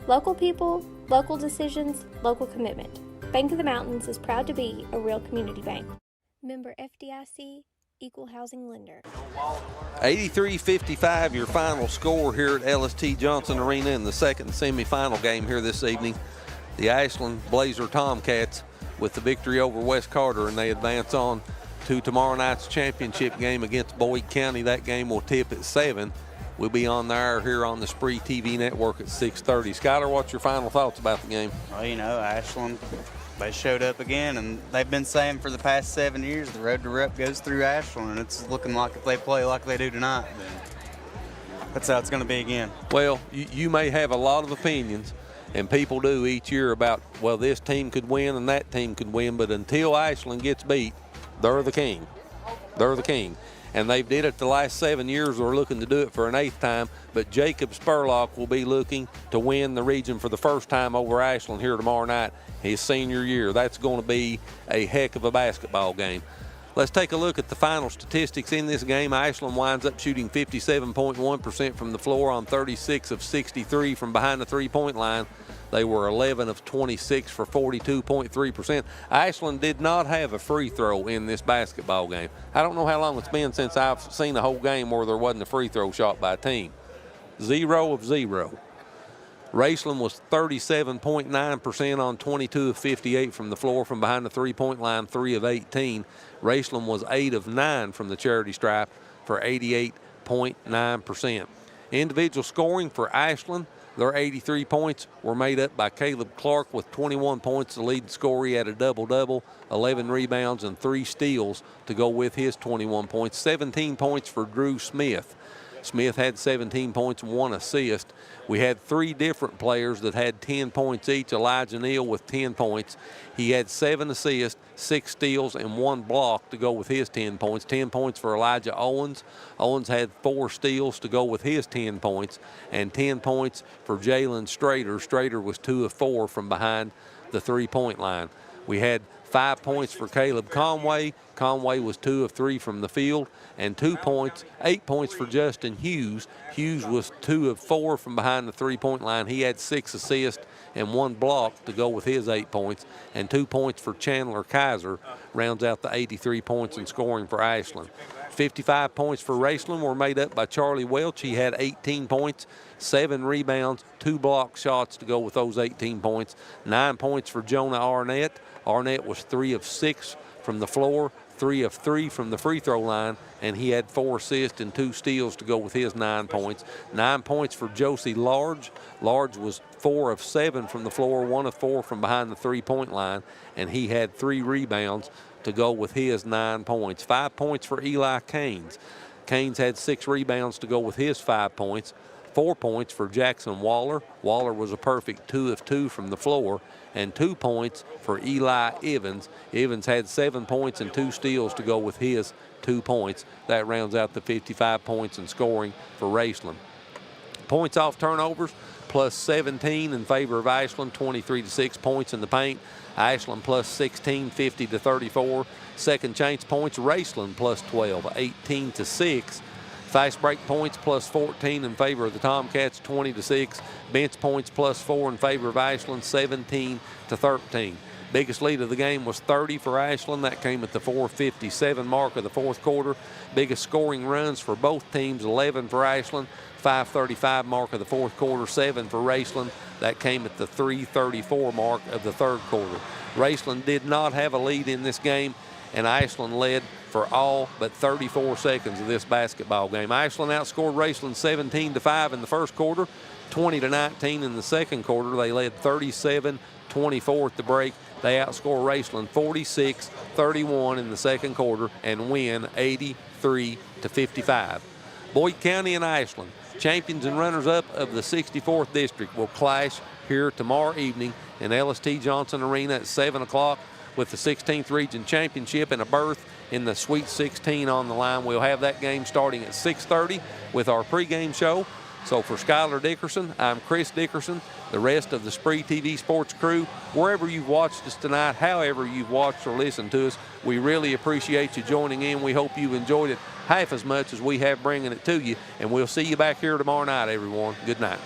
Local people, local decisions, local commitment. Bank of the Mountains is proud to be a real community bank. Member FDIC, Equal Housing Lender. 83-55, your final score here at LST Johnson Arena in the second semifinal game here this evening. The Ashland Blazer Tomcats with the victory over West Carter, and they advance on to tomorrow night's championship game against Boyd County. That game will tip at 7. We'll be on the air here on the SpreeTV network at 6:30. Skyler, what's your final thoughts about the game? Well, you know, Ashland, they showed up again, and they've been saying for the past 7 years the road to rep goes through Ashland, and it's looking like if they play like they do tonight, then that's how it's going to be again. Well, you may have a lot of opinions, and people do each year about, well, this team could win and that team could win, but until Ashland gets beat, they're the king. They're the king. And they've did it the last 7 years. They're looking to do it for an 8th time. But Jacob Spurlock will be looking to win the region for the first time over Ashland here tomorrow night, his senior year. That's going to be a heck of a basketball game. Let's take a look at the final statistics in this game. Ashland winds up shooting 57.1% from the floor on 36 of 63 from behind the three-point line. They were 11 of 26 for 42.3%. Ashland did not have a free throw in this basketball game. I don't know how long it's been since I've seen a whole game where there wasn't a free throw shot by a team. 0 of 0. Raceland was 37.9% on 22 of 58 from the floor from behind the three-point line, 3 of 18. Raceland was 8 of 9 from the charity stripe for 88.9%. Individual scoring for Ashland, their 83 points were made up by Caleb Clark with 21 points, the leading scorer. He had a double-double, 11 rebounds, and 3 steals to go with his 21 points. 17 points for Drew Smith. Smith had 17 points and 1 assist. We had 3 different players that had 10 points each. Elijah Neal with 10 points. He had 7 assists, 6 steals, and 1 block to go with his 10 points. 10 points for Elijah Owens. Owens had 4 steals to go with his 10 points, and 10 points for Jalen Strader. Strader was 2 of 4 from behind the three-point line. We had 5 points for Caleb Conway. Conway was 2 of 3 from the field, and 8 points for Justin Hughes. Hughes was 2 of 4 from behind the three-point line. He had 6 assists and 1 block to go with his 8 points, and 2 points for Chandler Kaiser rounds out the 83 points in scoring for Ashland. 55 points for Raceland were made up by Charlie Welch. He had 18 points, 7 rebounds, 2 block shots to go with those 18 points. 9 points for Jonah Arnett. Arnett was 3 of 6 from the floor, 3 of 3 from the free throw line, and he had 4 assists and 2 steals to go with his 9 points. 9 points for Josie Large. Large was 4 of 7 from the floor, 1 of 4 from behind the three-point line, and he had 3 rebounds to go with his 9 points. 5 points for Eli Caines. Caines had 6 rebounds to go with his 5 points. 4 points for Jackson Waller. Waller was a perfect 2 of 2 from the floor, and 2 points for Eli Evans. Evans had 7 points and 2 steals to go with his 2 points. That rounds out the 55 points in scoring for Raceland. Points off turnovers, plus 17 in favor of Ashland, 23-6 points in the paint. Ashland plus 16, 50-34. Second chance points, Raceland plus 12, 18-6. Fast break points plus 14 in favor of the Tomcats, 20-6. Bench points plus 4 in favor of Ashland, 17-13. Biggest lead of the game was 30 for Ashland. That came at the 4:57 mark of the fourth quarter. Biggest scoring runs for both teams, 11 for Ashland, 5:35 mark of the fourth quarter, 7 for Raceland. That came at the 3:34 mark of the third quarter. Raceland did not have a lead in this game, and Ashland led for all but 34 seconds of this basketball game. Ashland outscored Raceland 17-5 in the first quarter, 20-19 in the second quarter. They led 37-24 at the break. They outscored Raceland 46-31 in the second quarter and win 83-55. Boyd County and Ashland, champions and runners-up of the 64th District, will clash here tomorrow evening in LST Johnson Arena at 7 o'clock with the 16th Region Championship and a berth in the Sweet 16 on the line. We'll have that game starting at 6:30 with our pregame show. So for Skylar Dickerson, I'm Chris Dickerson, the rest of the SpreeTV sports crew, wherever you've watched us tonight, however you've watched or listened to us, we really appreciate you joining in. We hope you've enjoyed it half as much as we have bringing it to you, and we'll see you back here tomorrow night, everyone. Good night.